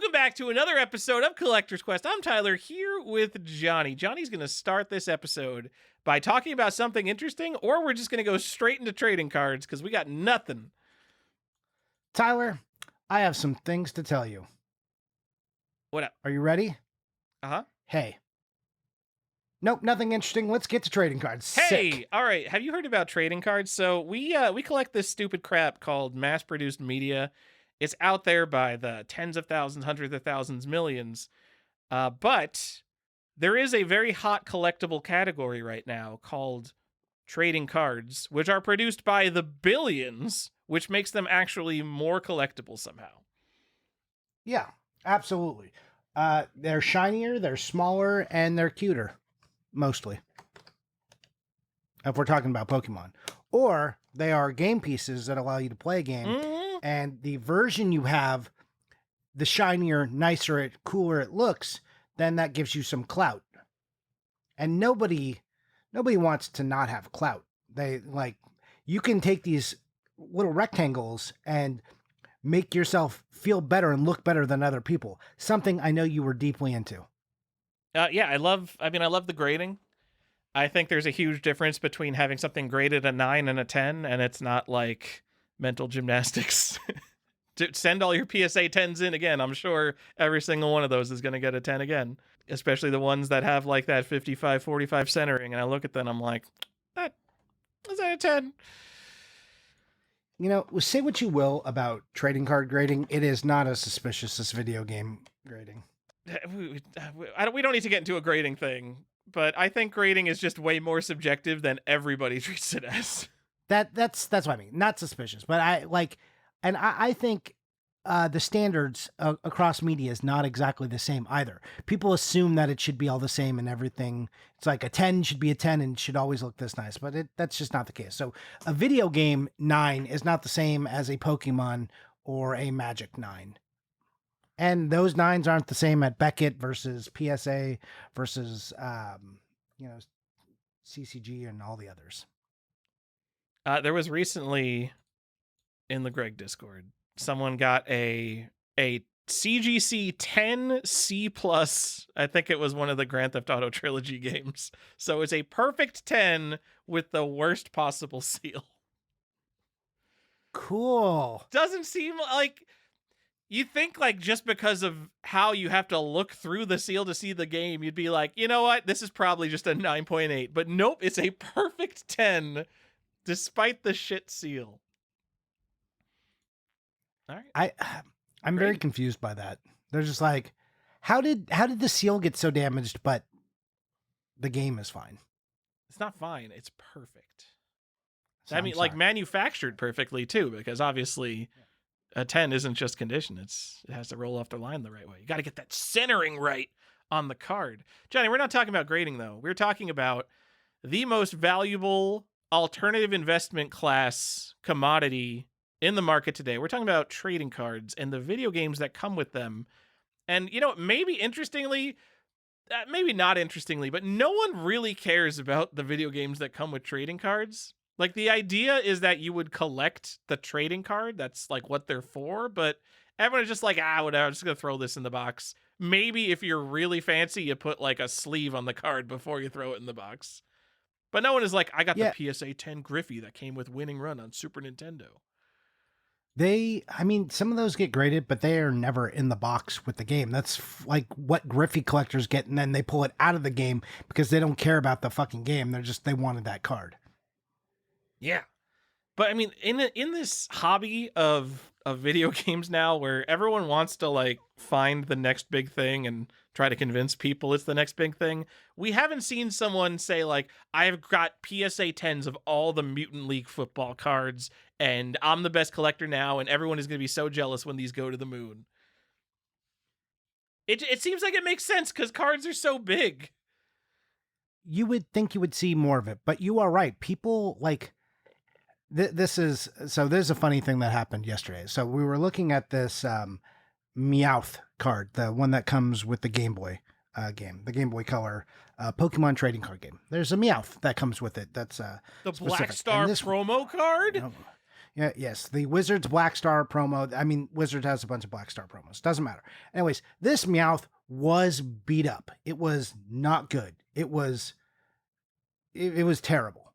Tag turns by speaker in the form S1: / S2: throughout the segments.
S1: Welcome back to another episode of Collector's Quest. I'm Tyler, here with Johnny. Johnny's going to start this episode by talking about something interesting, or we're just going to go straight into trading cards because we got nothing.
S2: Tyler, I have some things to tell you.
S1: What up?
S2: Are you ready?
S1: Uh-huh.
S2: Hey. Nope, nothing interesting. Let's get to trading cards.
S1: Hey,
S2: Sick.
S1: all right. Have you heard about trading cards? So we collect this stupid crap called mass-produced media. It's out there by the tens of thousands, hundreds of thousands, millions. But there is a very hot collectible category right now called trading cards, which are produced by the billions, which makes them actually more collectible somehow.
S2: Yeah, absolutely. They're shinier, they're smaller, and they're cuter, mostly. If we're talking about Pokemon. Or they are game pieces that allow you to play a game.
S1: Mm-hmm.
S2: And the version you have, the shinier, nicer, cooler it looks, then that gives you some clout. And nobody wants to not have clout. You can take these little rectangles and make yourself feel better and look better than other people. Something I know you were deeply into.
S1: Yeah, I love the grading. I think there's a huge difference between having something graded a 9 and a 10, and it's not like mental gymnastics. To send all your PSA 10s in again. I'm sure every single one of those is going to get a 10 again, especially the ones that have like that 55-45 centering. And I look at them, I'm like, is that a 10?
S2: You know, say what you will about trading card grading. It is not as suspicious as video game grading.
S1: We don't need to get into a grading thing, but I think grading is just way more subjective than everybody treats it as.
S2: That's what I mean. Not suspicious, but I think the standards across media is not exactly the same either. People assume that it should be all the same and everything. It's like a 10 should be a 10 and should always look this nice, but that's just not the case. So a video game 9 is not the same as a Pokemon or a Magic 9. And those 9s aren't the same at Beckett versus PSA versus, CCG and all the others.
S1: There was recently in the Greg Discord, someone got a CGC 10 C+. I think it was one of the Grand Theft Auto trilogy games. So it's a perfect 10 with the worst possible seal.
S2: Cool.
S1: Doesn't seem like... You think like just because of how you have to look through the seal to see the game, you'd be like, you know what? This is probably just a 9.8. But nope, it's a perfect 10 despite the shit seal. All right.
S2: I'm
S1: Great.
S2: very confused by that. They're just like, how did the seal get so damaged, but the game is fine?
S1: It's not fine. It's perfect.
S2: So
S1: I mean, like manufactured perfectly too, because obviously a 10 isn't just condition. It has to roll off the line the right way. You got to get that centering right on the card. Johnny, we're not talking about grading though. We're talking about the most valuable alternative investment class commodity in the market today. We're talking about trading cards and the video games that come with them. And, maybe interestingly, maybe not interestingly, but no one really cares about the video games that come with trading cards. Like, the idea is that you would collect the trading card. That's, like, what they're for. But everyone's just like, whatever, I'm just going to throw this in the box. Maybe if you're really fancy, you put, like, a sleeve on the card before you throw it in the box. But no one is like, I got the PSA 10 Griffey that came with Winning Run on Super Nintendo.
S2: Some of those get graded, but they are never in the box with the game. That's like what Griffey collectors get, and then they pull it out of the game because they don't care about the fucking game. They wanted that card.
S1: Yeah. But I mean, in this hobby of video games now where everyone wants to like find the next big thing and try to convince people it's the next big thing, we haven't seen someone say like, I've got PSA 10s of all the Mutant League football cards and I'm the best collector now and everyone is going to be so jealous when these go to the moon. It seems like it makes sense because cards are so big.
S2: You would think you would see more of it, but you are right. People like... There's a funny thing that happened yesterday. So we were looking at this Meowth card, the one that comes with the Game Boy game, the Game Boy Color Pokemon trading card game. There's a Meowth that comes with it. That's
S1: the
S2: specific.
S1: Black Star promo card.
S2: Yeah, yes, the Wizards Black Star promo. I mean, Wizards has a bunch of Black Star promos. Doesn't matter. Anyways, this Meowth was beat up. It was not good. It was terrible,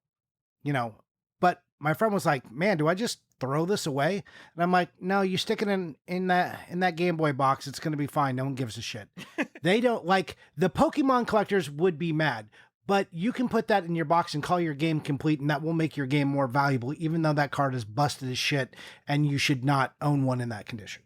S2: you know. But my friend was like, "Man, do I just throw this away?" And I'm like, "No, you stick it in that Game Boy box. It's gonna be fine. No one gives a shit." They don't like the Pokemon collectors would be mad, but you can put that in your box and call your game complete, and that will make your game more valuable, even though that card is busted as shit, and you should not own one in that condition.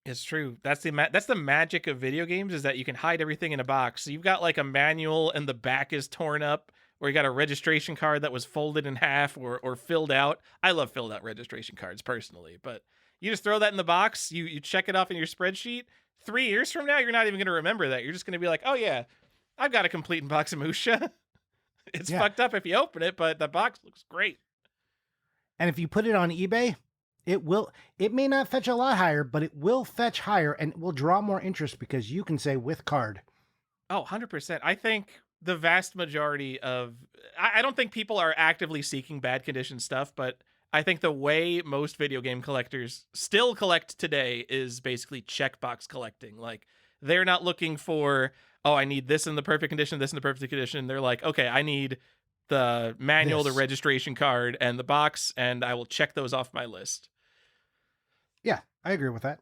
S1: It's true. That's the magic of video games, is that you can hide everything in a box. So you've got like a manual and the back is torn up, or you got a registration card that was folded in half or filled out. I love filled out registration cards personally, but you just throw that in the box, you check it off in your spreadsheet. 3 years from now, you're not even going to remember that. You're just going to be like, oh yeah, I've got a complete box of Musha. It's fucked up if you open it, but the box looks great.
S2: And if you put it on eBay, it may not fetch a lot higher, but it will fetch higher and it will draw more interest because you can say with card.
S1: Oh, 100%. I think the vast majority of, I don't think people are actively seeking bad condition stuff, but I think the way most video game collectors still collect today is basically checkbox collecting. Like, they're not looking for, oh, I need this in the perfect condition, this in the perfect condition. They're like, okay, I need the manual, the registration card, and the box, and I will check those off my list.
S2: Yeah, I agree with that.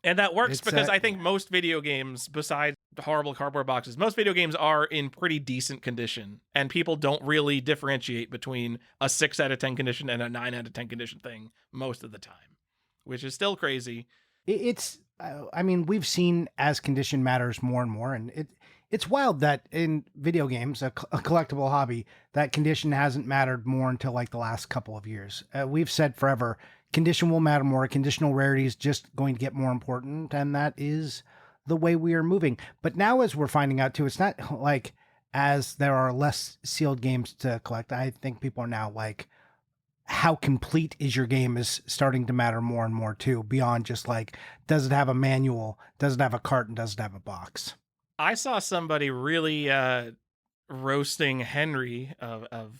S1: And that works because I think most video games, besides horrible cardboard boxes, most video games are in pretty decent condition, and people don't really differentiate between a 6 out of 10 condition and a 9 out of 10 condition thing most of the time, which is still crazy.
S2: I mean, we've seen as condition matters more and more, and it's wild that in video games, a collectible hobby, that condition hasn't mattered more until like the last couple of years. We've said forever, condition will matter more. Conditional rarity is just going to get more important, and that is the way we are moving. But now, as we're finding out too, it's not like as there are less sealed games to collect. I think people are now like, how complete is your game is starting to matter more and more too, beyond just like, does it have a manual? Does it have a carton? Does it have a box?
S1: I saw somebody really roasting Henry of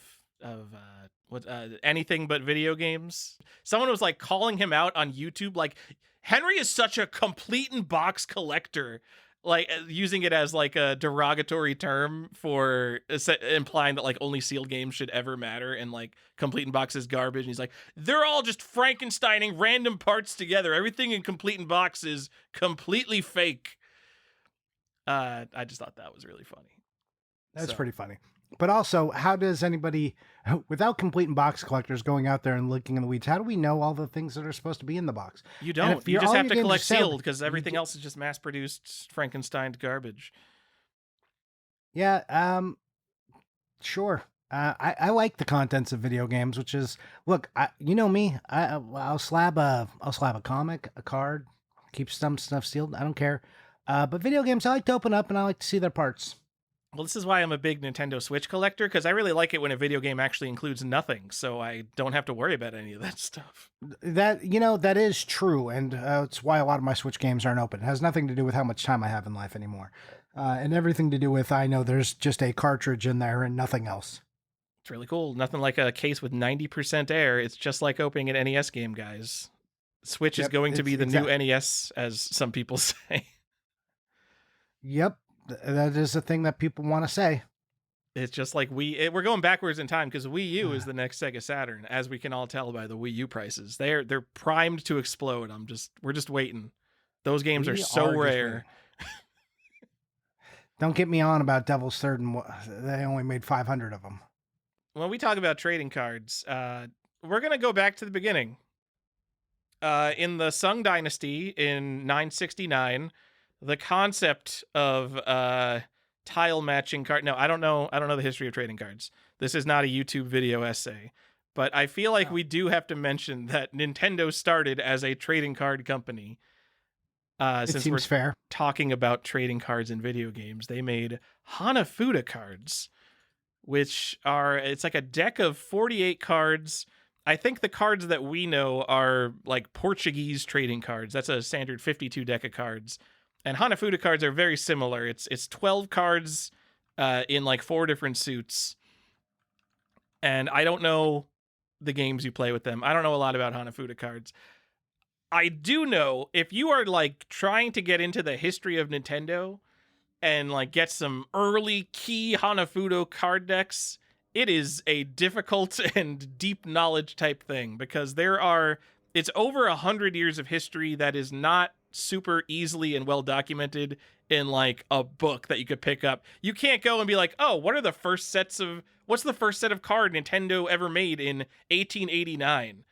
S1: anything but video games. Someone was like calling him out on YouTube, like, Henry is such a complete in box collector, like using it as like a derogatory term for implying that like only sealed games should ever matter, and like complete in box is garbage. And he's like, they're all just Frankensteining random parts together. Everything in complete in box is completely fake. I just thought that was really funny.
S2: That's pretty funny. But also, how does anybody, without complete in box collectors going out there and looking in the weeds, how do we know all the things that are supposed to be in the box?
S1: You don't. You just have to collect sealed, because everything else is just mass-produced Frankenstein garbage.
S2: Yeah, sure. I like the contents of video games, which is, look, you know me, I'll slab a comic, a card, keep some stuff sealed. I don't care. But video games, I like to open up and I like to see their parts.
S1: Well, this is why I'm a big Nintendo Switch collector, because I really like it when a video game actually includes nothing, so I don't have to worry about any of that stuff.
S2: That is true, and it's why a lot of my Switch games aren't open. It has nothing to do with how much time I have in life anymore, and everything to do with I know there's just a cartridge in there and nothing else.
S1: It's really cool. Nothing like a case with 90% air. It's just like opening an NES game, guys. Switch is going to be the new NES, as some people say.
S2: Yep. That is a thing that people want to say.
S1: It's just like we're going backwards in time, because Wii U is the next Sega Saturn, as we can all tell by the Wii U prices. They're primed to explode. We're just waiting. Those games are so rare.
S2: Don't get me on about Devil's Third, and they only made 500 of them.
S1: When we talk about trading cards, we're gonna go back to the beginning. In the Sung Dynasty in 969. The concept of tile matching card. No, I don't know the history of trading cards. This is not a YouTube video essay, but I feel like we do have to mention that Nintendo started as a trading card company. Since we're
S2: fair.
S1: Talking about trading cards in video games, they made Hanafuda cards, which it's like a deck of 48 cards. I think the cards that we know are like Portuguese trading cards. That's a standard 52 deck of cards. And Hanafuda cards are very similar. It's 12 cards in like 4 different suits. And I don't know the games you play with them. I don't know a lot about Hanafuda cards. I do know if you are like trying to get into the history of Nintendo and like get some early key Hanafuda card decks, it is a difficult and deep knowledge type thing because it's over 100 years of history that is not super easily and well documented in like a book that you could pick up. You can't go and be like, oh, what's the first set of card Nintendo ever made in 1889?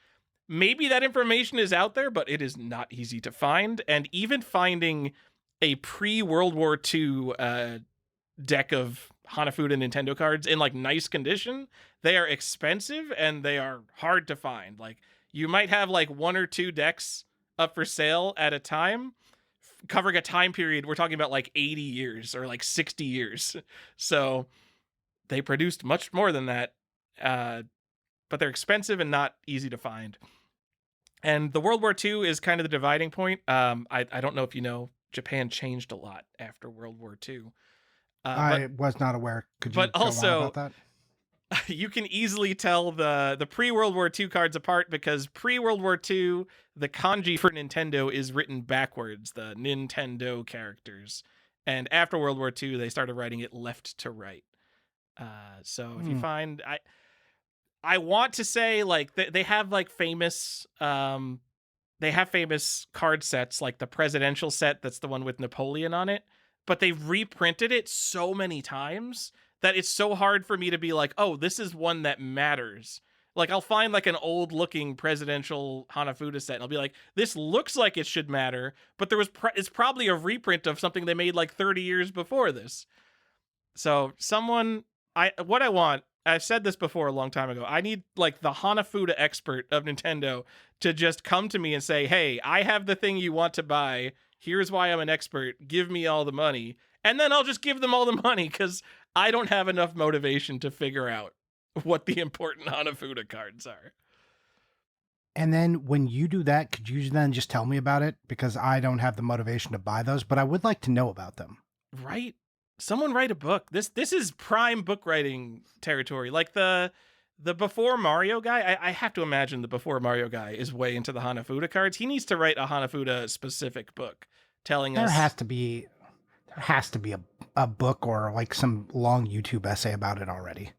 S1: Maybe that information is out there, but it is not easy to find. And even finding a pre-World War II deck of Hanafuda Nintendo cards in like nice condition, they are expensive and they are hard to find. Like you might have like one or two decks up for sale at a time, covering a time period. We're talking about like 80 years or like 60 years. So they produced much more than that, but they're expensive and not easy to find. And the World War II is kind of the dividing point. I don't know if you know, Japan changed a lot after World War II.
S2: I was not aware. Could you
S1: but
S2: go on
S1: also,
S2: about that?
S1: You can easily tell the pre-World War II cards apart because pre-World War II, the kanji for Nintendo is written backwards, the Nintendo characters. And after World War II, they started writing it left to right. So if you find... I want to say like they have like famous card sets, like the presidential set that's the one with Napoleon on it, but they've reprinted it so many times that it's so hard for me to be like, oh, this is one that matters. Like I'll find like an old looking presidential Hanafuda set and I'll be like, this looks like it should matter, but it's probably a reprint of something they made like 30 years before this. So I've said this before a long time ago. I need like the Hanafuda expert of Nintendo to just come to me and say, hey, I have the thing you want to buy. Here's why I'm an expert. Give me all the money. And then I'll just give them all the money because I don't have enough motivation to figure out what the important Hanafuda cards are.
S2: And then when you do that, could you then just tell me about it? Because I don't have the motivation to buy those, but I would like to know about them.
S1: Right? Someone write a book. This is prime book writing territory. Like the Before Mario guy, I have to imagine the Before Mario guy is way into the Hanafuda cards. He needs to write a Hanafuda specific book telling us.
S2: There has to be a book or like some long YouTube essay about it already.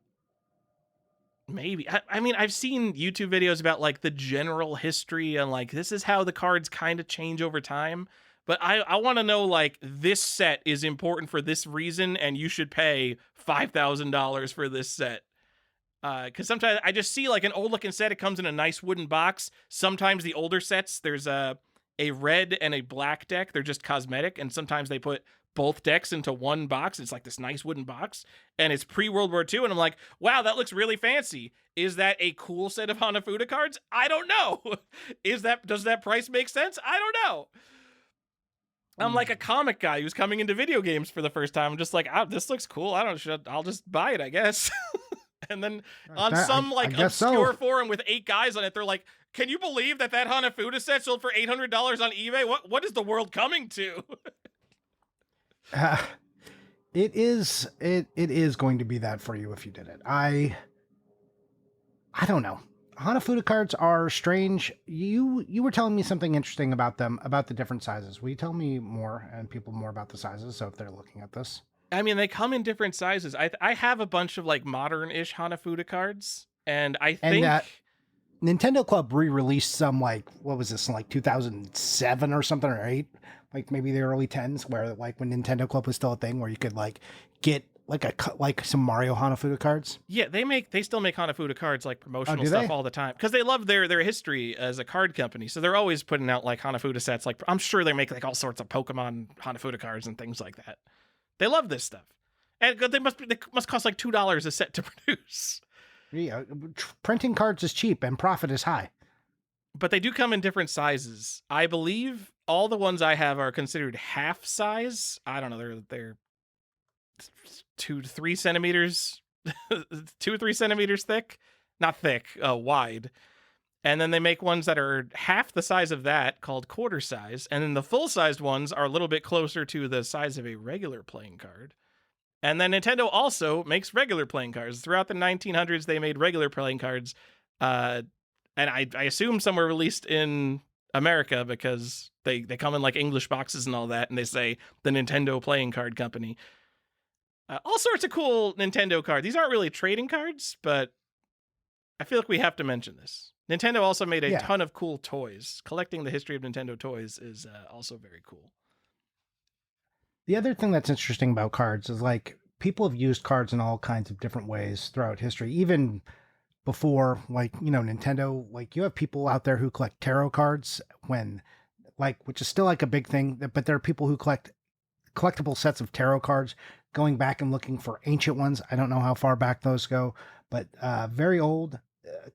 S1: Maybe. I mean, I've seen YouTube videos about like the general history and like this is how the cards kind of change over time. But I want to know, like, this set is important for this reason, and you should pay $5,000 for this set. Because sometimes I just see, like, an old-looking set. It comes in a nice wooden box. Sometimes the older sets, there's a red and a black deck. They're just cosmetic. And sometimes they put both decks into one box. It's like this nice wooden box. And it's pre-World War II. And I'm like, wow, that looks really fancy. Is that a cool set of Hanafuda cards? I don't know. Does that price make sense? I don't know. I'm like a comic guy who's coming into video games for the first time. I'm just like, this looks cool. I'll just buy it, I guess. And then on some obscure forum with 8 guys on it, they're like, can you believe that Hanafuda set sold for $800 on eBay? What is the world coming to?
S2: It is going to be that for you if you did it. I don't know. Hanafuda cards are strange. You were telling me something interesting about them, about the different sizes. Will you tell me more and people more about the sizes? So if they're looking at this,
S1: I mean, they come in different sizes. I have a bunch of like modern-ish Hanafuda cards, and I think
S2: Nintendo Club re-released some like what was this in like 2007 or something or 8, like maybe the early 10s, where like when Nintendo Club was still a thing, where you could like get like some Mario Hanafuda cards.
S1: Yeah, they still make Hanafuda cards, like promotional stuff all the time, because they love their history as a card company. So they're always putting out like Hanafuda sets. Like I'm sure they make like all sorts of Pokemon Hanafuda cards and things like that. They love this stuff, and they must cost like $2 a set to produce.
S2: Yeah, printing cards is cheap and profit is high.
S1: But they do come in different sizes. I believe all the ones I have are considered half size. I don't know. They're 2 to 3 centimeters, 2 or 3 centimeters thick, not thick, wide. And then they make ones that are half the size of that, called quarter size. And then the full-sized ones are a little bit closer to the size of a regular playing card. And then Nintendo also makes regular playing cards. Throughout the 1900s, they made regular playing cards Uh, and I assume some were released in America because they come in like English boxes and all that, and they say the Nintendo Playing Card Company. All sorts of cool Nintendo cards. These aren't really trading cards, but I feel like we have to mention this. Nintendo also made a ton of cool toys. Collecting the history of Nintendo toys is also very cool.
S2: The other thing that's interesting about cards is like people have used cards in all kinds of different ways throughout history, even before, like, you know, Nintendo. Like, you have people out there who collect tarot cards which is still like a big thing, but there are people who collect collectible sets of tarot cards, going back and looking for ancient ones. I don't know how far back those go, but very old.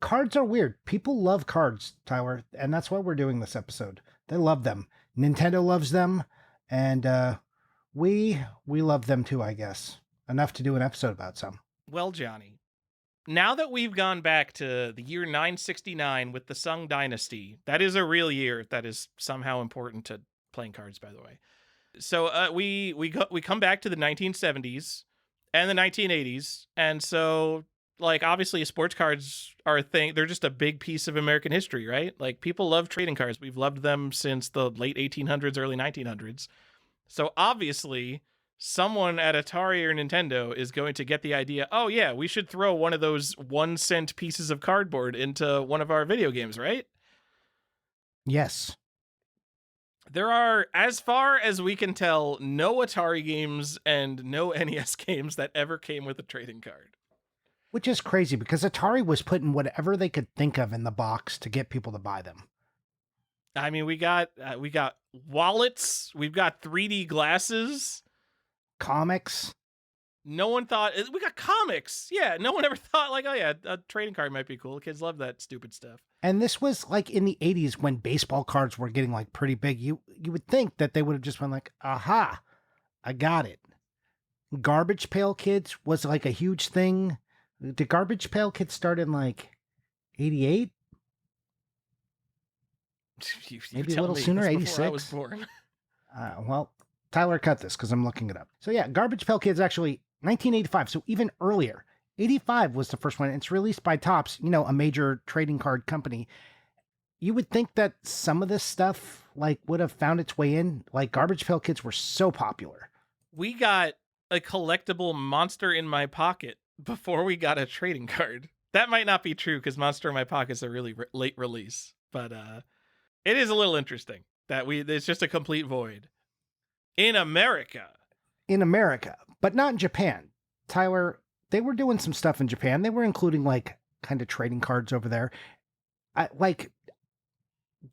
S2: Cards are weird. People love cards, Tyler, and that's why we're doing this episode. They love them. Nintendo loves them, and we love them too, I guess. Enough to do an episode about some.
S1: Well, Johnny, now that we've gone back to the year 969 with the Sung Dynasty, that is a real year that is somehow important to playing cards, by the way. So we come back to the 1970s and the 1980s, and so like obviously sports cards are a thing. They're just a big piece of American history, right? Like people love trading cards. We've loved them since the late 1800s, early 1900s. So obviously someone at Atari or Nintendo is going to get the idea, oh yeah, we should throw one of those 1-cent pieces of cardboard into one of our video games, right?
S2: Yes.
S1: There are, as far as we can tell, no Atari games and no NES games that ever came with a trading card.
S2: Which is crazy because Atari was putting whatever they could think of in the box to get people to buy them.
S1: I mean, we got wallets, we've got 3D glasses,
S2: comics.
S1: No one thought we got comics. Yeah, no one ever thought like, oh yeah, a trading card might be cool. Kids love that stupid stuff.
S2: And this was like in the 80s when baseball cards were getting like pretty big. You would think that they would have just been like, aha, I got it. Garbage Pail Kids was like a huge thing. Did Garbage Pail Kids start in like 88? Maybe a little sooner, 86?
S1: I was born.
S2: Well, Tyler cut this because I'm looking it up. So yeah, Garbage Pail Kids actually 1985, so even earlier. 85 was the first one. It's released by Topps, you know, a major trading card company. You would think that some of this stuff like would have found its way in. Like Garbage Pail Kids were so popular.
S1: We got a collectible Monster in My Pocket before we got a trading card. That might not be true because Monster in My Pocket's a really late release, but it is a little interesting that it's just a complete void in America.
S2: In America, but not in Japan. Tyler, they were doing some stuff in Japan. They were including like kind of trading cards over there.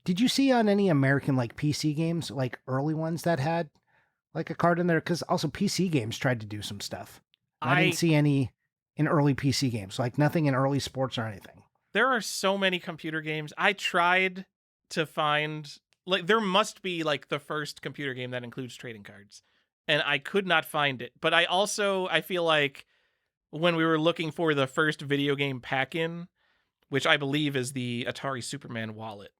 S2: Did you see on any American like PC games, like early ones that had like a card in there? Because also PC games tried to do some stuff. I didn't see any in early PC games, like nothing in early sports or anything.
S1: There are so many computer games. I tried to find, like, there must be like the first computer game that includes trading cards, and I could not find it. But I feel like when we were looking for the first video game pack-in, which I believe is the Atari Superman wallet,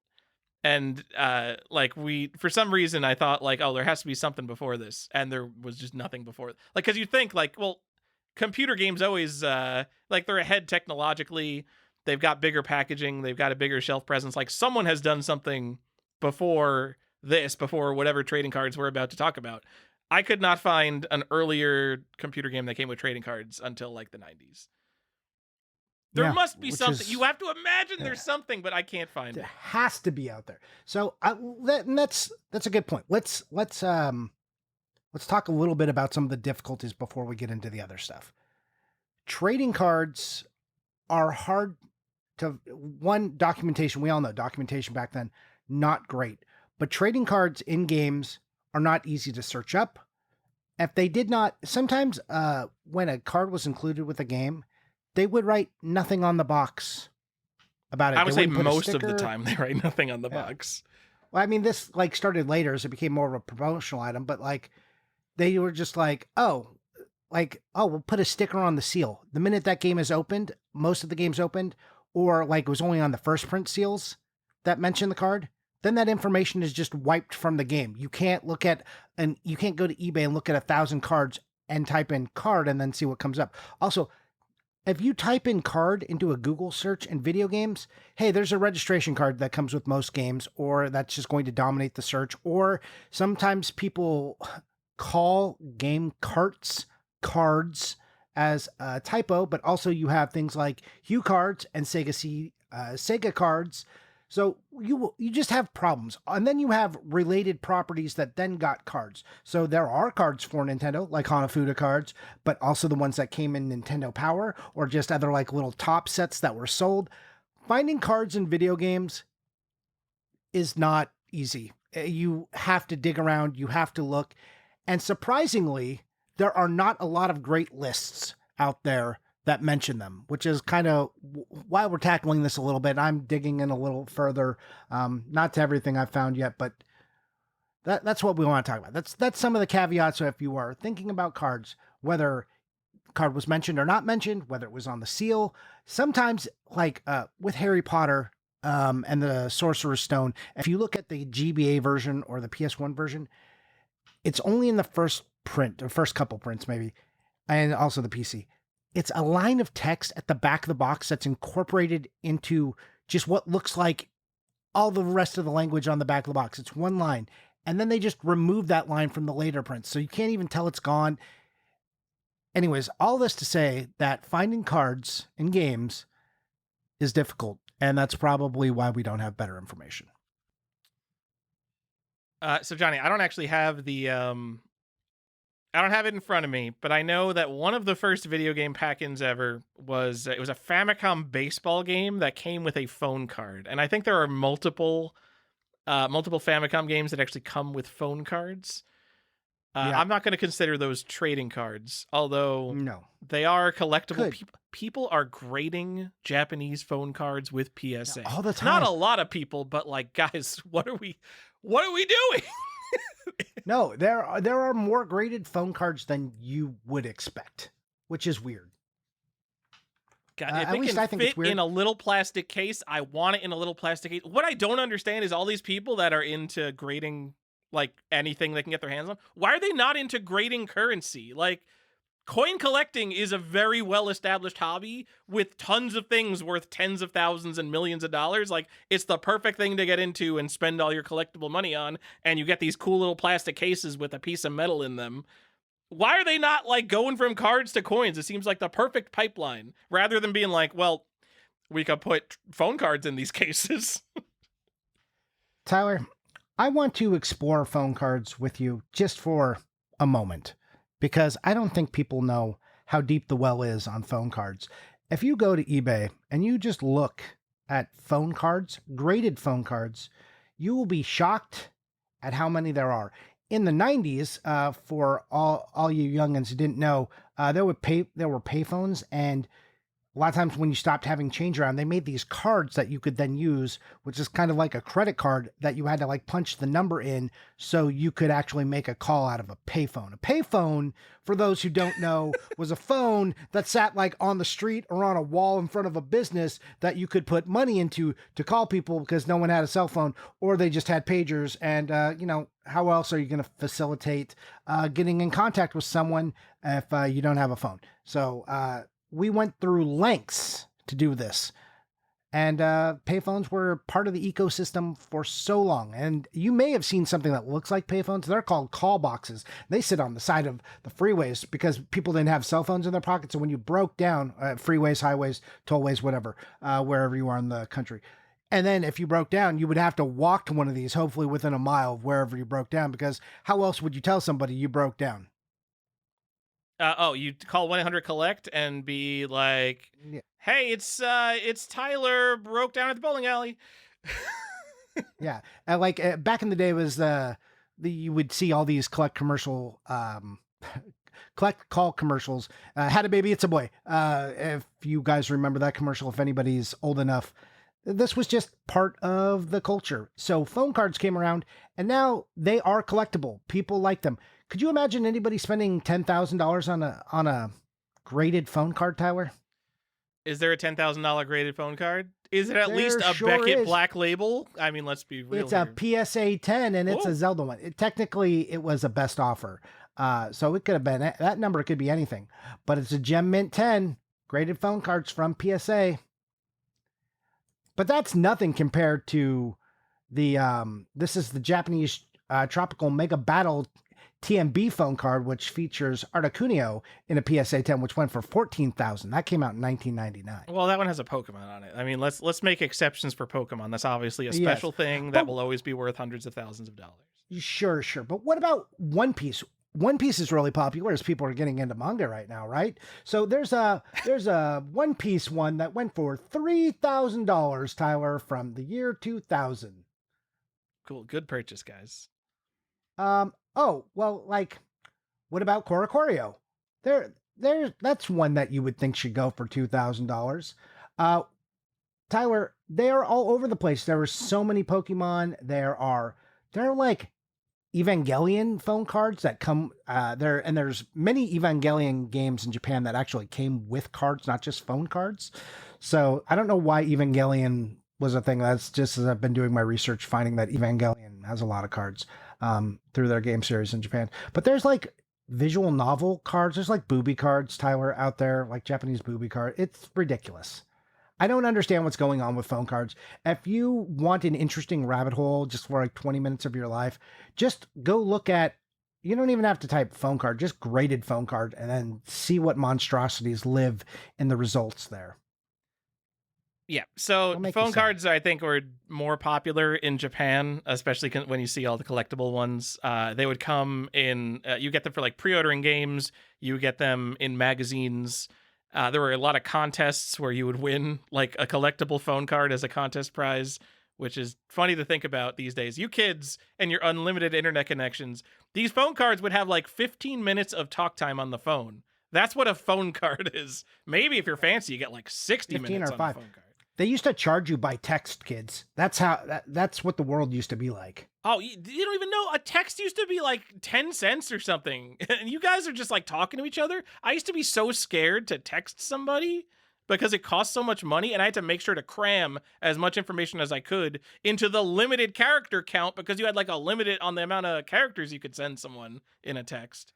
S1: and for some reason I thought like, oh, there has to be something before this, and there was just nothing before. Like, because you think like, well, computer games always like they're ahead technologically. They've got bigger packaging. They've got a bigger shelf presence. Like someone has done something before whatever trading cards we're about to talk about. I could not find an earlier computer game that came with trading cards until like the 90s. There must be something. You have to imagine there's something, but I can't find it.
S2: It has to be out there. So that's a good point. Let's talk a little bit about some of the difficulties before we get into the other stuff. Trading cards are hard to, documentation. We all know documentation back then, not great. But trading cards in games are not easy to search up. If they did not, sometimes when a card was included with a game, they would write nothing on the box about it.
S1: I would say most of the time they write nothing on the box.
S2: Well, I mean, this like started later, so it became more of a promotional item, but like they were just like, oh, we'll put a sticker on the seal. The minute that game is opened, most of the games opened, or like it was only on the first print seals that mention the card, then that information is just wiped from the game. You can't look at, and you can't go to eBay and look at 1,000 cards and type in card and then see what comes up. Also, if you type in card into a Google search in video games, hey, there's a registration card that comes with most games, or that's just going to dominate the search. Or sometimes people call game cards as a typo, but also you have things like Hue cards and Sega cards. So you just have problems. And then you have related properties that then got cards. So there are cards for Nintendo, like Hanafuda cards, but also the ones that came in Nintendo Power or just other like little top sets that were sold. Finding cards in video games is not easy. You have to dig around, you have to look. And surprisingly, there are not a lot of great lists out there that mention them, which is kind of why we're tackling this a little bit. I'm digging in a little further, not to everything I've found yet, but that's what we want to talk about. That's some of the caveats. So if you are thinking about cards, whether card was mentioned or not mentioned, whether it was on the seal, sometimes like with Harry Potter and the Sorcerer's Stone, if you look at the GBA version or the PS1 version, it's only in the first print or first couple prints maybe, and also the PC. It's a line of text at the back of the box that's incorporated into just what looks like all the rest of the language on the back of the box. It's one line. And then they just remove that line from the later prints. So you can't even tell it's gone. Anyways, all this to say that finding cards in games is difficult. And that's probably why we don't have better information.
S1: So Johnny, I don't actually have I don't have it in front of me, but I know that one of the first video game pack-ins ever was it was a Famicom baseball game that came with a phone card, and I think there are multiple Famicom games that actually come with phone cards.
S2: Yeah.
S1: I'm not going to consider those trading cards, although
S2: No.
S1: they are collectible. People are grading Japanese phone cards with PSA
S2: all the time.
S1: Not a lot of people, but like, guys, what are we doing?
S2: No, there are more graded phone cards than you would expect, which is weird.
S1: God, if it can fit in a little plastic case, I want it in a little plastic case. What I don't understand is all these people that are into grading like anything they can get their hands on. Why are they not into grading currency? Like, coin collecting is a very well-established hobby with tons of things worth tens of thousands and millions of dollars. Like, it's the perfect thing to get into and spend all your collectible money on, and you get these cool little plastic cases with a piece of metal in them. Why are they not, like, going from cards to coins? It seems like the perfect pipeline, rather than being like, well, we could put phone cards in these cases.
S2: Tyler, I want to explore phone cards with you just for a moment, because I don't think people know how deep the well is on phone cards. If you go to eBay and you just look at phone cards, graded phone cards, you will be shocked at how many there are. In the 90s, for all you youngins who didn't know, there were payphones, and a lot of times when you stopped having change around, they made these cards that you could then use, which is kind of like a credit card that you had to like punch the number in so you could actually make a call out of a payphone. A payphone, for those who don't know, was a phone that sat like on the street or on a wall in front of a business that you could put money into to call people because no one had a cell phone, or they just had pagers. And, how else are you going to facilitate getting in contact with someone if you don't have a phone? So, we went through lengths to do this, and payphones were part of the ecosystem for so long. And you may have seen something that looks like payphones. They're called call boxes. They sit on the side of the freeways because people didn't have cell phones in their pockets. So when you broke down freeways, highways, tollways, whatever, wherever you are in the country, and then if you broke down, you would have to walk to one of these, hopefully within a mile of wherever you broke down, because how else would you tell somebody you broke down?
S1: You call 1-800-COLLECT and be like,
S2: Yeah.
S1: "Hey, it's Tyler broke down at the bowling alley."
S2: Yeah, and like back in the day was you would see all these collect call commercials. Had a baby, it's a boy. If you guys remember that commercial, if anybody's old enough, this was just part of the culture. So phone cards came around, and now they are collectible. People like them. Could you imagine anybody spending $10,000 on a graded phone card, Tyler?
S1: Is there a $10,000 graded phone card? Is it at
S2: There
S1: least a
S2: sure
S1: Beckett
S2: is.
S1: Black Label? I mean, let's be real.
S2: It's a PSA 10, and it's
S1: Whoa.
S2: a Zelda one. Technically, it was a best offer. So it could have been, that number could be anything. But it's a Gem Mint 10 Graded phone cards from PSA. But that's nothing compared to the this is the Japanese Tropical Mega Battle TMB phone card, which features Articuno in a PSA 10, which went for $14,000. That came out in 1999.
S1: Well, that one has a Pokemon on it. I mean, let's make exceptions for Pokemon. That's obviously a special thing that will always be worth hundreds of thousands of dollars.
S2: Sure. But what about One Piece? One Piece is really popular as people are getting into manga right now, right? So there's a One Piece one that went for $3,000, Tyler, from the year 2000.
S1: Cool, good purchase, guys.
S2: Oh, well, like, what about Korokorio? That's one that you would think should go for $2,000. Tyler, they are all over the place. There are so many Pokemon. There are like Evangelion phone cards that come there, and there's many Evangelion games in Japan that actually came with cards, not just phone cards. So I don't know why Evangelion was a thing. That's just as I've been doing my research, finding that Evangelion has a lot of cards through their game series in Japan. But there's like visual novel cards. There's like booby cards, Tyler, out there, like Japanese booby card. It's ridiculous. I don't understand what's going on with phone cards. If you want an interesting rabbit hole just for like 20 minutes of your life, just go look at, you don't even have to type phone card, just graded phone card, and then see what monstrosities live in the results there.
S1: Yeah, so phone cards, I think, were more popular in Japan, especially when you see all the collectible ones. They would come in, you get them for like pre-ordering games, you get them in magazines. There were a lot of contests where you would win like a collectible phone card as a contest prize, which is funny to think about these days. You kids and your unlimited internet connections, these phone cards would have like 15 minutes of talk time on the phone. That's what a phone card is. Maybe if you're fancy, you get like 60 minutes on the phone card.
S2: They used to charge you by text, kids. That's what the world used to be like.
S1: Oh, you don't even know. A text used to be like 10 cents or something. And you guys are just like talking to each other. I used to be so scared to text somebody because it cost so much money. And I had to make sure to cram as much information as I could into the limited character count because you had like a limit on the amount of characters you could send someone in a text.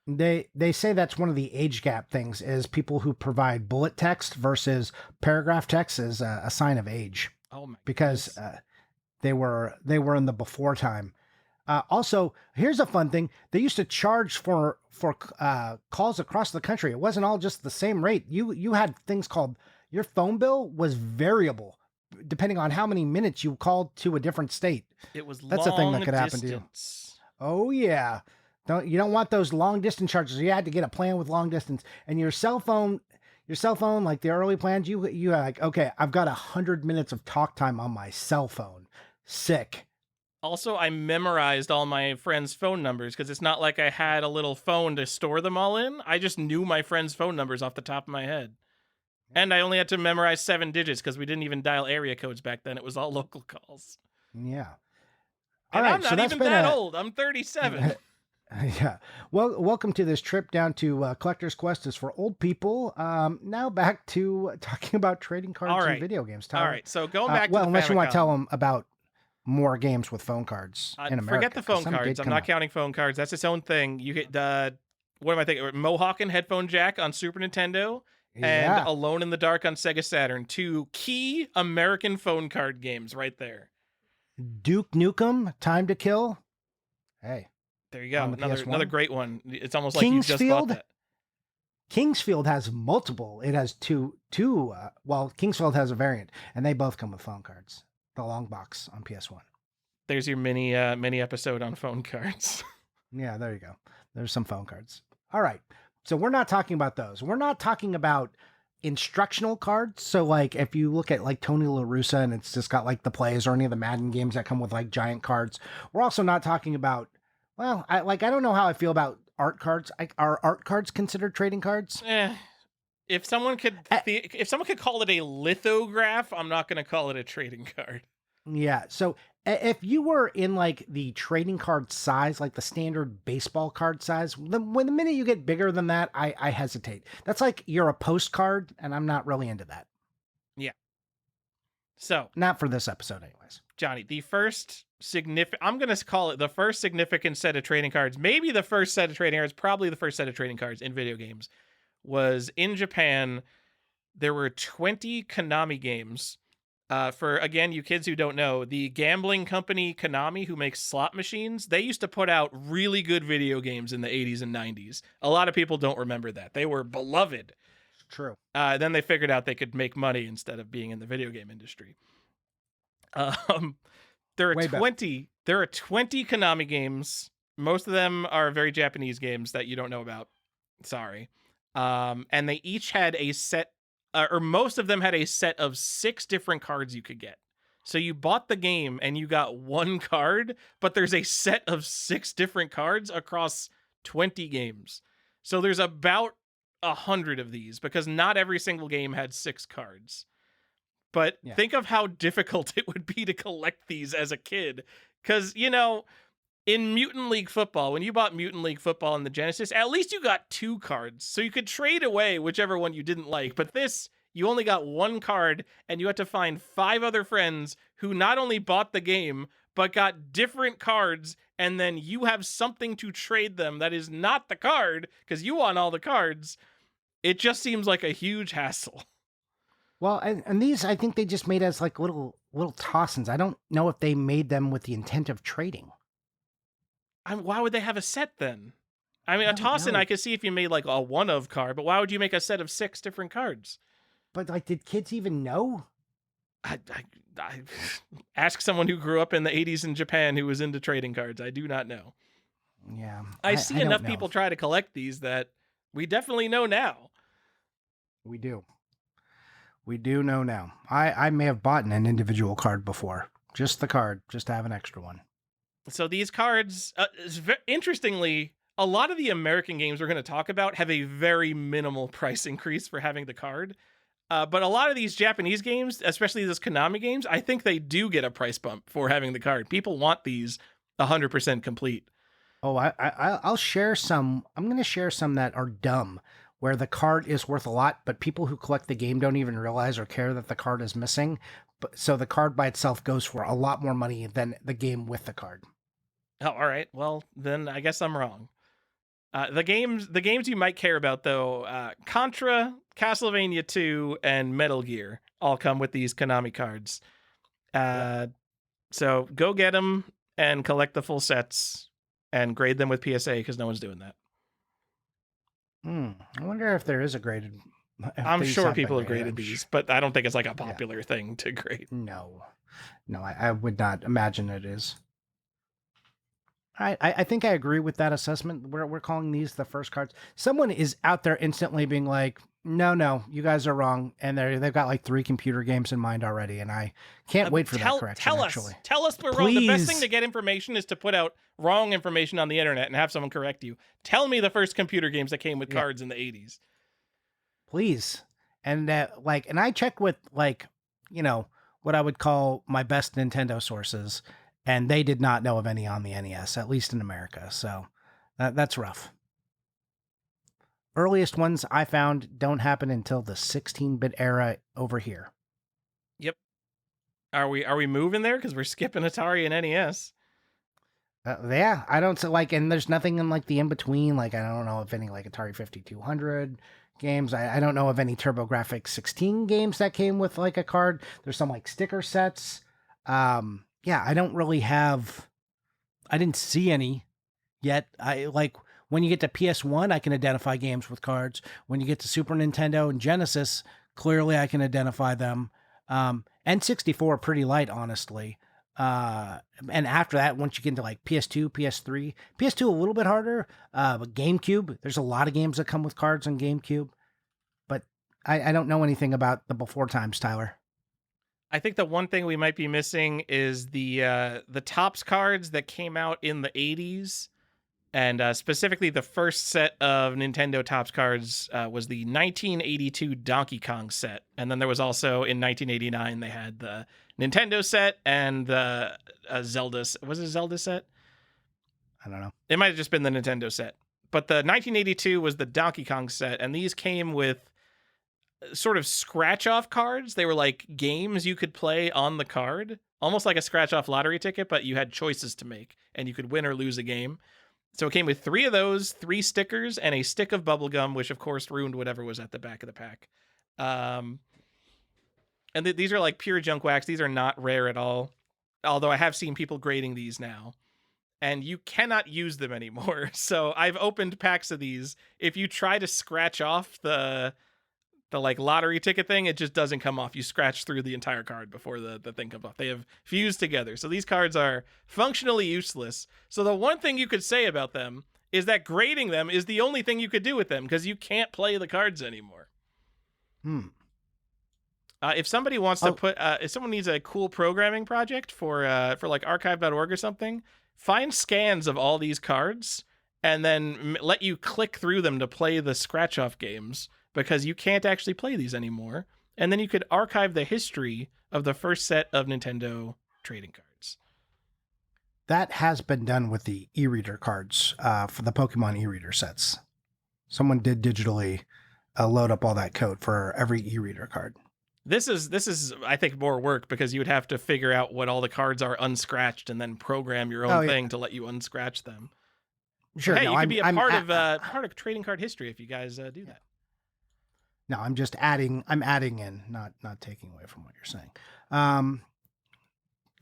S2: They say that's one of the age gap things is people who provide bullet text versus paragraph text is a sign of age.
S1: Oh my!
S2: Because they were in the before time. Also, here's a fun thing: they used to charge for calls across the country. It wasn't all just the same rate. You had things called your phone bill was variable depending on how many minutes you called to a different state.
S1: It was
S2: that's a thing that could happen to you. Oh yeah. You don't want those long distance charges. You had to get a plan with long distance, and your cell phone, like the early plans, you like, okay, I've got 100 minutes of talk time on my cell phone. Sick.
S1: Also, I memorized all my friends' phone numbers because it's not like I had a little phone to store them all in. I just knew my friends' phone numbers off the top of my head. And I only had to memorize 7 digits because we didn't even dial area codes back then. It was all local calls.
S2: Yeah.
S1: All right, I'm not even that old. I'm 37.
S2: Yeah. Well, welcome to this trip down to Collector's Quest is for old people. Now back to talking about trading cards and video games. Tyler.
S1: All right. So going back to
S2: well,
S1: the
S2: unless
S1: Famicom,
S2: you want to tell them about more games with phone cards in America.
S1: Forget the phone cards. I'm not counting phone cards. That's its own thing. You get what am I thinking? Mohawk and headphone jack on Super Nintendo and Alone in the Dark on Sega Saturn. 2 key American phone card games right there.
S2: Duke Nukem, Time to Kill. Hey.
S1: There you go. Another great one. It's almost like you just bought that.
S2: Kingsfield has multiple. It has two. Well, Kingsfield has a variant, and they both come with phone cards. The long box on PS1.
S1: There's your mini episode on phone cards.
S2: Yeah, there you go. There's some phone cards. All right. So we're not talking about those. We're not talking about instructional cards. So like if you look at like Tony La Russa and it's just got like the plays or any of the Madden games that come with like giant cards. We're also not talking about, well, I don't know how I feel about art cards. Are art cards considered trading cards?
S1: If someone could call it a lithograph, I'm not going to call it a trading card.
S2: Yeah. So if you were in like the trading card size, like the standard baseball card size, when the minute you get bigger than that, I hesitate. That's like you're a postcard, and I'm not really into that.
S1: Yeah. So
S2: not for this episode, anyways.
S1: Johnny, the first I'm going to call it the first significant set of trading cards, maybe the first set of trading cards, probably the first set of trading cards in video games, was in Japan there were 20 Konami games. For, again, you kids who don't know, the gambling company Konami, who makes slot machines, they used to put out really good video games in the 80s and 90s. A lot of people don't remember that. They were beloved.
S2: True.
S1: Then they figured out they could make money instead of being in the video game industry. There are
S2: Way better.
S1: 20 Konami games. Most of them are very Japanese games that you don't know about. Sorry. And they each had a set, or most of them had a set of 6 different cards you could get. So you bought the game and you got one card, but there's a set of 6 different cards across 20 games. So there's about 100 of these because not every single game had 6 cards. But think of how difficult it would be to collect these as a kid. Because, you know, in Mutant League Football, when you bought Mutant League Football in the Genesis, at least you got 2 cards. So you could trade away whichever one you didn't like. But this, you only got 1 card, and you had to find 5 other friends who not only bought the game, but got different cards, and then you have something to trade them that is not the card, because you want all the cards. It just seems like a huge hassle.
S2: Well, and these, I think they just made as like little toss-ins. I don't know if they made them with the intent of trading.
S1: Why would they have a set then? I mean, a toss-in, I could see if you made like a one-of card, but why would you make a set of 6 different cards?
S2: But like, did kids even know?
S1: I ask someone who grew up in the 80s in Japan who was into trading cards. I do not know.
S2: Yeah.
S1: I see enough people try to collect these that we definitely know now.
S2: We do. We do know now. I may have bought an individual card before. Just the card, just to have an extra one.
S1: So these cards, interestingly, a lot of the American games we're going to talk about have a very minimal price increase for having the card. But a lot of these Japanese games, especially those Konami games, I think they do get a price bump for having the card. People want these 100% complete.
S2: Oh, I'll share some. I'm going to share some that are dumb, where the card is worth a lot, but people who collect the game don't even realize or care that the card is missing. But so the card by itself goes for a lot more money than the game with the card.
S1: Oh, all right. Well, then I guess I'm wrong. The games you might care about, though, Contra, Castlevania 2, and Metal Gear all come with these Konami cards. So go get them and collect the full sets and grade them with PSA because no one's doing that.
S2: I wonder if there is a graded.
S1: I'm sure people have graded these, but I don't think it's like a popular thing to grade.
S2: No, I would not imagine it is. I think I agree with that assessment. We're calling these the first cards. Someone is out there instantly being like, no, you guys are wrong. And they've got like 3 computer games in mind already. And I can't wait for that correction,
S1: Tell us we're wrong. The best thing to get information is to put out wrong information on the internet and have someone correct you. Tell me the first computer games that came with cards in the 80s.
S2: Please. And and I checked with what I would call my best Nintendo sources. And they did not know of any on the NES, at least in America. So that's rough. Earliest ones I found don't happen until the 16-bit era over here.
S1: Yep. Are we moving there? Because we're skipping Atari and NES.
S2: Yeah, I don't and there's nothing in like the in between. Like I don't know if any like Atari 5200 games. I don't know of any TurboGrafx 16 games that came with like a card. There's some like sticker sets. Yeah, I don't really have. I didn't see any yet. I like when you get to PS1, I can identify games with cards. When you get to Super Nintendo and Genesis, clearly I can identify them. N64 pretty light, honestly. And after that, once you get into like PS2, PS3 a little bit harder. But GameCube, there's a lot of games that come with cards on GameCube. But I don't know anything about the before times, Tyler.
S1: I think the one thing we might be missing is the Topps cards that came out in the 80s. And specifically the first set of Nintendo Topps cards was the 1982 Donkey Kong set. And then there was also in 1989, they had the Nintendo set and the Zelda. Was it a Zelda set?
S2: I don't know.
S1: It might have just been the Nintendo set. But the 1982 was the Donkey Kong set. And these came with sort of scratch-off cards. They were like games you could play on the card. Almost like a scratch-off lottery ticket, but you had choices to make. And you could win or lose a game. So it came with 3 of those, 3 stickers, and a stick of bubblegum, which of course ruined whatever was at the back of the pack. Um, and these are like pure junk wax. These are not rare at all. Although I have seen people grading these now, and you cannot use them anymore. So I've opened packs of these. If you try to scratch off the like lottery ticket thing, it just doesn't come off. You scratch through the entire card before the thing comes off. They have fused together. So these cards are functionally useless. So the one thing you could say about them is that grading them is the only thing you could do with them because you can't play the cards anymore. If somebody wants to if someone needs a cool programming project for like archive.org or something, find scans of all these cards and then let you click through them to play the scratch off games, because you can't actually play these anymore. And then you could archive the history of the first set of Nintendo trading cards.
S2: That has been done with the e-reader cards for the Pokemon e-reader sets. Someone did digitally load up all that code for every e-reader card.
S1: This is I think more work, because you would have to figure out what all the cards are unscratched and then program your own thing to let you unscratch them.
S2: Sure.
S1: Hey,
S2: no,
S1: you could be a part of trading card history if you guys do that.
S2: No, I'm just adding. I'm adding in, not taking away from what you're saying.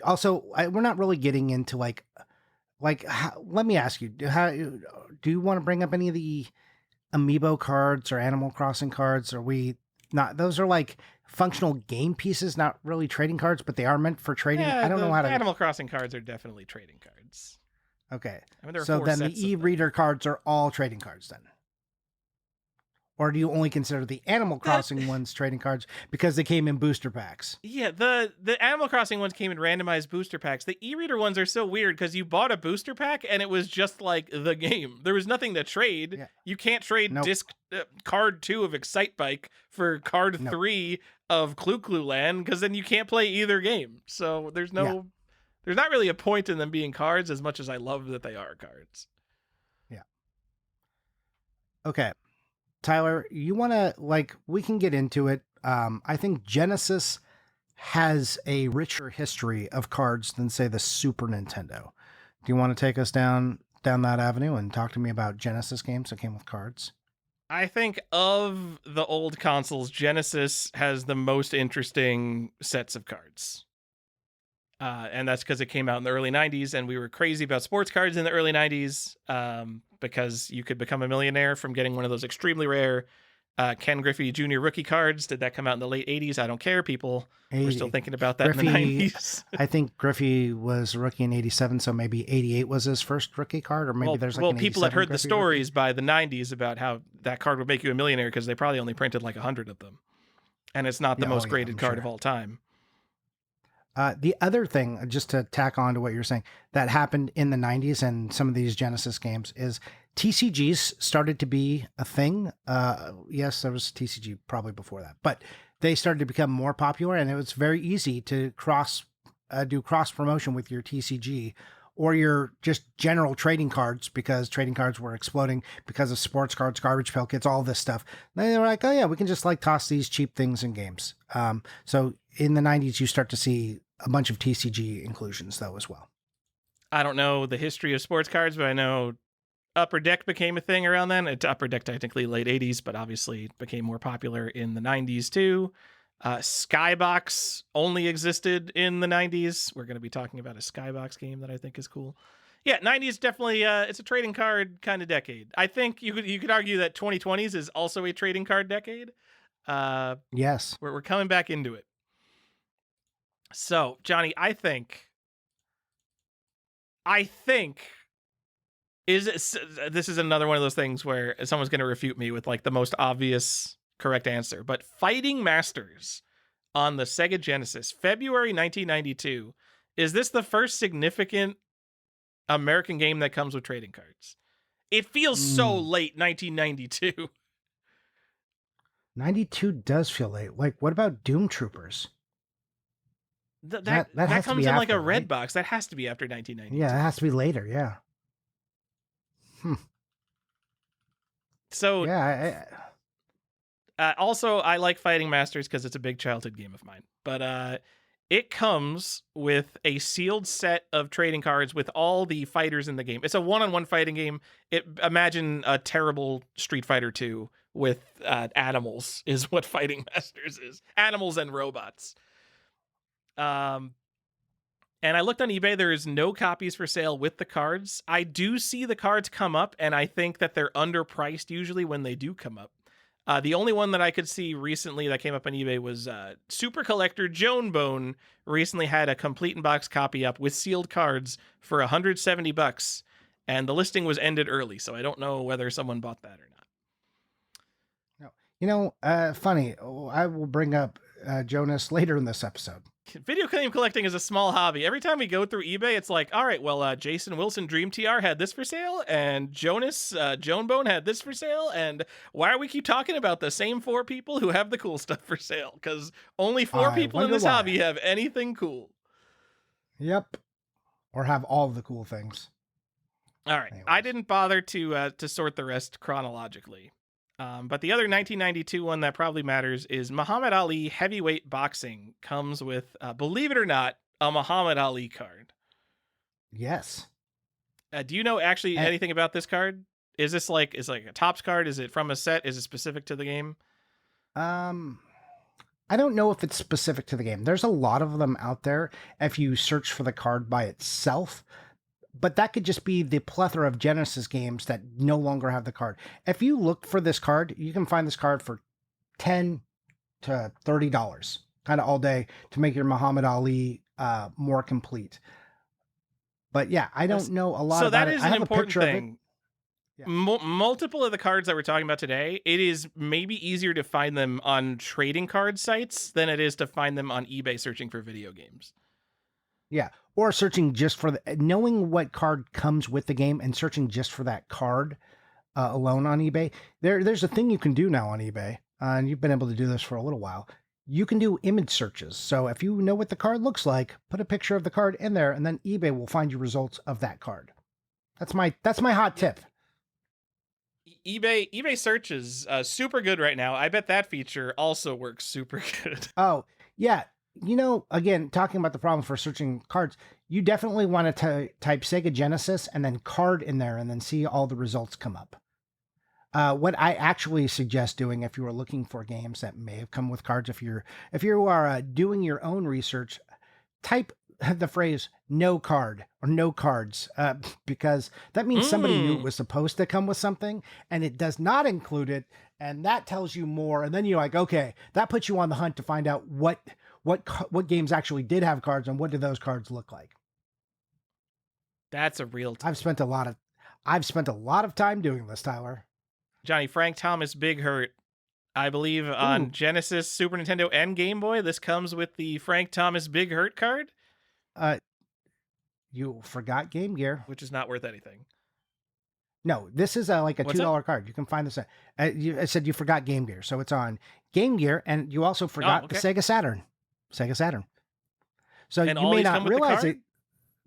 S2: Also, we're not really getting into like. Let me ask you: do you want to bring up any of the Amiibo cards or Animal Crossing cards? Are we not? Those are like functional game pieces, not really trading cards, but they are meant for trading.
S1: Yeah,
S2: I don't know how to.
S1: Animal Crossing cards are definitely trading cards.
S2: Okay,
S1: I mean, there are
S2: so
S1: 4
S2: then
S1: sets
S2: the e-reader cards are all trading cards then. Or do you only consider the Animal Crossing ones trading cards because they came in booster packs?
S1: Yeah, the Animal Crossing ones came in randomized booster packs. The e-reader ones are so weird because you bought a booster pack and it was just like the game. There was nothing to trade. Yeah. You can't trade disc card 2 of Excite Bike for card 3 of Clu Clu Land, because then you can't play either game. So there's not really a point in them being cards as much as I love that they are cards.
S2: Yeah. Okay. Tyler, you want to, we can get into it. I think Genesis has a richer history of cards than, say, the Super Nintendo. Do you want to take us down that avenue and talk to me about Genesis games that came with cards?
S1: I think of the old consoles, Genesis has the most interesting sets of cards. And that's because it came out in the early 90s, and we were crazy about sports cards in the early 90s because you could become a millionaire from getting one of those extremely rare Ken Griffey Jr. rookie cards. Did that come out in the late 80s? I don't care. People were still thinking about that in the 90s.
S2: I think Griffey was a rookie in 87, so maybe 88 was his first rookie card, or maybe there's like
S1: people had heard
S2: Griffey
S1: the stories
S2: rookie.
S1: by the 90s about how that card would make you a millionaire because they probably only printed like 100 of them. And it's not the most graded card of all time.
S2: The other thing, just to tack on to what you're saying, that happened in the 90s and some of these Genesis games is TCGs started to be a thing. Yes, there was TCG probably before that, but they started to become more popular, and it was very easy to do cross promotion with your TCG or your just general trading cards, because trading cards were exploding because of sports cards, garbage pail kits, all this stuff. And they were like, oh yeah, we can just toss these cheap things in games. So in the 90s, you start to see a bunch of TCG inclusions though as well.
S1: I don't know the history of sports cards, but I know Upper Deck became a thing around then. Upper Deck technically late 80s, but obviously became more popular in the 90s too. Skybox only existed in the 90s. We're going to be talking about a Skybox game that I think is cool. Yeah, 90s definitely it's a trading card kind of decade. I think you could argue that 2020s is also a trading card decade.
S2: Yes.
S1: We're coming back into it. So, Johnny, I think this is another one of those things where someone's going to refute me with the most obvious correct answer, but Fighting Masters on the Sega Genesis, February 1992, is this the first significant American game that comes with trading cards? It feels so late, 1992.
S2: 92 does feel late. What about Doom Troopers?
S1: That comes in after, a red box. That has to be after 1992.
S2: Yeah, it has to be later. Yeah.
S1: So
S2: yeah.
S1: Also, I like Fighting Masters because it's a big childhood game of mine. But It comes with a sealed set of trading cards with all the fighters in the game. It's a one-on-one fighting game. Imagine a terrible Street Fighter 2 with animals is what Fighting Masters is. Animals and robots. Um, and I looked on eBay. There is no copies for sale with the cards. I do see the cards come up, and I think that they're underpriced usually when they do come up. The only one that I could see recently that came up on eBay was Super Collector Joan Bone recently had a complete in box copy up with sealed cards for $170, and the listing was ended early, so I don't know whether someone bought that or not.
S2: No, funny. I will bring up Jonas later in this episode.
S1: Video game collecting is a small hobby. Every time we go through eBay, it's like, all right, well, Jason Wilson Dream TR had this for sale, and Jonas Joan Bone had this for sale, and why do we keep talking about the same 4 people who have the cool stuff for sale? Because only 4 people in this hobby have anything cool.
S2: Yep. Or have all of the cool things.
S1: All right. Anyways. I didn't bother to sort the rest chronologically. But the other 1992 one that probably matters is Muhammad Ali Heavyweight Boxing comes with, believe it or not, a Muhammad Ali card.
S2: Yes.
S1: Do you know actually anything about this card? Is this like a Topps card? Is it from a set? Is it specific to the game?
S2: I don't know if it's specific to the game. There's a lot of them out there if you search for the card by itself. But that could just be the plethora of Genesis games that no longer have the card. If you look for this card, you can find this card for $10 to $30, kind of all day, to make your Muhammad Ali more complete. But yeah, I don't know a lot about it.
S1: So that is an important thing. Yeah. Multiple of the cards that we're talking about today, it is maybe easier to find them on trading card sites than it is to find them on eBay searching for video games.
S2: Yeah, or searching just for knowing what card comes with the game and searching just for that card alone on eBay. There's a thing you can do now on eBay, and you've been able to do this for a little while. You can do image searches. So if you know what the card looks like, put a picture of the card in there, and then eBay will find you results of that card. That's my hot tip.
S1: eBay search is super good right now. I bet that feature also works super good.
S2: Oh, yeah. Again, talking about the problem for searching cards, you definitely want to type Sega Genesis and then card in there and then see all the results come up. What I actually suggest doing if you are looking for games that may have come with cards, if you are doing your own research, type the phrase no card or no cards, because that means somebody knew it was supposed to come with something and it does not include it. And that tells you more. And then you're like, okay, that puts you on the hunt to find out what games actually did have cards and what do those cards look like.
S1: That's a real
S2: I've spent a lot of time doing this, Tyler.
S1: Johnny, Frank Thomas Big Hurt, I believe on Genesis, Super Nintendo, and Game Boy, this comes with the Frank Thomas Big Hurt card.
S2: You forgot Game Gear,
S1: which is not worth anything.
S2: No, this is like a $2 card. You can find this. I said you forgot Game Gear, so it's on Game Gear, and you also forgot the Sega Saturn. So and you may not realize it.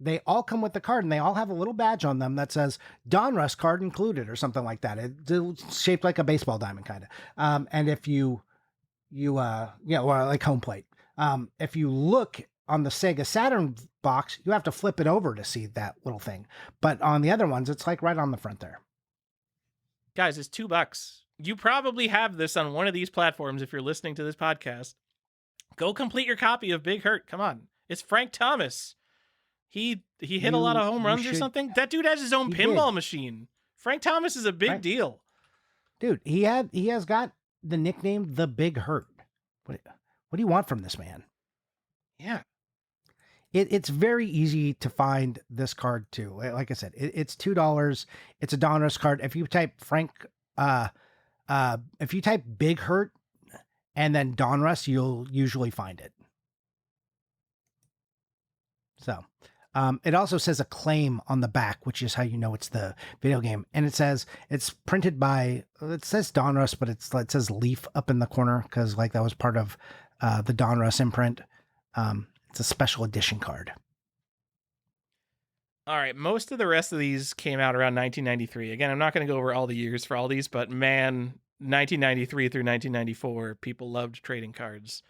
S2: They all come with the card, and they all have a little badge on them that says Donruss card included or something like that. It's shaped like a baseball diamond, kind of. And if you or like home plate. If you look on the Sega Saturn box, you have to flip it over to see that little thing. But on the other ones, it's like right on the front there.
S1: Guys, it's $2. You probably have this on one of these platforms if you're listening to this podcast. Go complete your copy of Big Hurt. Come on. It's Frank Thomas. He hit a lot of home runs or something. That dude has his own pinball machine. Frank Thomas is a big deal.
S2: Dude, he has got the nickname The Big Hurt. What do you want from this man?
S1: Yeah.
S2: It's very easy to find this card too. Like I said, it's $2. It's a Donruss card. If you type if you type Big Hurt and then Donruss, you'll usually find it. So, it also says a claim on the back, which is how you know it's the video game. And it says it's printed by, it says Donruss, but it says Leaf up in the corner because like that was part of the Donruss imprint. It's a special edition card.
S1: All right. Most of the rest of these came out around 1993. Again, I'm not going to go over all the years for all these, but man, 1993 through 1994, people loved trading cards.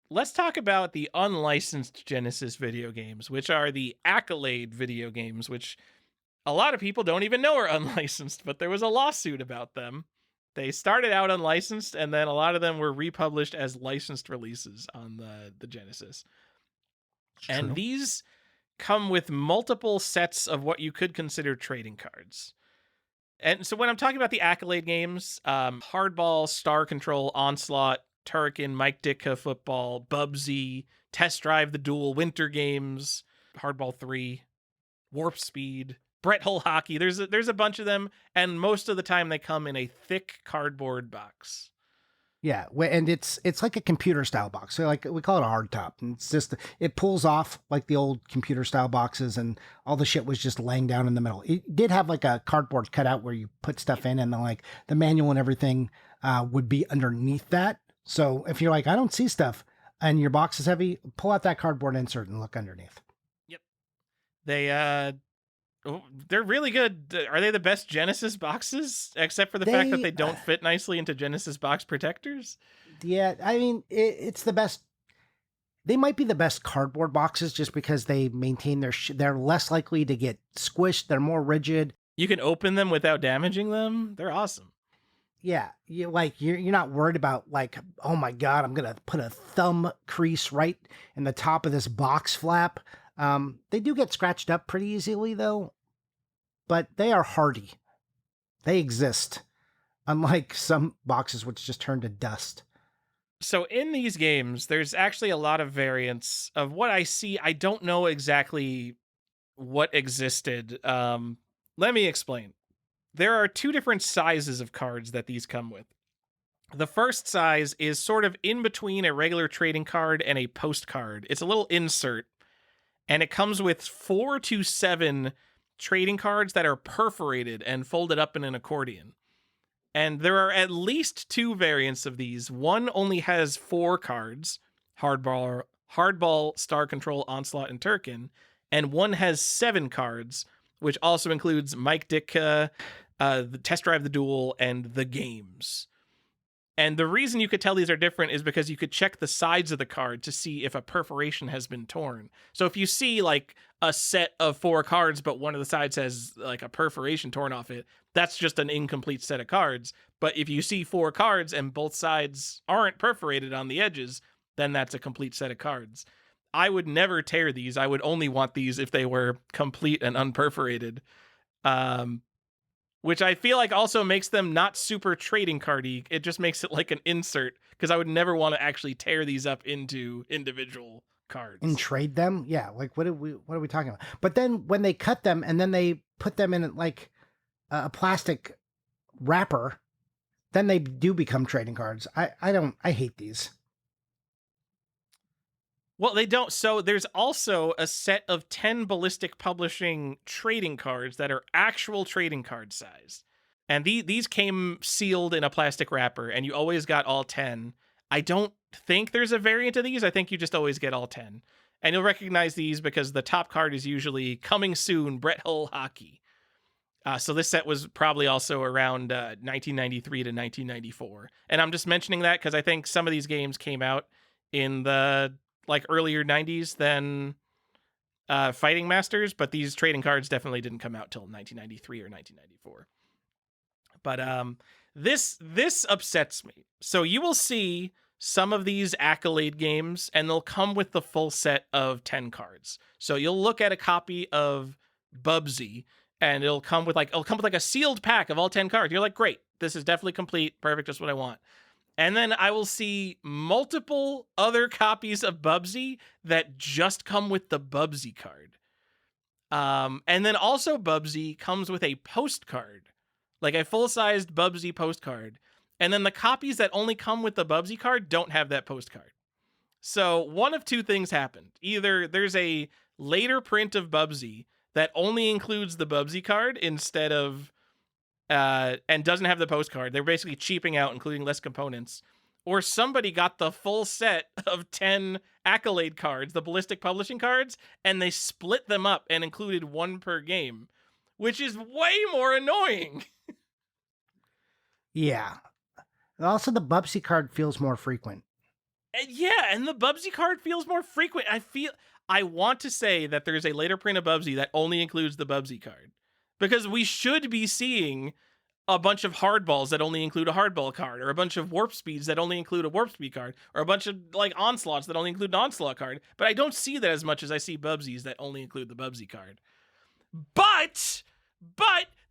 S1: let's talk about the unlicensed Genesis video games, which are the Accolade video games, which a lot of people don't even know are unlicensed, but there was a lawsuit about them. They started out unlicensed, and then a lot of them were republished as licensed releases on the Genesis.
S2: It's
S1: And
S2: true.
S1: these come with multiple sets of what you could consider trading cards. And so when I'm talking about the Accolade games, Hardball, Star Control, Onslaught, Turrican, Mike Ditka Football, Bubsy, Test Drive the Duel, Winter Games, Hardball 3, Warp Speed, Brett Hull Hockey. There's a bunch of them, and most of the time they come in a thick cardboard box.
S2: Yeah, and it's like a computer style box. So like we call it a hard top. And it's just it pulls off like the old computer style boxes, and all the shit was just laying down in the middle. It did have like a cardboard cutout where you put stuff in, and then like the manual and everything would be underneath that. So if you're like, I don't see stuff, and your box is heavy, pull out that cardboard insert and look underneath.
S1: Yep. They're really good. Are they the best Genesis boxes, except for the fact that they don't fit nicely into Genesis box protectors?
S2: Yeah, I mean, it's the best. They might be the best cardboard boxes just because they maintain they're less likely to get squished. They're more rigid.
S1: You can open them without damaging them. They're awesome.
S2: Yeah, you're not worried about like, oh my god, I'm gonna put a thumb crease right in the top of this box flap. They do get scratched up pretty easily though, but they are hardy. They exist, unlike some boxes which just turn to dust.
S1: So in these games, there's actually a lot of variants of what I see. I don't know exactly what existed. Let me explain. There are two different sizes of cards that these come with. The first size is sort of in between a regular trading card and a postcard. It's a little insert, and it comes with 4 to 7 trading cards that are perforated and folded up in an accordion. And there are at least 2 variants of these. One only has 4 cards, Hardball, Star Control, Onslaught, and Turkin, and one has 7 cards, which also includes Mike Ditka, the Test Drive the Duel, and the games. And the reason you could tell these are different is because you could check the sides of the card to see if a perforation has been torn. So if you see like a set of 4 cards, but one of the sides has like a perforation torn off it, that's just an incomplete set of cards. But if you see 4 cards and both sides aren't perforated on the edges, then that's a complete set of cards. I would never tear these. I would only want these if they were complete and unperforated. Which I feel like also makes them not super trading cardy. It just makes it like an insert, because I would never want to actually tear these up into individual cards
S2: and trade them. Yeah, like what are we talking about? But then when they cut them and then they put them in like a plastic wrapper, then they do become trading cards. I hate these.
S1: Well, they don't. So there's also a set of 10 Ballistic Publishing trading cards that are actual trading card size. And these came sealed in a plastic wrapper, and you always got all 10. I don't think there's a variant of these. I think you just always get all 10. And you'll recognize these because the top card is usually Coming Soon, Brett Hull Hockey. So this set was probably also around 1993 to 1994. And I'm just mentioning that because I think some of these games came out in the like earlier 90s than Fighting Masters, but these trading cards definitely didn't come out till 1993 or 1994. But this upsets me. So you will see some of these Accolade games, and they'll come with the full set of 10 cards. So you'll look at a copy of Bubsy, and it'll come with like a sealed pack of all 10 cards. You're like, great, this is definitely complete, perfect, just what I want. And then I will see multiple other copies of Bubsy that just come with the Bubsy card. And then also Bubsy comes with a postcard, like a full-sized Bubsy postcard. And then the copies that only come with the Bubsy card don't have that postcard. So one of 2 things happened. Either there's a later print of Bubsy that only includes the Bubsy card instead of and doesn't have the postcard. They're basically cheaping out, including less components. Or somebody got the full set of 10 Accolade cards, the Ballistic Publishing cards, and they split them up and included 1 per game, which is way more annoying.
S2: Yeah. Also, the Bubsy card feels more frequent.
S1: And the Bubsy card feels more frequent. I want to say that there's a later print of Bubsy that only includes the Bubsy card, because we should be seeing a bunch of hardballs that only include a hardball card, or a bunch of warp speeds that only include a warp speed card, or a bunch of like onslaughts that only include an onslaught card. But I don't see that as much as I see Bubsies that only include the Bubsy card. But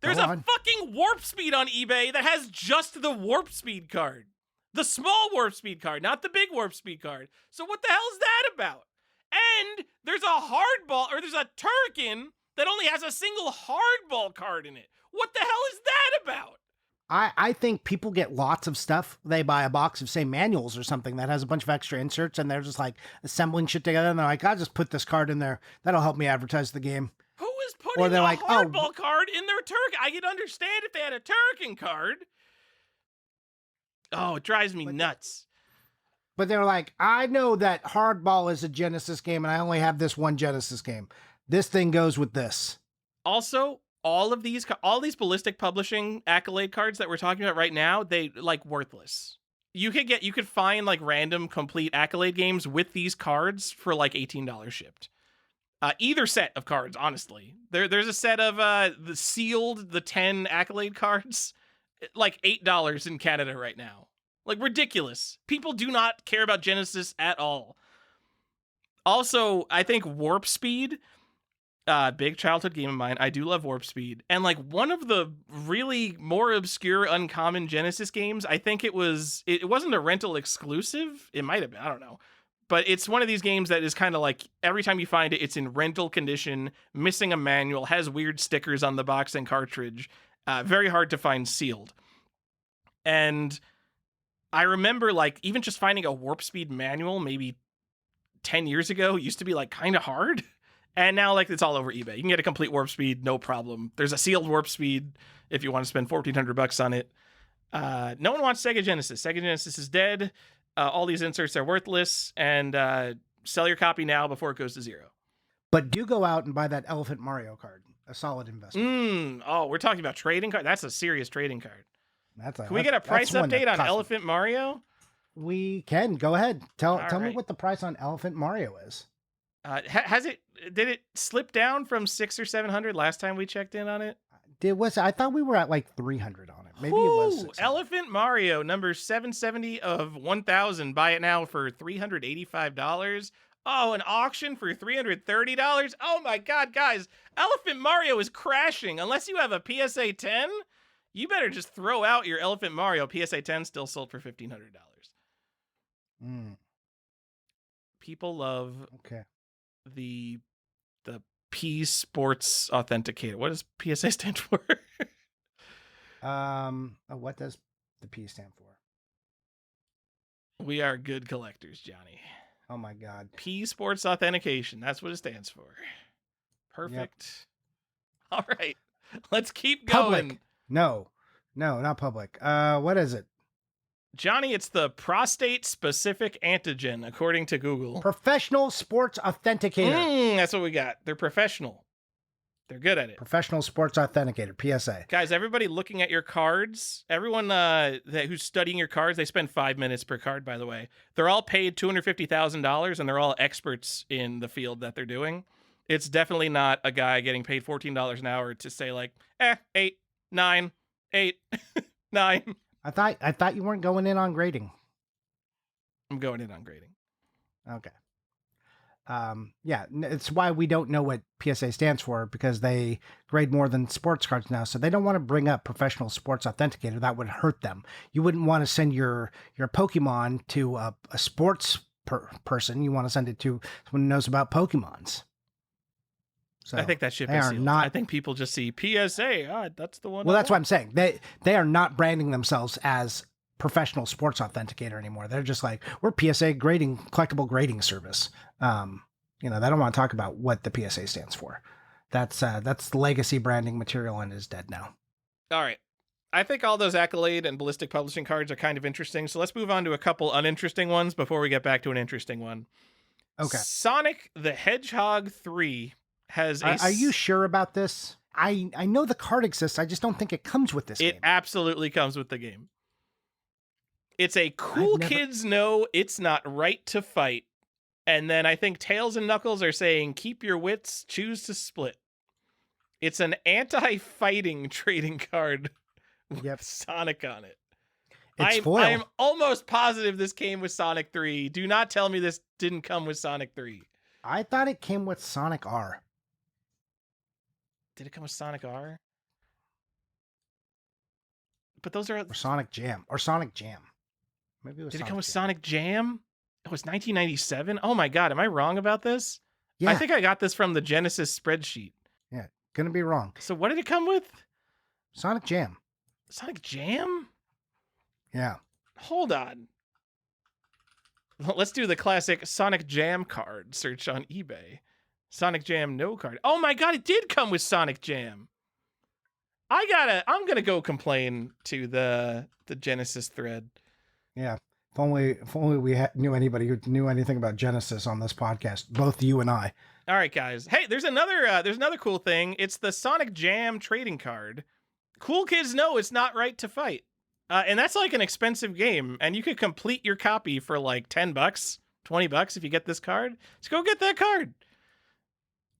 S1: there's a fucking warp speed on eBay that has just the warp speed card. The small warp speed card, not the big warp speed card. So what the hell is that about? And there's a hardball, or there's a Turrican that only has a single hardball card in it. What the hell is that about?
S2: I think people get lots of stuff. They buy a box of, say, manuals or something that has a bunch of extra inserts, and they're just like assembling shit together, and they're like, I'll just put this card in there. That'll help me advertise the game.
S1: Who is putting a hardball card in their Turrican? I could understand if they had a Turrican card. Oh, it drives me nuts.
S2: But they're like, I know that hardball is a Genesis game, and I only have this one Genesis game. This thing goes with this.
S1: Also, all these Ballistic Publishing accolade cards that we're talking about right now, they like worthless. You could find like random complete accolade games with these cards for like $18 shipped. Either set of cards, honestly. There's a set of the 10 accolade cards, like $8 in Canada right now. Like, ridiculous. People do not care about Genesis at all. Also, I think Warp Speed, big childhood game of mine. I do love Warp Speed. And like one of the really more obscure, uncommon Genesis games, I think it wasn't a rental exclusive. It might have been, I don't know. But it's one of these games that is kind of like, every time you find it, it's in rental condition, missing a manual, has weird stickers on the box and cartridge. Very hard to find sealed. And I remember like even just finding a Warp Speed manual maybe 10 years ago used to be like kind of hard. And now like it's all over eBay. You can get a complete Warp Speed, no problem. There's a sealed Warp Speed if you want to spend $1,400 on it. No one wants Sega Genesis. Sega Genesis is dead. All these inserts are worthless, and sell your copy now before it goes to zero.
S2: But do go out and buy that Elephant Mario card. A solid investment.
S1: Oh, we're talking about trading card? That's a serious trading card. Can we get a price
S2: one
S1: update on Elephant Mario?
S2: We can. Go ahead. Tell me what the price on Elephant Mario is.
S1: Did it slip down from 600 or 700 last time we checked in on it?
S2: I thought we were at like 300 on it. Maybe it was 600.
S1: Elephant Mario number 770 of 1000. Buy it now for $385. Oh, an auction for $330. Oh my God, guys. Elephant Mario is crashing. Unless you have a PSA 10, you better just throw out your Elephant Mario. PSA 10 still sold for $1,500. People love the P Sports Authenticator. What does PSA stand for?
S2: What does the P stand for?
S1: We are good collectors, Johnny.
S2: Oh my God.
S1: P Sports Authentication. That's what it stands for. Perfect. Yep. All right. Let's keep going.
S2: Public. No, not public. What is it?
S1: Johnny, it's the prostate specific antigen, according to Google.
S2: Professional Sports Authenticator.
S1: That's what we got. They're professional. They're good at it.
S2: Professional Sports Authenticator, PSA.
S1: Guys, everybody looking at your cards, everyone who's studying your cards, they spend 5 minutes per card, by the way. They're all paid $250,000, and they're all experts in the field that they're doing. It's definitely not a guy getting paid $14 an hour to say like, 8, 9, 8, 9.
S2: I thought you weren't going in on grading.
S1: I'm going in on grading.
S2: Okay. Yeah, it's why we don't know what PSA stands for, because they grade more than sports cards now. So they don't want to bring up Professional Sports Authenticator. That would hurt them. You wouldn't want to send your Pokemon to a sports person. You want to send it to someone who knows about Pokemons. So
S1: I think that ship is sealed. I think people just see PSA. That's the one.
S2: Well, that's what I'm saying. They are not branding themselves as Professional Sports Authenticator anymore. They're just like, we're PSA collectible grading service. They don't want to talk about what the PSA stands for. That's legacy branding material and is dead now.
S1: All right. I think all those Accolade and Ballistic Publishing cards are kind of interesting. So let's move on to a couple uninteresting ones before we get back to an interesting one.
S2: Okay.
S1: Sonic the Hedgehog 3 has
S2: Are you sure about this? I know the card exists. I just don't think it comes with this game.
S1: It absolutely comes with the game. It's a cool
S2: never-
S1: kids know it's not right to fight. And then I think Tails and Knuckles are saying, keep your wits, choose to split. It's an anti-fighting trading card with
S2: Yep.
S1: Sonic on it.
S2: It's foil.
S1: I'm almost positive this came with Sonic 3. Do not tell me this didn't come with Sonic 3.
S2: I thought it came with Sonic R.
S1: Did it come with Sonic R? But those are...
S2: Or Sonic Jam. Maybe it was
S1: Did it
S2: Sonic
S1: come with
S2: Jam.
S1: Sonic Jam? It was 1997? Oh my god, am I wrong about this?
S2: Yeah.
S1: I think I got this from the Genesis spreadsheet.
S2: Yeah, gonna be wrong.
S1: So what did it come with?
S2: Sonic Jam.
S1: Sonic Jam?
S2: Yeah.
S1: Hold on. Let's do the classic Sonic Jam card search on eBay. Sonic Jam no card. Oh my god, it did come with Sonic Jam. I'm gonna go complain to the Genesis thread.
S2: Yeah. If only we knew anybody who knew anything about Genesis on this podcast, both you and I.
S1: All right, guys. Hey, there's another cool thing. It's the Sonic Jam trading card. Cool kids know it's not right to fight. And that's like an expensive game, and you could complete your copy for like $10, $20 if you get this card. So go get that card.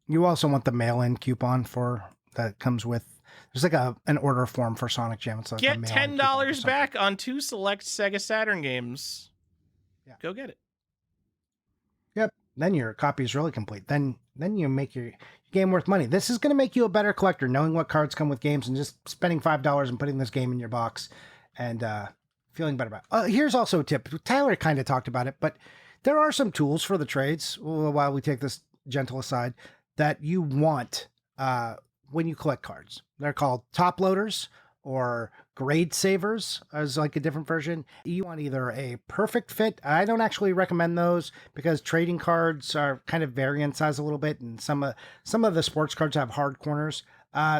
S2: You also want the mail-in coupon for that comes with. There's like an order form for Sonic Jam. It's like
S1: Get
S2: a mail-in coupon for
S1: $10
S2: something.
S1: back on 2 select Sega Saturn games.
S2: Yeah.
S1: Go get it.
S2: Yep. Then your copy is really complete. Then you make your game worth money. This is going to make you a better collector, knowing what cards come with games and just spending $5 and putting this game in your box and feeling better about it. Here's also a tip. Tyler kind of talked about it, but there are some tools for the trades, while we take this gentle aside, that you want when you collect cards. They're called top loaders or grade savers as like a different version. You want either a perfect fit. I don't actually recommend those because trading cards are kind of vary in size a little bit, and some of the sports cards have hard corners.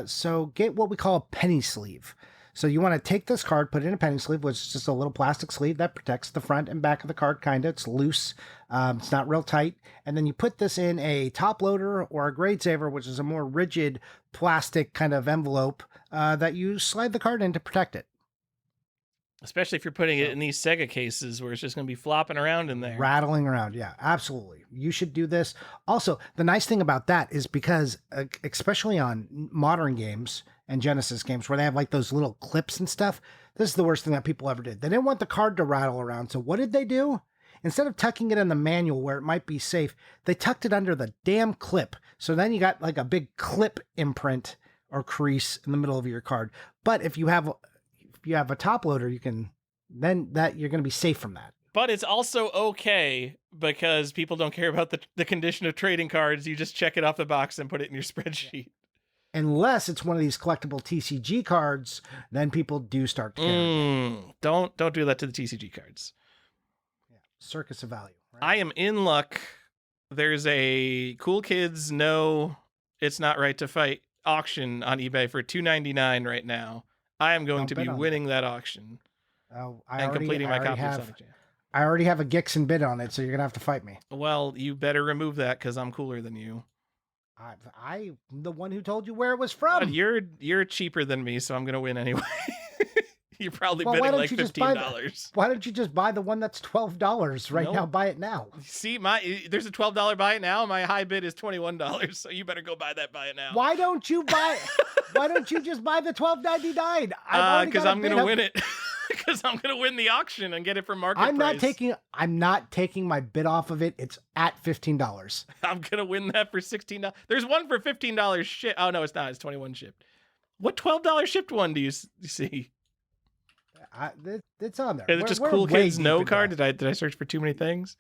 S2: So get what we call a penny sleeve. So you want to take this card, put it in a penny sleeve, which is just a little plastic sleeve that protects the front and back of the card, kind of. It's loose. It's not real tight. And then you put this in a top loader or a grade saver, which is a more rigid plastic kind of envelope that you slide the card in to protect it.
S1: Especially if you're putting it in these Sega cases where it's just going to be flopping around in there.
S2: Rattling around. Yeah, absolutely. You should do this. Also, the nice thing about that is because, especially on modern games and Genesis games where they have like those little clips and stuff, this is the worst thing that people ever did. They didn't want the card to rattle around. So what did they do? Instead of tucking it in the manual where it might be safe, they tucked it under the damn clip. So then you got like a big clip imprint or crease in the middle of your card. But if you have a top loader, you're going to be safe from that.
S1: But it's also okay because people don't care about the condition of trading cards. You just check it off the box and put it in your spreadsheet.
S2: Unless it's one of these collectible TCG cards, then people do start to care.
S1: Don't do that to the TCG cards.
S2: Yeah. Circus of value. Right?
S1: I am in luck. There's a Cool Kids Know It's Not Right to Fight auction on eBay for $2.99 right now. I am going to be winning that auction and completing my copy of Sonic Jam.
S2: I already have a Gixxon bid on it, so you're going to have to fight me.
S1: Well, you better remove that because I'm cooler than you.
S2: I'm the one who told you where it was from.
S1: But you're cheaper than me, so I'm going to win anyway. You're probably bidding like $15.
S2: Why don't you just buy the one that's $12 right now? Buy it now.
S1: See, there's a $12 buy it now. My high bid is $21, so you better go buy it now.
S2: Why don't you buy it? Why don't you just buy the $12.99?
S1: Because I'm going to win it. Because I'm going to win the auction and get it for market price.
S2: I'm not taking my bid off of it. It's at $15.
S1: I'm going to win that for $16. There's one for $15 ship. Oh, no, it's not. It's 21 shipped. What $12 shipped one do you see?
S2: It's on there.
S1: Is it just Cool Kids No card? Did I search for too many things?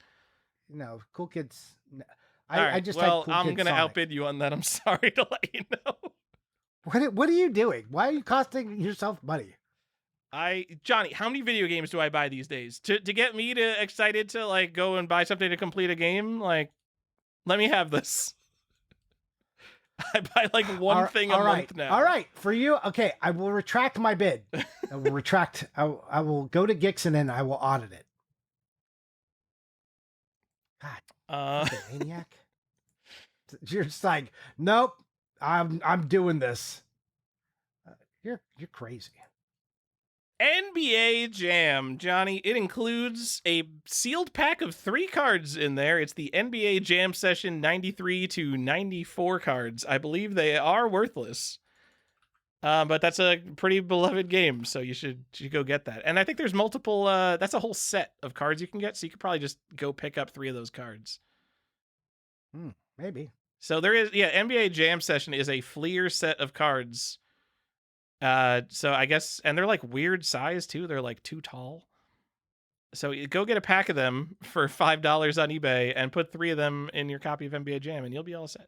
S2: No, Cool Kids.
S1: I'm going to outbid you on that. I'm sorry to let you know.
S2: What are you doing? Why are you costing yourself money?
S1: Johnny, how many video games do I buy these days to get me excited to like go and buy something to complete a game? Like, let me have this. I buy like one thing a month now.
S2: All right, for you. Okay, I will retract my bid. I will go to Gixxon and I will audit it. God, maniac. You're just like, nope. I'm doing this. You're crazy.
S1: NBA Jam, Johnny. It includes a sealed pack of 3 cards in there. It's the NBA Jam Session 93 to 94 cards. I believe they are worthless. But that's a pretty beloved game, so you should go get that. And I think there's multiple, that's a whole set of cards you can get, so you could probably just go pick up 3 of those cards.
S2: Maybe.
S1: So there is, NBA Jam Session is a Fleer set of cards. So I guess, and they're like weird size too. They're like too tall. So you go get a pack of them for $5 on eBay and put 3 of them in your copy of NBA Jam, and you'll be all set.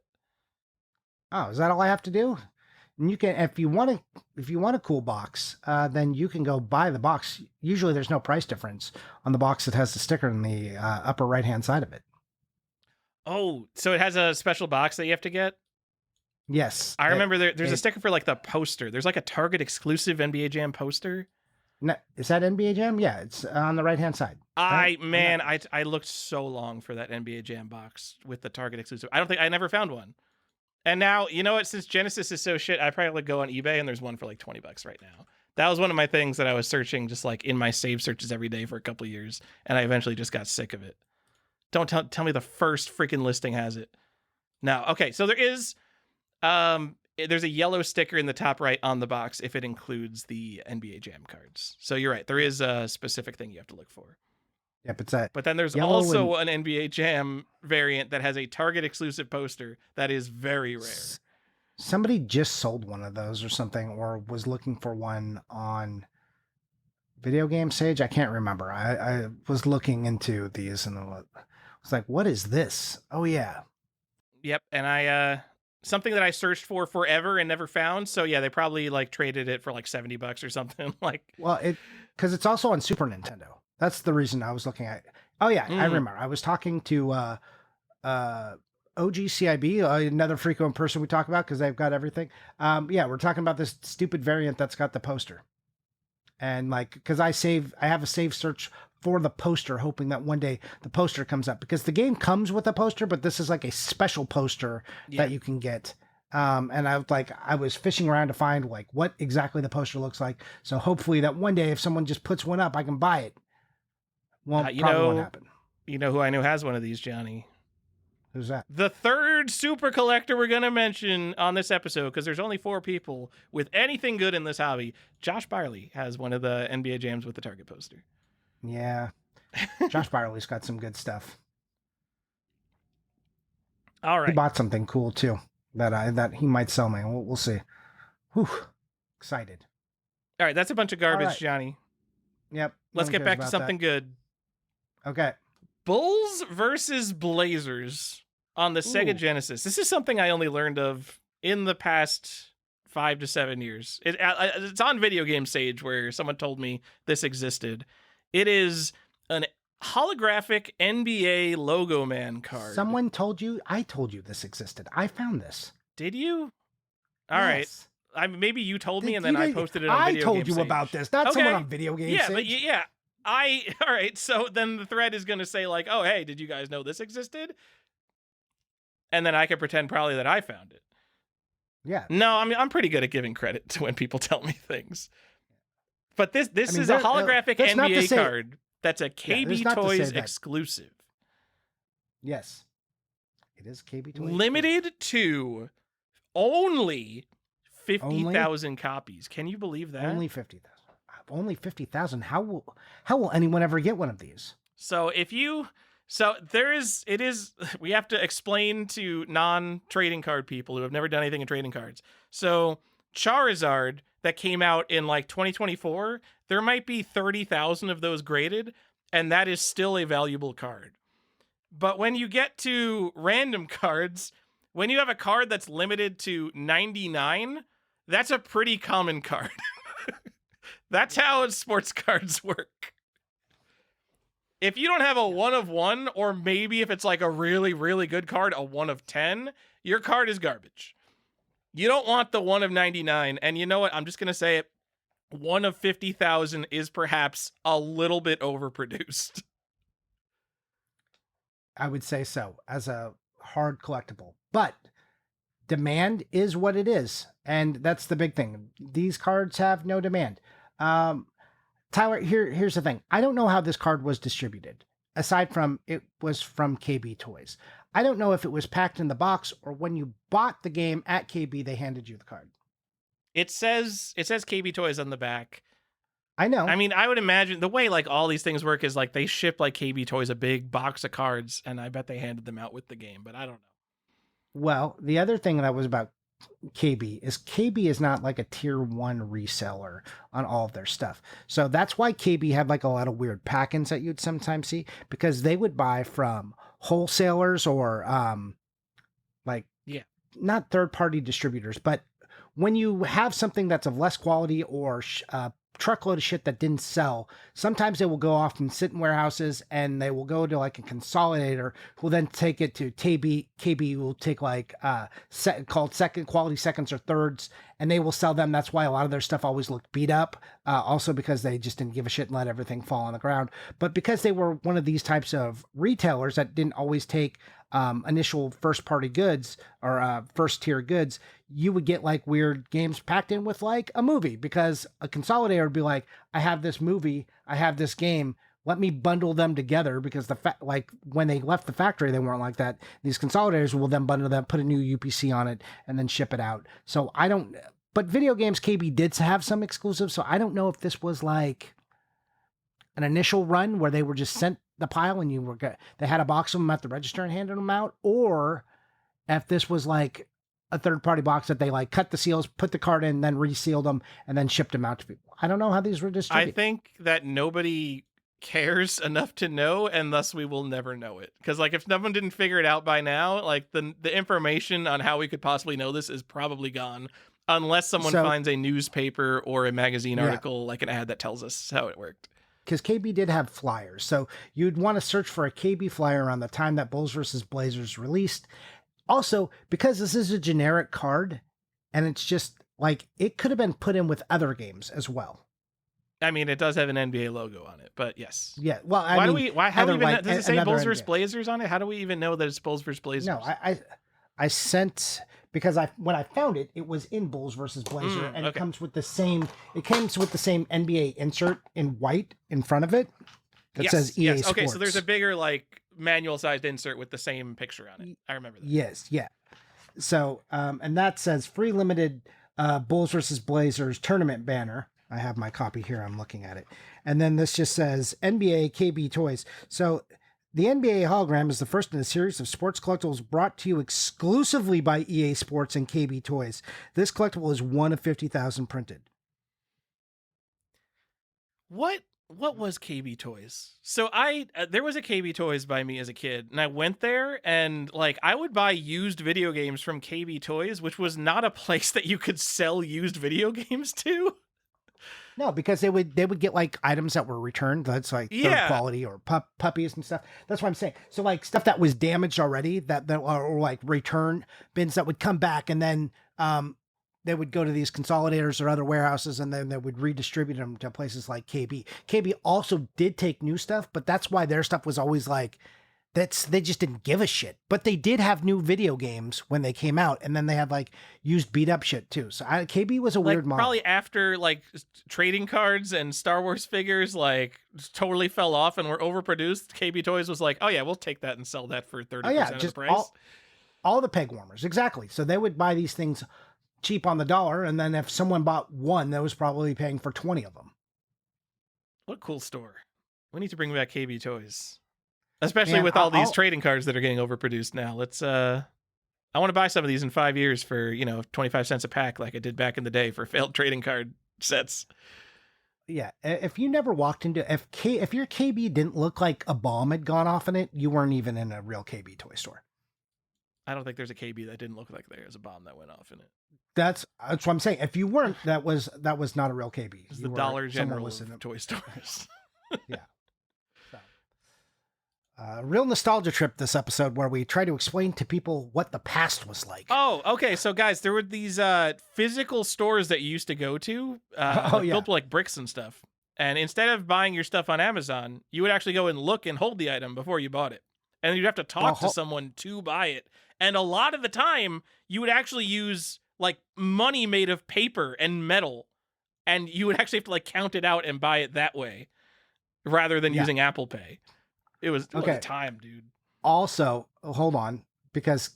S2: Oh, is that all I have to do? And you can, if you want a cool box, then you can go buy the box. Usually, there's no price difference on the box that has the sticker in the upper right hand side of it.
S1: Oh, so it has a special box that you have to get?
S2: Yes.
S1: I remember there's a sticker for like the poster. There's like a Target exclusive NBA Jam poster.
S2: No, is that NBA Jam? Yeah, it's on the right hand side.
S1: I looked so long for that NBA Jam box with the Target exclusive. I never found one. And now, you know what? Since Genesis is so shit, I probably go on eBay and there's one for like $20 right now. That was one of my things that I was searching just like in my save searches every day for a couple of years, and I eventually just got sick of it. Don't tell me the first freaking listing has it. No, okay. So there is, there's a yellow sticker in the top right on the box if it includes the NBA Jam cards. So you're right. There is a specific thing you have to look for.
S2: Yep, it's that.
S1: But then there's also an NBA Jam variant that has a Target exclusive poster that is very rare.
S2: Somebody just sold one of those or something, or was looking for one on Video Game Sage. I can't remember. I was looking into these and I was like, what is this? Oh, yeah.
S1: Yep. And I, something that I searched for forever and never found. So yeah, they probably like traded it for like $70 or something. Like,
S2: well, because it's also on Super Nintendo. That's the reason I was looking at. Oh yeah, I remember. I was talking to OGCIB, another frequent person we talk about because they've got everything. Yeah, we're talking about this stupid variant that's got the poster, and like because I have a save search for the poster, hoping that one day the poster comes up because the game comes with a poster, but this is like a special poster that you can get. And I was fishing around to find like what exactly the poster looks like. So hopefully that one day if someone just puts one up, I can buy it. Probably won't happen.
S1: You know who I know has one of these, Johnny?
S2: Who's that?
S1: The third super collector we're going to mention on this episode, because there's only 4 people with anything good in this hobby. Josh Byerly has one of the NBA Jams with the Target poster.
S2: Yeah. Josh Byerly's got some good stuff.
S1: All right.
S2: He bought something cool too that he might sell me. We'll see. Whew. Excited.
S1: All right. That's a bunch of garbage, Johnny.
S2: Yep.
S1: Let's get back to something good.
S2: Okay.
S1: Bulls versus Blazers on the Sega Genesis. This is something I only learned of in the past 5 to 7 years. It's on Video Game Sage where someone told me this existed. It is an holographic NBA Logo Man card.
S2: Someone told you? I told you this existed. I found this.
S1: Did you? All right. Maybe you told me and then I posted it on Video Game Sage.
S2: I told you about this. Not someone on Video Game Sage.
S1: But yeah. All right, so then the thread is going to say like, oh, hey, did you guys know this existed? And then I can pretend probably that I found it.
S2: Yeah.
S1: No, I'm pretty good at giving credit to when people tell me things. But this is a holographic NBA card that's a KB Toys exclusive.
S2: Yes. It is KB Toys.
S1: Limited to only 50,000 copies. Can you believe that?
S2: Only 50,000. Only 50,000. How will anyone ever get one of these?
S1: So we have to explain to non-trading card people who have never done anything in trading cards. So Charizard that came out in like 2024, there might be 30,000 of those graded, and that is still a valuable card. But when you get to random cards, when you have a card that's limited to 99, that's a pretty common card. That's how sports cards work. If you don't have a 1 of 1, or maybe if it's like a really, really good card, a 1 of 10, your card is garbage. You don't want the 1 of 99. And you know what? I'm just going to say it. 1 of 50,000 is perhaps a little bit overproduced.
S2: I would say so as a hard collectible. But demand is what it is. And that's the big thing. These cards have no demand. Tyler, here's the thing. I don't know how this card was distributed. Aside from it was from KB Toys. I don't know if it was packed in the box or when you bought the game at KB, they handed you the card.
S1: It says KB Toys on the back.
S2: I know.
S1: I mean, I would imagine the way like all these things work is like they ship like KB Toys a big box of cards, and I bet they handed them out with the game, but I don't know.
S2: Well, the other thing that was about KB is not like a tier 1 reseller on all of their stuff. So that's why KB had like a lot of weird pack-ins that you'd sometimes see, because they would buy from wholesalers or like not third-party distributors, but when you have something that's of less quality or truckload of shit that didn't sell, sometimes they will go off and sit in warehouses, and they will go to like a consolidator who will then take it to KB will take like called second quality seconds or thirds, and they will sell them. That's why a lot of their stuff always looked beat up, also because they just didn't give a shit and let everything fall on the ground. But because they were one of these types of retailers that didn't always take initial first party goods or first tier goods, you would get like weird games packed in with like a movie, because a consolidator would be like, I have this movie, I have this game, let me bundle them together, because like when they left the factory, they weren't like that. These consolidators will then bundle them, put a new UPC on it, and then ship it out. So but video games KB did have some exclusives. So I don't know if this was like an initial run where they were just sent the pile and they had a box of them at the register and handed them out, or if this was like a third-party box that they like cut the seals, put the card in, then resealed them, and then shipped them out to people. I don't know how these were distributed.
S1: I think that nobody cares enough to know, and thus we will never know it. Because like if someone didn't figure it out by now, like the information on how we could possibly know this is probably gone, unless someone finds a newspaper or a magazine article, like an ad that tells us how it worked.
S2: Because KB did have flyers, so you'd want to search for a KB flyer around the time that Bulls vs. Blazers released. Also, because this is a generic card, and it's just like, it could have been put in with other games as well.
S1: I mean, it does have an NBA logo on it, but yes.
S2: Yeah. Well,
S1: how do we does it say Bulls vs. Blazers on it? How do we even know that it's Bulls vs. Blazers?
S2: No, I sent, because when I found it, it was in Bulls vs. Blazer, and it comes with the same NBA insert in white in front of it that says EA Sports.
S1: Okay, so there's a bigger like manual sized insert with the same picture on it. I remember that.
S2: Yes, yeah. So, and that says free limited Bulls vs. Blazers tournament banner. I have my copy here. I'm looking at it. And then this just says NBA KB Toys. So the NBA hologram is the first in a series of sports collectibles brought to you exclusively by EA Sports and KB Toys. This collectible is one of 50,000 printed.
S1: What was KB Toys? So there was a KB Toys by me as a kid, and I went there, and like I would buy used video games from KB Toys, which was not a place that you could sell used video games to.
S2: No, because they would get like items that were returned. That's like third quality or puppies and stuff. That's what I'm saying. So like stuff that was damaged already, that or like return bins that would come back, and then they would go to these consolidators or other warehouses, and then they would redistribute them to places like KB. KB also did take new stuff, but that's why their stuff was always like, they just didn't give a shit. But they did have new video games when they came out, and then they had like used beat up shit too. So KB was a weird model.
S1: Probably after like trading cards and Star Wars figures like totally fell off and were overproduced, KB Toys was like, oh yeah, we'll take that and sell that for 30% of the price.
S2: All the peg warmers, exactly. So they would buy these things cheap on the dollar, and then if someone bought one, that was probably paying for 20 of them.
S1: What a cool store. We need to bring back KB Toys. Especially with all these trading cards that are getting overproduced now. Let's I want to buy some of these in 5 years for, 25 cents a pack like I did back in the day for failed trading card sets.
S2: Yeah, if you never walked into if your KB didn't look like a bomb had gone off in it, you weren't even in a real KB toy store.
S1: I don't think there's a KB that didn't look like there was a bomb that went off in it.
S2: That's what I'm saying. If you weren't, that was not a real KB.
S1: It's the Dollar General of toy stores.
S2: Yeah. Real nostalgia trip this episode, where we try to explain to people what the past was like.
S1: Oh, okay. So guys, there were these physical stores that you used to go to, built like bricks and stuff. And instead of buying your stuff on Amazon, you would actually go and look and hold the item before you bought it. And you'd have to talk to someone to buy it. And a lot of the time, you would actually use like money made of paper and metal and you would actually have to like count it out and buy it that way rather than using Apple Pay. It was a time, dude.
S2: Also, hold on, because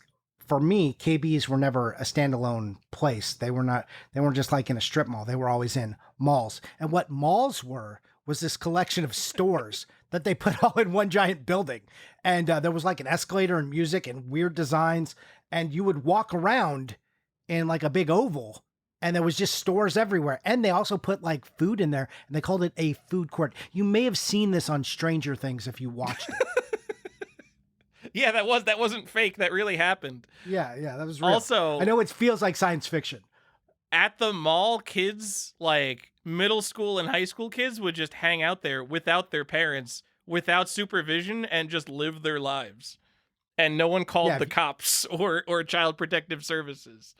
S2: for me, KBs were never a standalone place. They weren't just like in a strip mall. They were always in malls. And what malls were was this collection of stores that they put all in one giant building. And there was like an escalator and music and weird designs. And you would walk around in like a big oval, and there was just stores everywhere. And they also put like food in there, and they called it a food court. You may have seen this on Stranger Things if you watched it.
S1: Yeah, that wasn't fake. That really happened.
S2: Yeah, that was real.
S1: Also,
S2: I know it feels like science fiction.
S1: At the mall, kids, like middle school and high school kids, would just hang out there without their parents, without supervision, and just live their lives. And no one called the cops or Child Protective Services.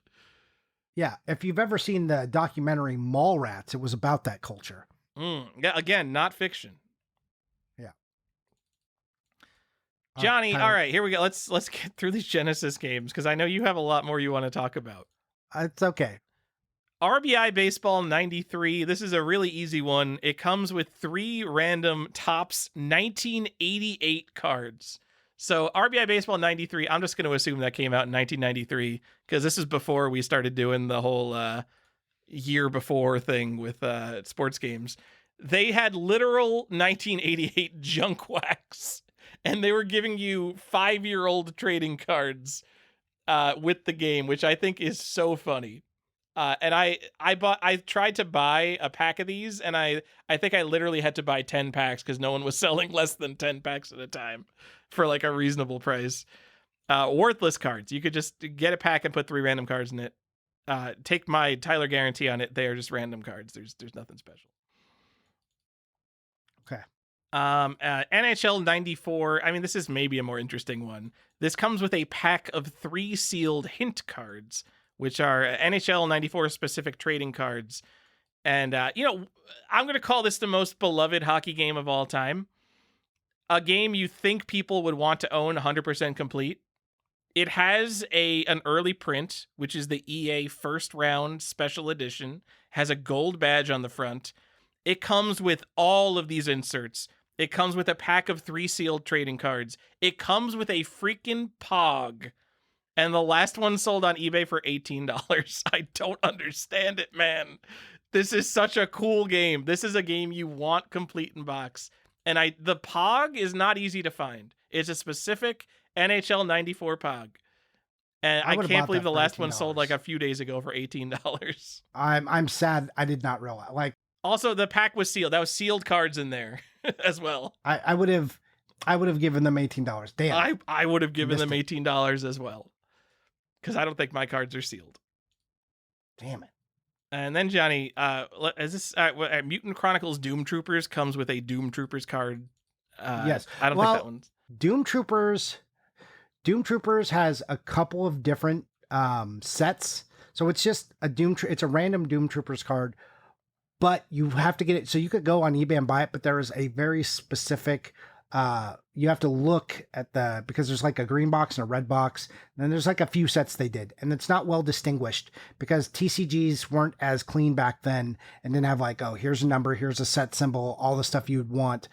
S2: Yeah, if you've ever seen the documentary Mallrats, it was about that culture.
S1: Yeah, again, not fiction.
S2: Yeah.
S1: Johnny, all right, here we go. Let's get through these Genesis games, because I know you have a lot more you want to talk about.
S2: It's okay.
S1: RBI Baseball 93. This is a really easy one. It comes with 3 random Topps 1988 cards. So RBI Baseball 93, I'm just going to assume that came out in 1993, because this is before we started doing the whole year before thing with sports games. They had literal 1988 junk wax, and they were giving you 5-year-old trading cards with the game, which I think is so funny. And I tried to buy a pack of these, and I think I literally had to buy 10 packs because no one was selling less than 10 packs at a time for like a reasonable price. Worthless cards. You could just get a pack and put 3 random cards in it. Take my Tyler guarantee on it. They are just random cards. There's nothing special.
S2: Okay.
S1: NHL 94. I mean, this is maybe a more interesting one. This comes with a pack of 3 sealed hint cards, which are NHL 94 specific trading cards. And, I'm going to call this the most beloved hockey game of all time. A game you think people would want to own 100% complete. It has an early print, which is the EA first round special edition, has a gold badge on the front. It comes with all of these inserts. It comes with a pack of 3 sealed trading cards. It comes with a freaking Pog. And the last one sold on eBay for $18. I don't understand it, man. This is such a cool game. This is a game you want complete in box. And the Pog is not easy to find. It's a specific NHL 94 Pog. And I can't believe the last one sold like a few days ago for $18.
S2: I'm sad I did not realize.
S1: Also, the pack was sealed. That was sealed cards in there as well.
S2: I would have given them $18. Damn.
S1: I would have given them $18 as well, because I don't think my cards are sealed.
S2: Damn it.
S1: And then Johnny, is this Mutant Chronicles Doom Troopers comes with a Doom Troopers card?
S2: Yes.
S1: I don't think that one's
S2: Doom Troopers. Doom Troopers has a couple of different sets. So it's just it's a random Doom Troopers card, but you have to get it. So you could go on eBay and buy it, but there is a very specific, you have to look at because there's like a green box and a red box. And then there's like a few sets they did, and it's not well distinguished because TCGs weren't as clean back then and didn't have like, oh, here's a number, here's a set symbol, all the stuff you'd want.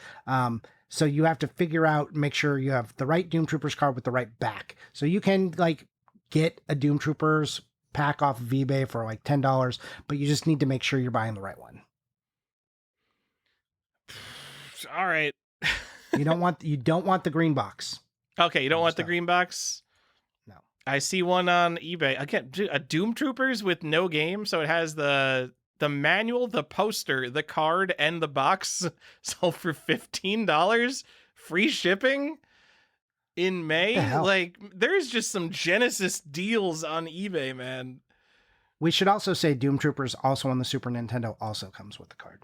S2: So you have to figure out, make sure you have the right Doom Troopers card with the right back. So you can like get a Doom Troopers pack off of eBay for like $10, but you just need to make sure you're buying the right one.
S1: All right.
S2: You don't want the green box.
S1: Okay, you don't want the green box?
S2: No.
S1: I see one on eBay. Again, a Doom Troopers with no game, so it has the manual, the poster, the card, and the box sold for $15, free shipping in May. Like, there's just some Genesis deals on eBay, man.
S2: We should also say Doom Troopers also on the Super Nintendo also comes with the card.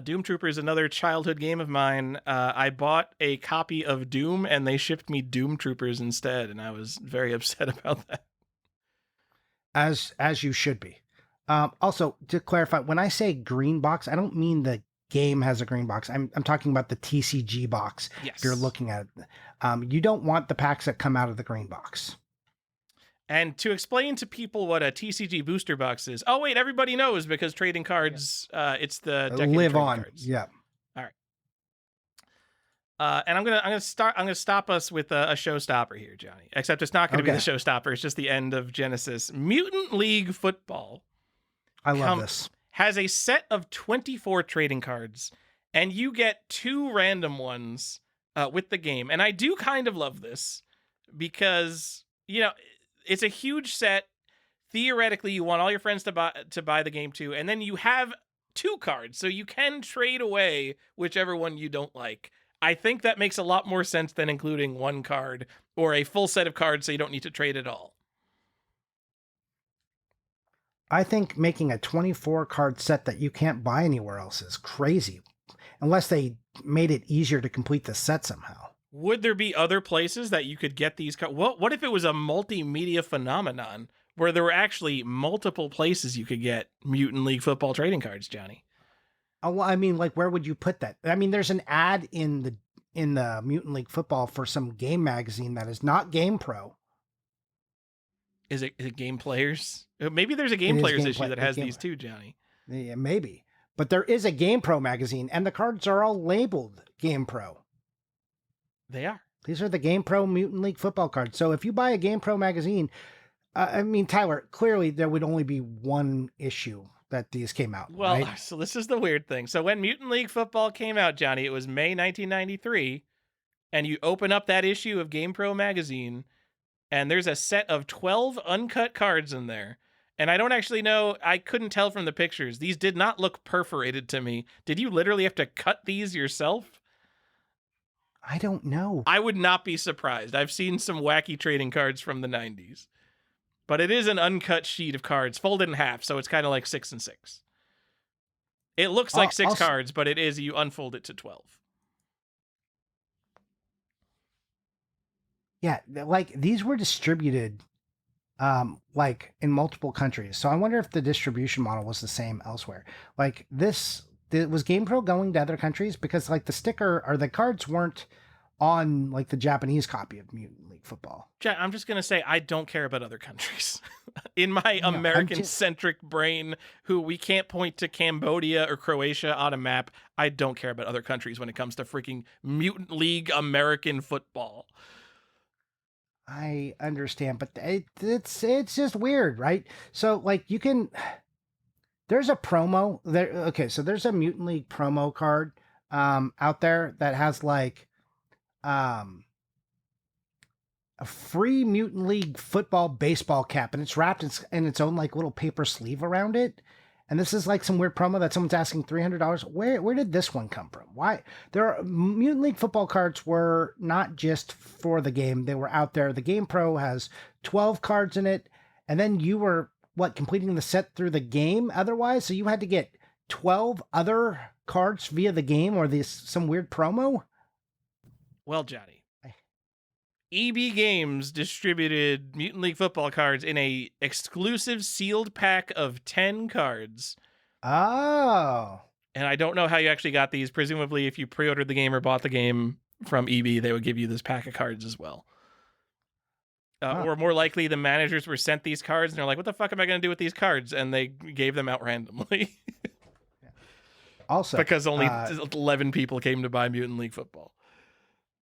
S1: Doom Troopers, another childhood game of mine. I bought a copy of Doom and they shipped me Doom Troopers instead, and I was very upset about that.
S2: As you should be. Also, to clarify, when I say green box, I don't mean the game has a green box. I'm talking about the TCG box.
S1: Yes.
S2: If you're looking at it, you don't want the packs that come out of the green box.
S1: And to explain to people what a TCG booster box is, oh wait, everybody knows because trading cards, it's the deck of
S2: Live
S1: trading
S2: on.
S1: cards.
S2: Yeah.
S1: All right. And I'm gonna stop us with a showstopper here, Johnny. Except it's not gonna be the showstopper. It's just the end of Genesis. Mutant League Football.
S2: I love this.
S1: Has a set of 24 trading cards, and you get 2 random ones with the game. And I do kind of love this because, you know, it's a huge set. Theoretically, you want all your friends to buy the game too, and then you have 2 cards, so you can trade away whichever one you don't like. I think that makes a lot more sense than including 1 card or a full set of cards so you don't need to trade at all.
S2: I think making a 24 card set that you can't buy anywhere else is crazy, unless they made it easier to complete the set somehow.
S1: Would there be other places that you could get these cards? What if it was a multimedia phenomenon where there were actually multiple places you could get Mutant League Football trading cards, Johnny?
S2: Oh, well, I mean, like, where would you put that? I mean, there's an ad in the Mutant League Football for some game magazine that is not Game Pro.
S1: Is it Game Players? Maybe there's a Game Players issue that has these too, Johnny.
S2: Yeah, maybe. But there is a Game Pro magazine, and the cards are all labeled Game Pro.
S1: They are.
S2: These are the Game Pro Mutant League Football cards. So if you buy a Game Pro magazine, I mean, Tyler, clearly there would only be one issue that these came out.
S1: Well,
S2: right?
S1: So this is the weird thing. So when Mutant League Football came out, Johnny, it was May 1993, and you open up that issue of Game Pro magazine, and there's a set of 12 uncut cards in there. And I don't actually know, I couldn't tell from the pictures. These did not look perforated to me. Did you literally have to cut these yourself?
S2: I don't know.
S1: I would not be surprised. I've seen some wacky trading cards from the 90s. But it is an uncut sheet of cards, folded in half, so it's kind of like 6 and 6. It looks like 6 cards, but it is, you unfold it to 12.
S2: Yeah, like, these were distributed like in multiple countries. So I wonder if the distribution model was the same elsewhere. Like, was Game Pro going to other countries? Because, like, the sticker or the cards weren't on, like, the Japanese copy of Mutant League Football.
S1: I'm just going to say I don't care about other countries. In my American-centric brain, who we can't point to Cambodia or Croatia on a map, I don't care about other countries when it comes to freaking Mutant League American football.
S2: I understand, but it's just weird, right? So, like, there's a promo there. Okay, so there's a Mutant League promo card out there that has, like, a free Mutant League football baseball cap, and it's wrapped in its own, like, little paper sleeve around it. And this is, like, some weird promo that someone's asking $300. Where did this one come from? Why? Mutant League football cards were not just for the game. They were out there. The Game Pro has 12 cards in it. And then you were, completing the set through the game otherwise? So you had to get 12 other cards via the game or some weird promo?
S1: Well, Johnny, EB Games distributed Mutant League football cards in a exclusive sealed pack of 10 cards.
S2: Oh.
S1: And I don't know how you actually got these. Presumably, if you pre-ordered the game or bought the game from EB, they would give you this pack of cards as well. Or more likely, the managers were sent these cards, and they're like, what the fuck am I going to do with these cards? And they gave them out randomly.
S2: Also,
S1: because only 11 people came to buy Mutant League football.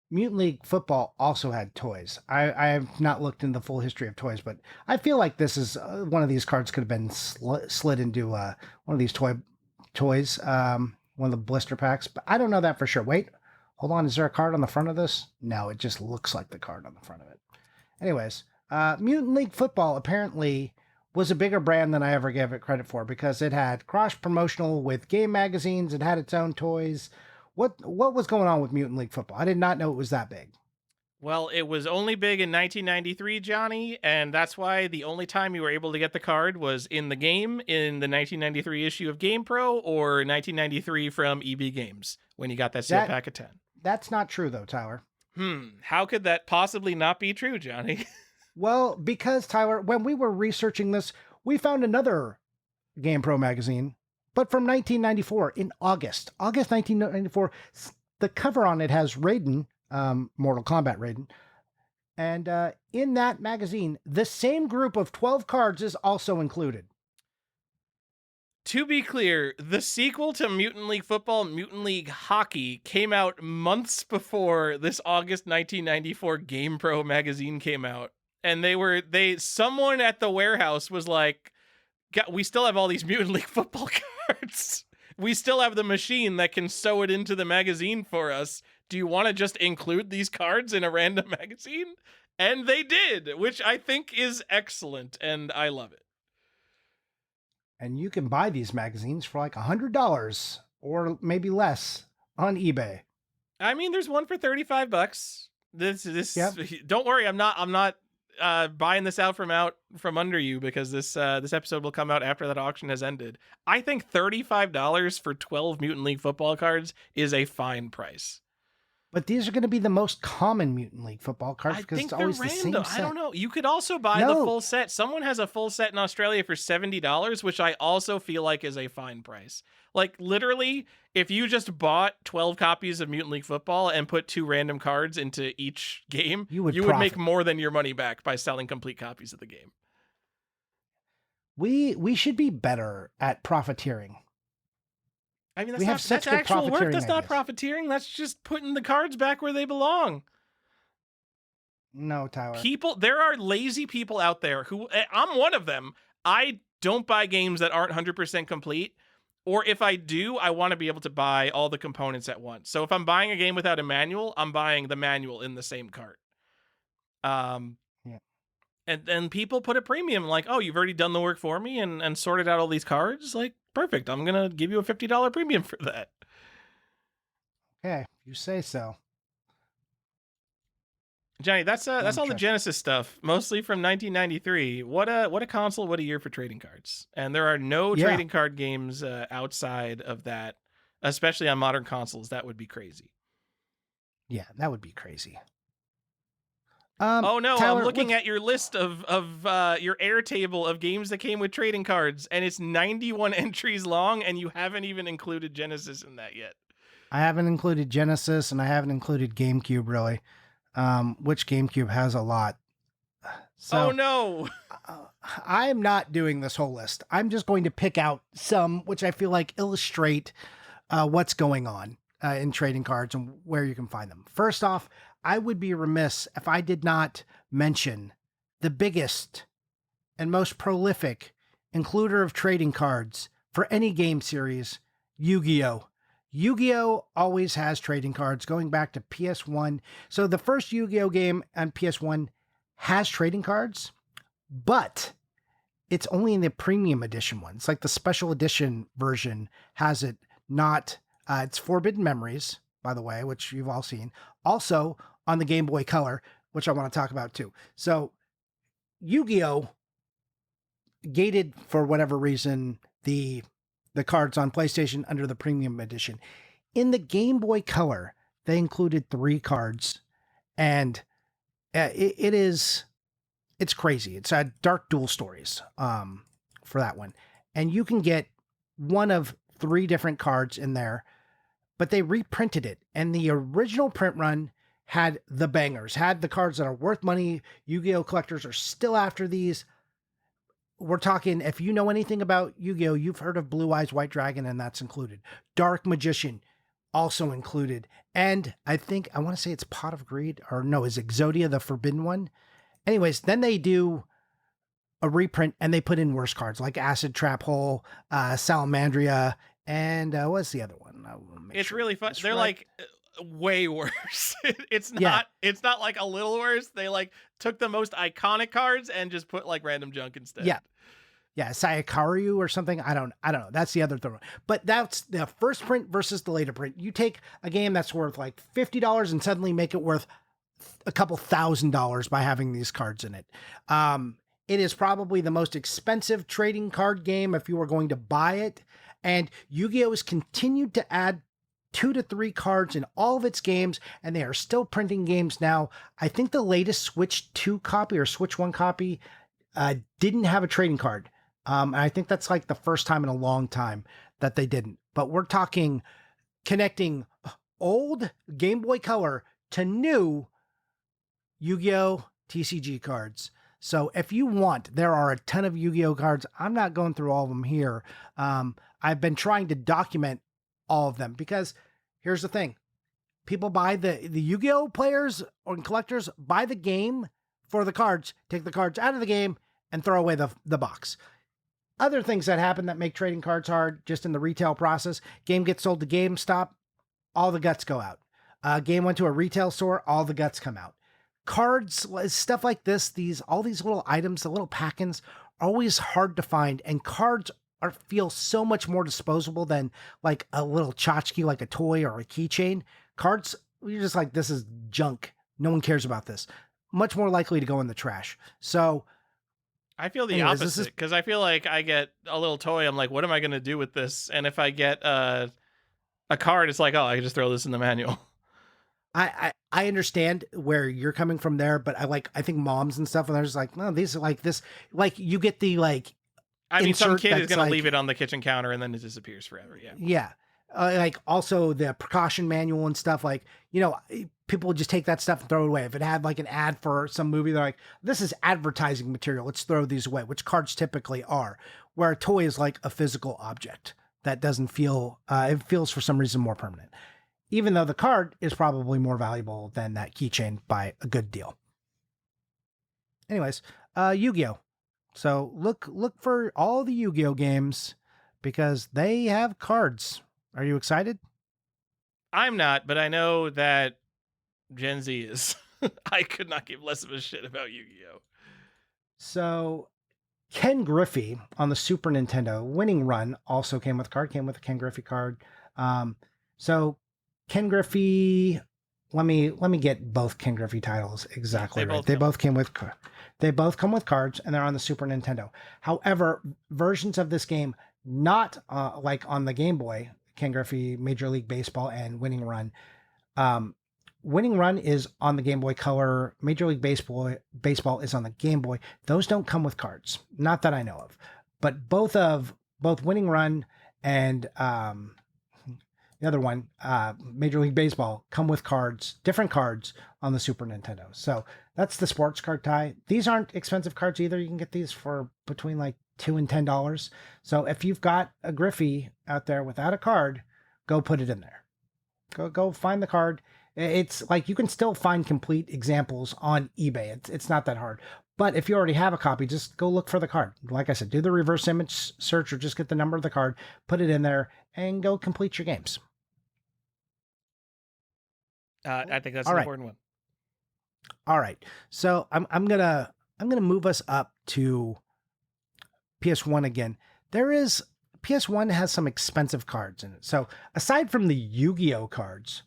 S2: Mutant League Football also had toys. I have not looked into the full history of toys, but I feel like this is one of these cards could have been slid into one of these toys, one of the blister packs. But I don't know that for sure. Wait, hold on. Is there a card on the front of this? No, it just looks like the card on the front of it. Anyways, Mutant League Football apparently was a bigger brand than I ever gave it credit for because it had cross-promotional with game magazines. It had its own toys. What was going on with Mutant League Football? I did not know it was that big.
S1: Well, it was only big in 1993, Johnny, and that's why the only time you were able to get the card was in the game in the 1993 issue of Game Pro or 1993 from EB Games when you got that sealed pack of 10.
S2: That's not true, though, Tyler.
S1: How could that possibly not be true, Johnny?
S2: Well, because, Tyler, when we were researching this, we found another Game Pro magazine, but from 1994 in August 1994. The cover on it has Raiden, Mortal Kombat Raiden, And in that magazine, the same group of 12 cards is also included.
S1: To be clear, the sequel to Mutant League Football, Mutant League Hockey, came out months before this August 1994 Game Pro magazine came out. And someone at the warehouse was like, we still have all these Mutant League Football cards. We still have the machine that can sew it into the magazine for us. Do you want to just include these cards in a random magazine? And they did, which I think is excellent, and I love it.
S2: And you can buy these magazines for like $100 or maybe less on eBay.
S1: I mean, there's one for $35.
S2: Yep.
S1: Don't worry, I'm not buying this out from under you, because this episode will come out after that auction has ended. I think $35 for 12 Mutant League Football cards is a fine price.
S2: But these are going to be the most common Mutant League Football cards because it's always the same set.
S1: I don't know. You could also buy the full set. Someone has a full set in Australia for $70, which I also feel like is a fine price. Like, literally, if you just bought 12 copies of Mutant League Football and put 2 random cards into each game, you would make more than your money back by selling complete copies of the game.
S2: We should be better at profiteering.
S1: I mean, that's actual work. That's not profiteering. That's just putting the cards back where they belong.
S2: No, Tyler.
S1: There are lazy people out there who, I'm one of them. I don't buy games that aren't 100% complete. Or if I do, I want to be able to buy all the components at once. So if I'm buying a game without a manual, I'm buying the manual in the same cart. And then people put a premium, like, oh, you've already done the work for me and sorted out all these cards. Like, perfect. I'm going to give you a $50 premium for that.
S2: Okay, you say so.
S1: Johnny, that's all the Genesis stuff, mostly from 1993. What a console, what a year for trading cards. And there are no trading card games outside of that, especially on modern consoles. That would be crazy.
S2: Yeah, that would be crazy.
S1: Oh no, Tyler, I'm looking at your list of your Airtable of games that came with trading cards, and it's 91 entries long, and you haven't even included Genesis in that yet.
S2: I haven't included Genesis, and I haven't included GameCube, really, which GameCube has a lot. So,
S1: oh no!
S2: I am not doing this whole list. I'm just going to pick out some which I feel like illustrate what's going on in trading cards and where you can find them. First off, I would be remiss if I did not mention the biggest and most prolific includer of trading cards for any game series, Yu-Gi-Oh! Yu-Gi-Oh! Always has trading cards going back to PS1. So the first Yu-Gi-Oh! Game on PS1 has trading cards, but it's only in the premium edition one. It's like the special edition version has it not. It's Forbidden Memories, by the way, which you've all seen. Also, on the Game Boy Color, which I want to talk about too. So Yu-Gi-Oh! Gated for whatever reason the cards on PlayStation under the premium edition. In the Game Boy Color, they included 3 cards, and it's crazy. It's Dark Duel Stories for that one. And you can get one of 3 different cards in there, but they reprinted it. And the original print run had the bangers, had the cards that are worth money. Yu-Gi-Oh! Collectors are still after these. We're talking, if you know anything about Yu-Gi-Oh!, you've heard of Blue Eyes White Dragon, and that's included. Dark Magician, also included. And I want to say it's Pot of Greed, or no, is Exodia the Forbidden one? Anyways, then they do a reprint, and they put in worse cards, like Acid Trap Hole, Salamandria, and what's the other one?
S1: It's really fun. They're like way worse. It's not like a little worse. They like took the most iconic cards and just put like random junk instead.
S2: Yeah, Sayakaru or something. I don't know. That's the other thing. But that's the first print versus the later print. You take a game that's worth like $50 and suddenly make it worth a couple $1,000s by having these cards in it. It is probably the most expensive trading card game if you were going to buy it. And Yu-Gi-Oh! Has continued to add 2 to 3 cards in all of its games, and they are still printing games now. I think the latest Switch 2 copy or Switch 1 copy didn't have a trading card. And I think that's like the first time in a long time that they didn't. But we're talking connecting old Game Boy Color to new Yu-Gi-Oh! TCG cards. So if you want, there are a ton of Yu-Gi-Oh! Cards. I'm not going through all of them here. I've been trying to document all of them because here's the thing. People buy the Yu-Gi-Oh! Players or collectors buy the game for the cards, take the cards out of the game, and throw away the box. Other things that happen that make trading cards hard just in the retail process. Game gets sold to GameStop, all the guts go out. Game went to a retail store, all the guts come out. Cards, stuff like this, all these little items, the little pack-ins, are always hard to find, and cards feel so much more disposable than like a little tchotchke, like a toy or a keychain. Cards, you're just like, this is junk. No one cares about this. Much more likely to go in the trash. So
S1: I feel the opposite because I feel like I get a little toy. I'm like, what am I going to do with this? And if I get a card, it's like, oh, I can just throw this in the manual.
S2: I understand where you're coming from there, but I think moms and stuff, and they're just like, no, these are like this, like you get the like.
S1: I mean, some kid is going to leave it on the kitchen counter and then it disappears forever. Yeah.
S2: Yeah. Like also the precaution manual and stuff, like, people would just take that stuff and throw it away. If it had like an ad for some movie, they're like, this is advertising material, let's throw these away, which cards typically are, where a toy is like a physical object that doesn't feel, it feels for some reason more permanent, even though the card is probably more valuable than that keychain by a good deal. Anyways, Yu-Gi-Oh! So look for all the Yu-Gi-Oh! Games because they have cards. Are you excited?
S1: I'm not, but I know that Gen Z is. I could not give less of a shit about Yu-Gi-Oh!
S2: So Ken Griffey on the Super Nintendo Winning Run also came with a Ken Griffey card. So Ken Griffey, let me get both Ken Griffey titles exactly right. They both come with cards, and they're on the Super Nintendo. However, versions of this game, not like on the Game Boy, Ken Griffey Major League Baseball and Winning Run. Winning Run is on the Game Boy Color. Major League Baseball is on the Game Boy. Those don't come with cards, not that I know of. But both Winning Run and the other one, Major League Baseball, come with cards, different cards on the Super Nintendo. So that's the sports card tie. These aren't expensive cards either. You can get these for between like $2 and $10. So if you've got a Griffey out there without a card, go put it in there. Go find the card. It's like you can still find complete examples on eBay. It's not that hard. But if you already have a copy, just go look for the card. Like I said, do the reverse image search or just get the number of the card, put it in there, and go complete your games.
S1: I think that's an important one.
S2: All right. So I'm gonna move us up to PS1 again. PS1 has some expensive cards in it. So aside from the Yu-Gi-Oh cards,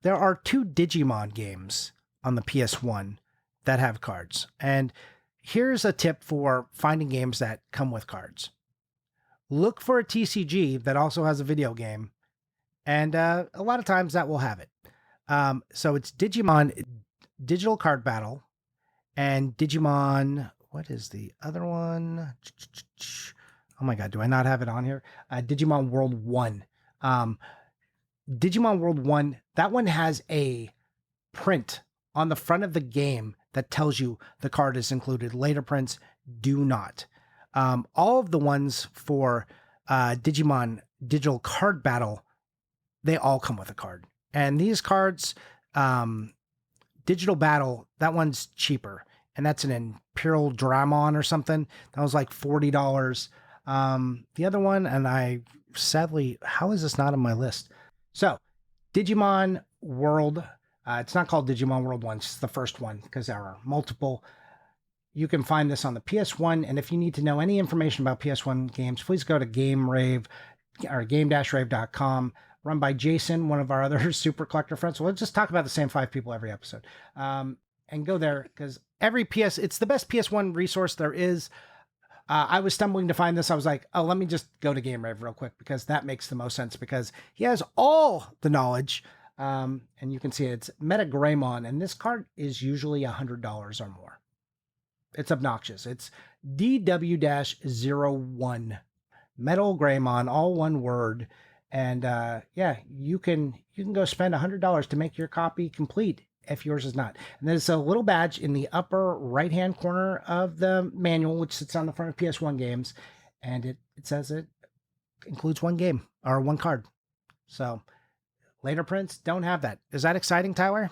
S2: there are 2 Digimon games on the PS1 that have cards. And here's a tip for finding games that come with cards. Look for a TCG that also has a video game, and a lot of times that will have it. So it's Digimon Digital Card Battle and Digimon, what is the other one? Oh my God, do I not have it on here? Digimon World 1. Digimon World 1, that one has a print on the front of the game that tells you the card is included. Later prints do not. All of the ones for Digimon Digital Card Battle, they all come with a card. And these cards, Digital Battle, that one's cheaper. And that's an Imperial Dramon or something. That was like $40. The other one, and sadly, how is this not on my list? So, Digimon World, it's not called Digimon World 1, it's the first one because there are multiple. You can find this on the PS1, and if you need to know any information about PS1 games, please go to GameRave or game-rave.com, run by Jason, one of our other super collector friends. We'll just talk about the same 5 people every episode. And go there because it's the best PS1 resource there is. I was stumbling to find this. I was like, oh, let me just go to Game Rave real quick because that makes the most sense because he has all the knowledge. And you can see it's Metagramon, and this card is usually $100 or more. It's obnoxious. It's DW-01 Metal Greymon, all one word. And you can go spend $100 to make your copy complete. if yours is not. And there's a little badge in the upper right-hand corner of the manual, which sits on the front of PS1 games, and it says it includes one game or one card. So later prints don't have that. Is that exciting, Tyler?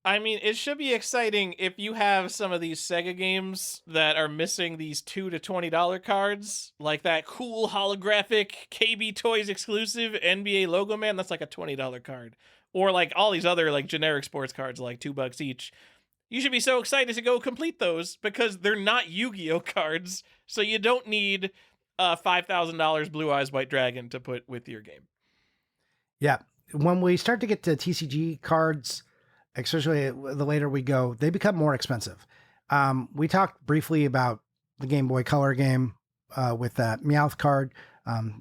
S1: I mean, it should be exciting if you have some of these Sega games that are missing these $2 to $20 cards, like that cool holographic KB Toys exclusive NBA Logo Man. That's like a $20 card, or like all these other like generic sports cards, like $2 each. You should be so excited to go complete those because they're not Yu-Gi-Oh cards, so you don't need a $5,000 Blue Eyes White Dragon to put with your game.
S2: Yeah, when we start to get to TCG cards, especially the later we go, they become more expensive. We talked briefly about the Game Boy Color game with that Meowth card.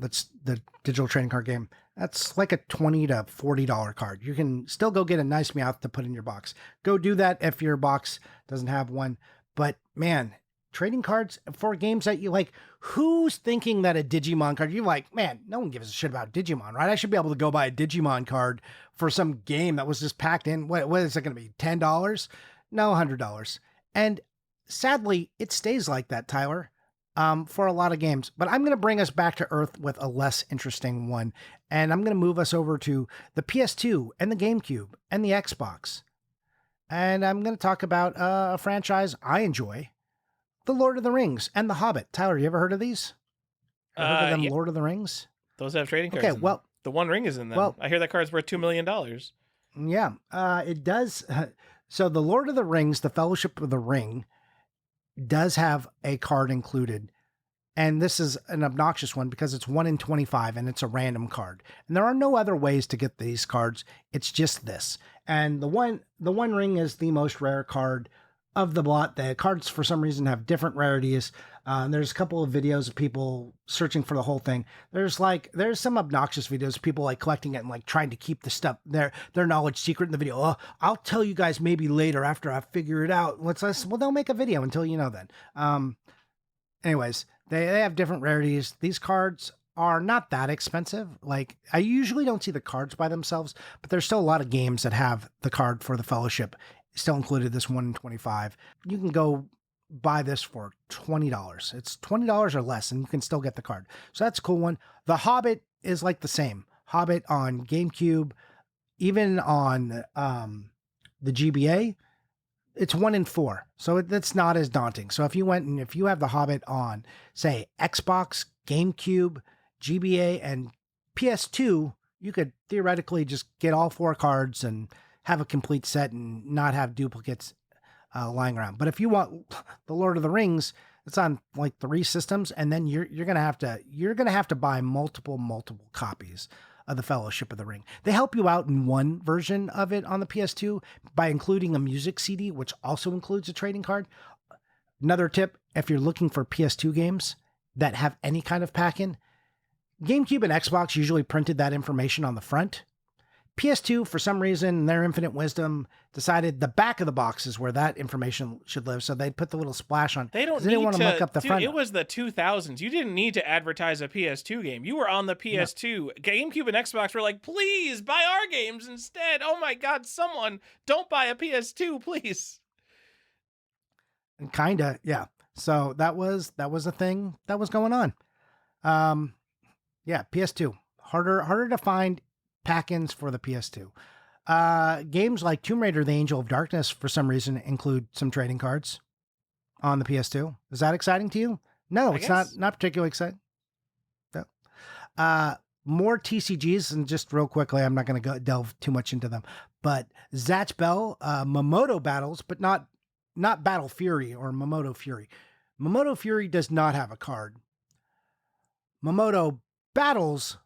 S2: That's the digital trading card game. That's like a $20 to $40 card. You can still go get a nice Meowth to put in your box. Go do that if your box doesn't have one. But man, trading cards for games that you like, who's thinking that a Digimon card, you're like, man, no one gives a shit about Digimon, right? I should be able to go buy a Digimon card for some game that was just packed in. What is it going to be? $10? No, $100. And sadly, it stays like that, Tyler, for a lot of games. But I'm going to bring us back to earth with a less interesting one. And I'm going to move us over to the PS2 and the GameCube and the Xbox. And I'm going to talk about a franchise I enjoy, The Lord of the Rings and The Hobbit. Tyler, you ever heard of these? Heard of them,
S1: Yeah.
S2: Lord of the Rings?
S1: Those have trading cards.
S2: Okay, well,
S1: the One Ring is in them.
S2: Well,
S1: I hear that card's worth $2 million.
S2: Yeah, it does. So The Lord of the Rings, The Fellowship of the Ring, does have a card included. And this is an obnoxious one because it's 1 in 25 and it's a random card. And there are no other ways to get these cards. It's just this. And the one ring is the most rare card of the lot. The cards, for some reason, have different rarities. There's a couple of videos of people searching for the whole thing. There's some obnoxious videos of people like collecting it and like trying to keep the stuff, their knowledge secret in the video. Oh, I'll tell you guys maybe later after I figure it out. Well, they'll make a video until you know then. Anyways, they have different rarities. These cards are not that expensive. Like, I usually don't see the cards by themselves, but there's still a lot of games that have the card for the Fellowship still included, this 1 in 25. You can go buy this for $20. It's $20 or less, and you can still get the card. So that's a cool one. The Hobbit is like the same. Hobbit on GameCube, even on the GBA, it's 1 in 4. So it's not as daunting. So if you have the Hobbit on, say, Xbox, GameCube, GBA, and PS2, you could theoretically just get all 4 cards and have a complete set and not have duplicates lying around. But if you want the Lord of the Rings, it's on like 3 systems, and then you're gonna have to buy multiple copies of the Fellowship of the Ring. They help you out in one version of it on the PS2 by including a music CD, which also includes a trading card. Another tip, if you're looking for PS2 games that have any kind of pack-in, GameCube and Xbox usually printed that information on the front. PS2, for some reason, in their infinite wisdom, decided the back of the box is where that information should live. So they put the little splash on.
S1: They
S2: didn't want to look up the front.
S1: It was the 2000s. You didn't need to advertise a PS2 game. You were on the PS2. No. GameCube and Xbox were like, please buy our games instead. Oh my God, someone don't buy a PS2, please.
S2: And kinda, yeah. So that was a thing that was going on. Yeah, PS2 harder to find pack-ins for the PS2. Games like Tomb Raider: The Angel of Darkness, for some reason, include some trading cards on the PS2. Is that exciting to you? No, it's not particularly exciting. No. More TCGs, and just real quickly, I'm not going to delve too much into them, but Zatch Bell, Mamoto Battles, but not Battle Fury or Mamoto Fury. Mamoto Fury does not have a card. Mamoto Battles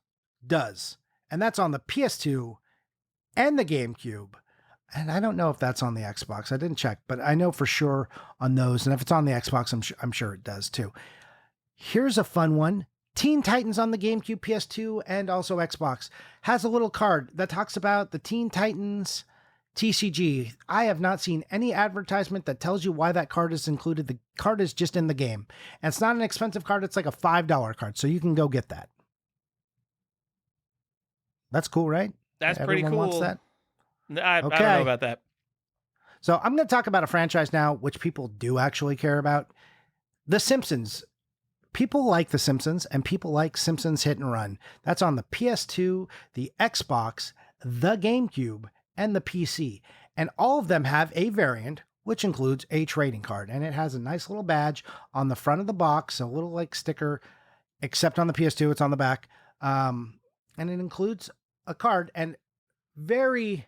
S2: does. And that's on the PS2 and the GameCube. And I don't know if that's on the Xbox. I didn't check, but I know for sure on those. And if it's on the Xbox, I'm sure it does too. Here's a fun one. Teen Titans on the GameCube, PS2, and also Xbox has a little card that talks about the Teen Titans TCG. I have not seen any advertisement that tells you why that card is included. The card is just in the game. And it's not an expensive card. It's like a $5 card. So you can go get that. That's cool, right?
S1: That's pretty cool.
S2: Wants that?
S1: I don't know about that.
S2: So I'm going to talk about a franchise now, which people do actually care about. The Simpsons. People like The Simpsons, and people like Simpsons Hit and Run. That's on the PS2, the Xbox, the GameCube, and the PC. And all of them have a variant, which includes a trading card. And it has a nice little badge on the front of the box, a little like sticker, except on the PS2, it's on the back. And it includes a card. And very,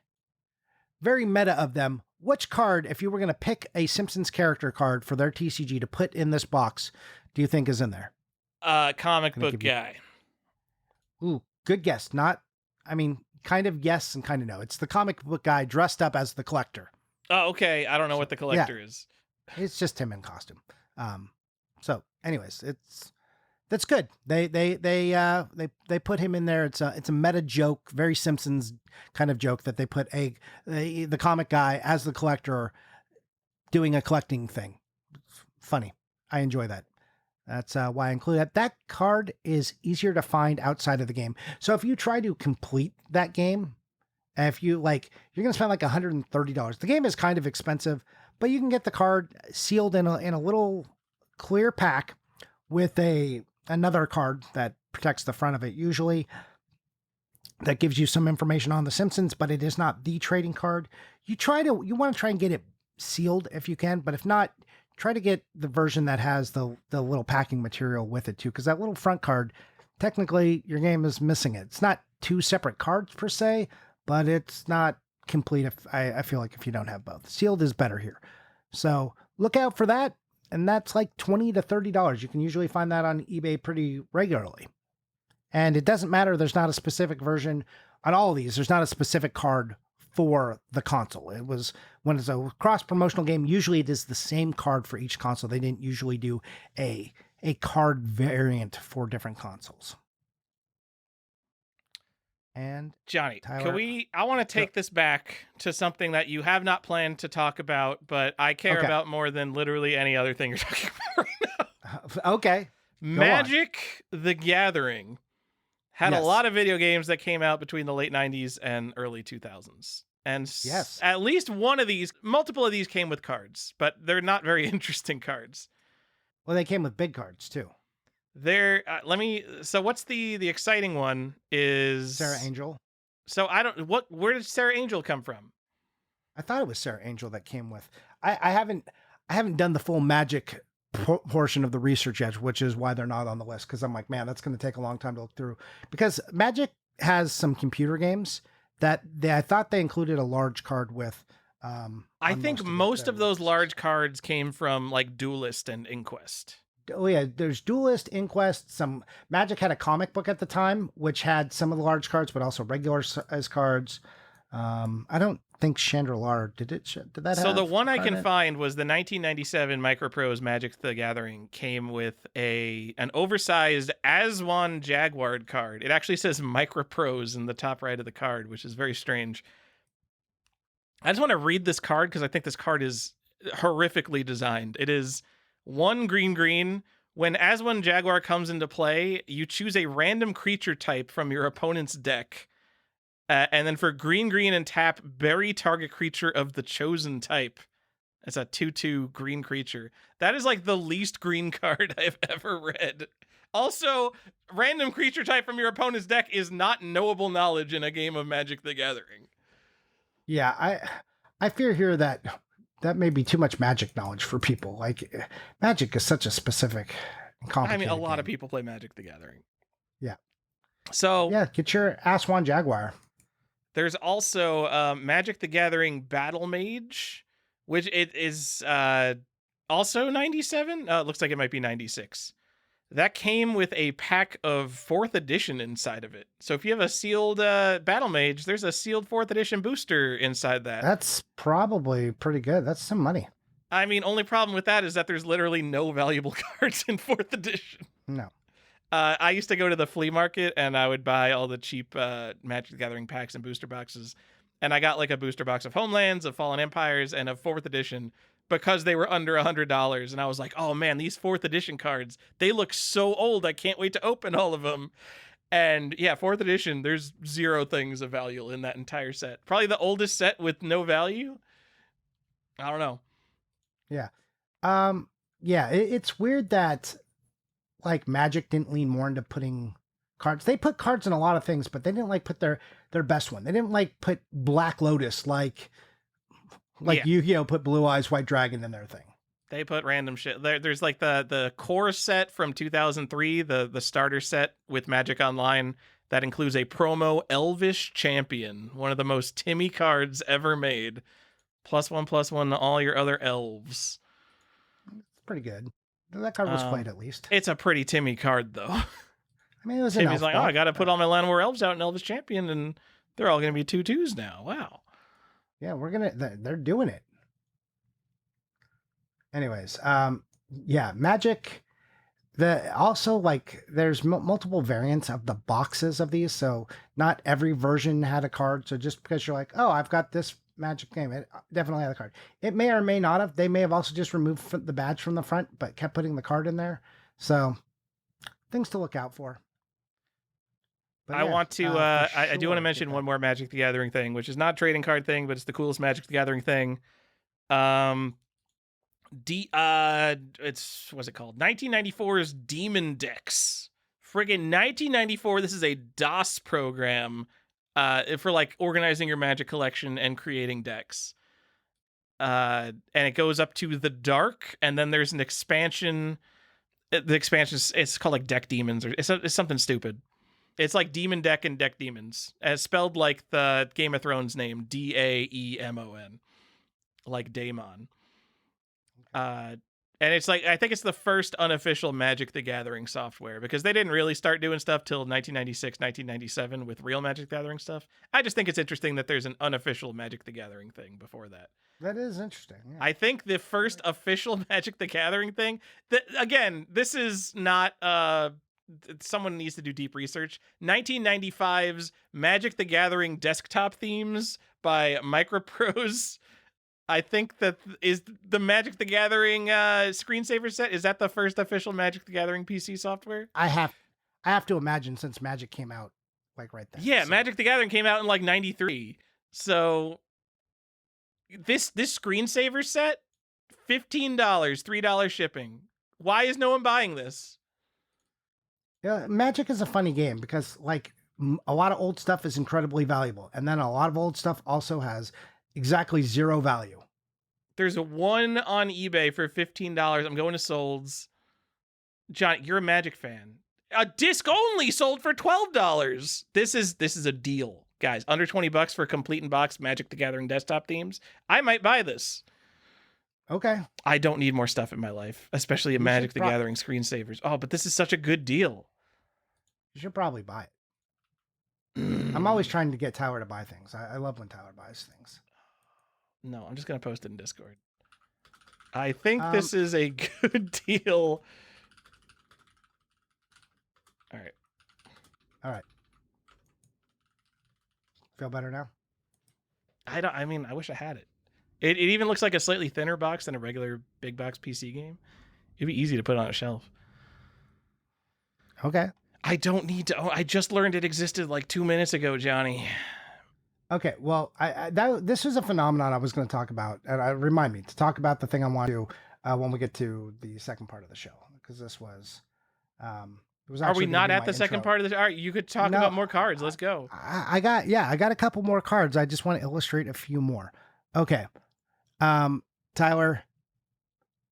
S2: very meta of them. Which card, if you were going to pick a Simpsons character card for their TCG to put in this box, do you think is in there?
S1: Comic book guy.
S2: Ooh, good guess. Kind of yes and kind of no. It's the comic book guy dressed up as the collector.
S1: Oh, okay. I don't know what the collector is.
S2: It's just him in costume. So anyways, that's good. They put him in there. It's a meta joke, very Simpsons kind of joke that they put the comic guy as the collector doing a collecting thing. Funny. I enjoy that. That's why I include that. That card is easier to find outside of the game. So if you try to complete that game, if you you're going to spend like $130. The game is kind of expensive, but you can get the card sealed in a little clear pack with another card that protects the front of it. Usually that gives you some information on the Simpsons, but it is not the trading card. You want to try and get it sealed if you can, but if not, try to get the version that has the little packing material with it too, because that little front card, technically your game is missing it. It's not two separate cards per se, but it's not complete. I feel like if you don't have both. Sealed is better here. So look out for that. And that's like $20 to $30. You can usually find that on eBay pretty regularly. And it doesn't matter. There's not a specific version on all of these. There's not a specific card for the console. It was when it's a cross promotional game, usually it is the same card for each console. They didn't usually do a card variant for different consoles. And
S1: Johnny,
S2: Tyler,
S1: I want to take this back to something that you have not planned to talk about, but I care about more than literally any other thing you're talking about right
S2: now. Okay.
S1: Magic the Gathering had a lot of video games that came out between the late 90s and early 2000s. And at least one of these, multiple of these came with cards, but they're not very interesting cards.
S2: Well, they came with big cards too.
S1: So what's the exciting one is
S2: Sarah Angel.
S1: So where did Sarah Angel come from?
S2: I thought it was Sarah Angel that came with. I haven't done the full Magic portion of the research yet, which is why they're not on the list. Cause I'm like, man, that's going to take a long time to look through, because Magic has some computer games that I thought they included a large card with.
S1: I think most of those large cards came from like Duelist and Inquest.
S2: Oh yeah, there's Duelist, Inquest. Some Magic had a comic book at the time, which had some of the large cards, but also regular size cards. I don't think Chandelier did it. Did that?
S1: So the one I can find was the 1997 Microprose Magic the Gathering came with an oversized Aswan Jaguar card. It actually says Microprose in the top right of the card, which is very strange. I just want to read this card because I think this card is horrifically designed. It is 1 green. When Aswan Jaguar comes into play, you choose a random creature type from your opponent's deck. And then for green and tap, bury target creature of the chosen type. It's a 2/2 green creature. That is like the least green card I've ever read. Also, random creature type from your opponent's deck is not knowable knowledge in a game of Magic the Gathering.
S2: Yeah, I fear here that may be too much Magic knowledge for people. Like, Magic is such a specific, complicated
S1: a lot
S2: game.
S1: of people play Magic the Gathering.
S2: Yeah.
S1: So
S2: yeah, get your Aswan Jaguar.
S1: There's also Magic the Gathering Battle Mage, which it is also 97. It looks like it might be 96. That came with a pack of 4th edition inside of it. So if you have a sealed Battle Mage, there's a sealed 4th edition booster inside that.
S2: That's probably pretty good. That's some money.
S1: I mean, only problem with that is that there's literally no valuable cards in 4th edition.
S2: No.
S1: I used to go to the flea market and I would buy all the cheap Magic the Gathering packs and booster boxes. And I got like a booster box of Homelands, of Fallen Empires, and of 4th edition because they were under $100. And I was like, oh man, these 4th edition cards, they look so old. I can't wait to open all of them. And yeah, 4th edition, there's 0 things of value in that entire set. Probably the oldest set with no value. I don't know.
S2: Yeah. Yeah, it's weird that like Magic didn't lean more into putting cards. They put cards in a lot of things, but they didn't like put their best one. They didn't like put Black Lotus like
S1: Yeah.
S2: Yu-Gi-Oh put Blue Eyes White Dragon in their thing.
S1: They put random shit. There's like the core set from 2003, the starter set with Magic Online that includes a promo Elvish Champion, one of the most Timmy cards ever made. +1/+1 to all your other elves.
S2: It's pretty good. That card was played at least.
S1: It's a pretty Timmy card though.
S2: I mean, it was
S1: Timmy's like, oh, I got to put all my Llanowar elves out in Elvish Champion, and they're all going to be 2/2s now. Wow.
S2: Yeah, they're doing it. Anyways, yeah, Magic. Also like there's multiple variants of the boxes of these, so not every version had a card. So just because you're like, oh, I've got this Magic game, it definitely had a card. It may or may not have. They may have also just removed the badge from the front, but kept putting the card in there. So things to look out for. But
S1: I want to. I do want to mention
S2: get
S1: one
S2: that.
S1: more Magic the Gathering thing, which is not a trading card thing, but it's the coolest Magic the Gathering thing. It's what's it called? 1994's Demon Decks. Friggin' 1994. This is a DOS program, for like organizing your Magic collection and creating decks. And it goes up to the Dark, and then there's an expansion. The expansion it's called like Deck Demons, or it's something stupid. It's like Demon Deck and Deck Demons, as spelled like the Game of Thrones name, Daemon, like Daemon. And it's like, I think it's the first unofficial Magic the Gathering software, because they didn't really start doing stuff till 1996, 1997 with real Magic the Gathering stuff. I just think it's interesting that there's an unofficial Magic the Gathering thing before that.
S2: That is interesting. Yeah.
S1: I think the first official Magic the Gathering thing, again, this is not, someone needs to do deep research. 1995's Magic the Gathering desktop themes by Microprose. I think that is the Magic the Gathering screensaver set. Is that the first official Magic the Gathering PC software?
S2: I have to imagine, since Magic came out like right then.
S1: Yeah,
S2: so.
S1: Magic the Gathering came out in like 93. So this screensaver set, $15, $3 shipping. Why is no one buying this?
S2: Yeah, Magic is a funny game because like a lot of old stuff is incredibly valuable, and then a lot of old stuff also has exactly zero value.
S1: There's a one on eBay for $15. I'm going to Solds. John, you're a Magic fan. A disc only sold for $12. This is a deal, guys. Under $20 for a complete in box Magic the Gathering desktop themes. I might buy this.
S2: Okay.
S1: I don't need more stuff in my life, especially a Magic the Gathering screensavers. Oh, but this is such a good deal.
S2: You should probably buy it. I'm always trying to get Tyler to buy things. I love when Tyler buys things.
S1: No, I'm just going to post it in Discord. I think this is a good deal. All right.
S2: Feel better now?
S1: I wish I had it. It even looks like a slightly thinner box than a regular big box PC game. It'd be easy to put on a shelf.
S2: Okay.
S1: I don't need to. I just learned it existed like 2 minutes ago, Johnny.
S2: Okay. Well, this was a phenomenon I was going to talk about, and remind me to talk about the thing I want to do when we get to the second part of the show, because this was.
S1: Are we not at the second part of the? All right, you could talk about more cards. Let's go.
S2: I got a couple more cards. I just want to illustrate a few more. Okay. Tyler,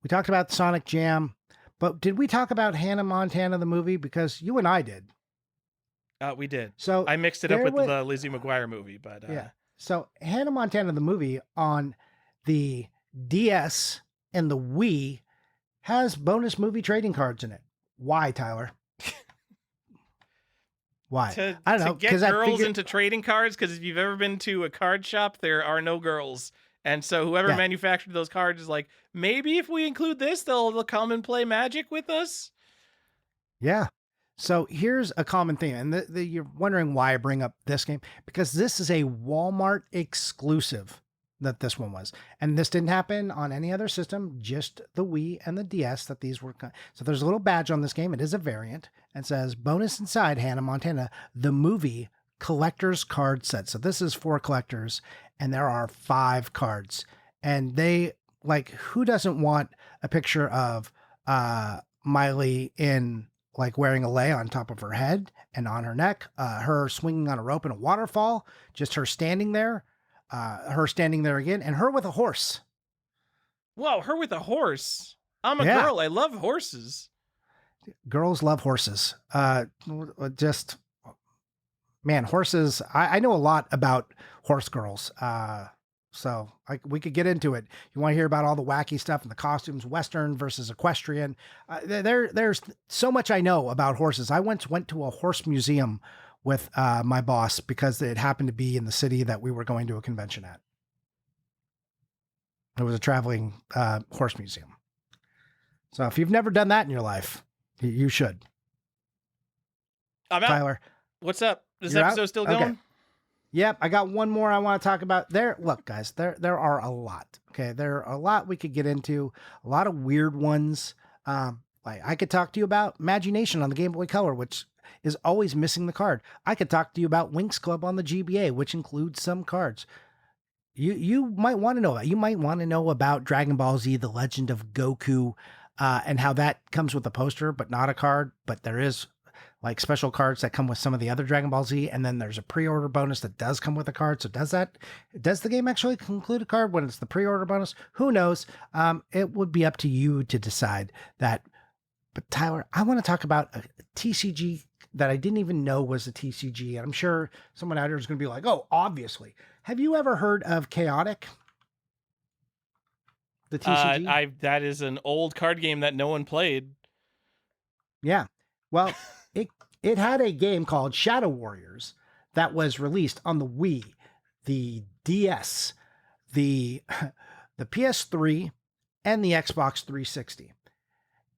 S2: we talked about Sonic Jam, but did we talk about Hannah Montana, the movie? Because you and I did.
S1: We did.
S2: So
S1: I mixed it up with the Lizzie McGuire movie, but
S2: yeah. So Hannah Montana, the movie on the DS and the Wii has bonus movie trading cards in it. Why, Tyler? Why? I don't know.
S1: To get girls into trading cards, because if you've ever been to a card shop, there are no girls. And so whoever manufactured those cards is like, maybe if we include this, they'll come and play Magic with us.
S2: Yeah. So here's a common theme. And you're wondering why I bring up this game, because this is a Walmart exclusive that this one was. And this didn't happen on any other system, just the Wii and the DS that these were. So there's a little badge on this game. It is a variant and says bonus inside Hannah Montana, the movie collector's card set. So this is for collectors, and there are 5 cards. And they like, who doesn't want a picture of Miley in like wearing a lei on top of her head and on her neck, her swinging on a rope in a waterfall, just her standing there again, and her with a horse.
S1: Whoa, her with a horse. I'm a
S2: Yeah.
S1: girl. I love horses.
S2: Girls love horses. Just, man, horses. I know a lot about horse girls. So we could get into it. You want to hear about all the wacky stuff and the costumes, Western versus equestrian. There's so much I know about horses. I went to a horse museum with my boss because it happened to be in the city that we were going to a convention at. It was a traveling horse museum. So if you've never done that in your life, you should.
S1: I'm out.
S2: Tyler,
S1: what's up? This
S2: You're
S1: episode
S2: out?
S1: still going?
S2: Okay. Yep, I got one more I want to talk about. Look, guys, there are a lot. Okay, there are a lot we could get into. A lot of weird ones. Like I could talk to you about Imagination on the Game Boy Color, which is always missing the card. I could talk to you about Winx Club on the GBA, which includes some cards. You might want to know that. You might want to know about Dragon Ball Z: The Legend of Goku, and how that comes with a poster, but not a card. But there is like special cards that come with some of the other Dragon Ball Z, and then there's a pre-order bonus that does come with a card. So does the game actually include a card when it's the pre-order bonus? Who knows? It would be up to you to decide that. But Tyler, I want to talk about a TCG that I didn't even know was a TCG. And I'm sure someone out here is going to be like, oh, obviously. Have you ever heard of Chaotic? The TCG?
S1: That is an old card game that no one played.
S2: Yeah. Well, it had a game called Shadow Warriors that was released on the Wii, the DS, the PS3, and the Xbox 360.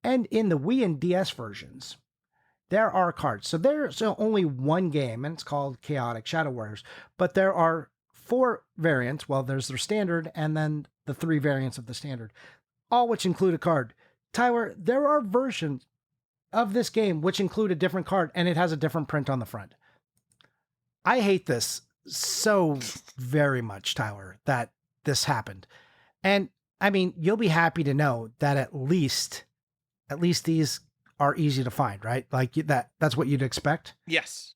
S2: And in the Wii and DS versions, there are cards. So there's only one game, and it's called Chaotic Shadow Warriors. But there are 4 variants. Well, there's their standard, and then the 3 variants of the standard, all which include a card. Tyler, there are versions of this game which include a different card, and it has a different print on the front. I hate this so very much, Tyler, that this happened. And I mean, you'll be happy to know that at least these are easy to find, right? Like that's what you'd expect.
S1: Yes.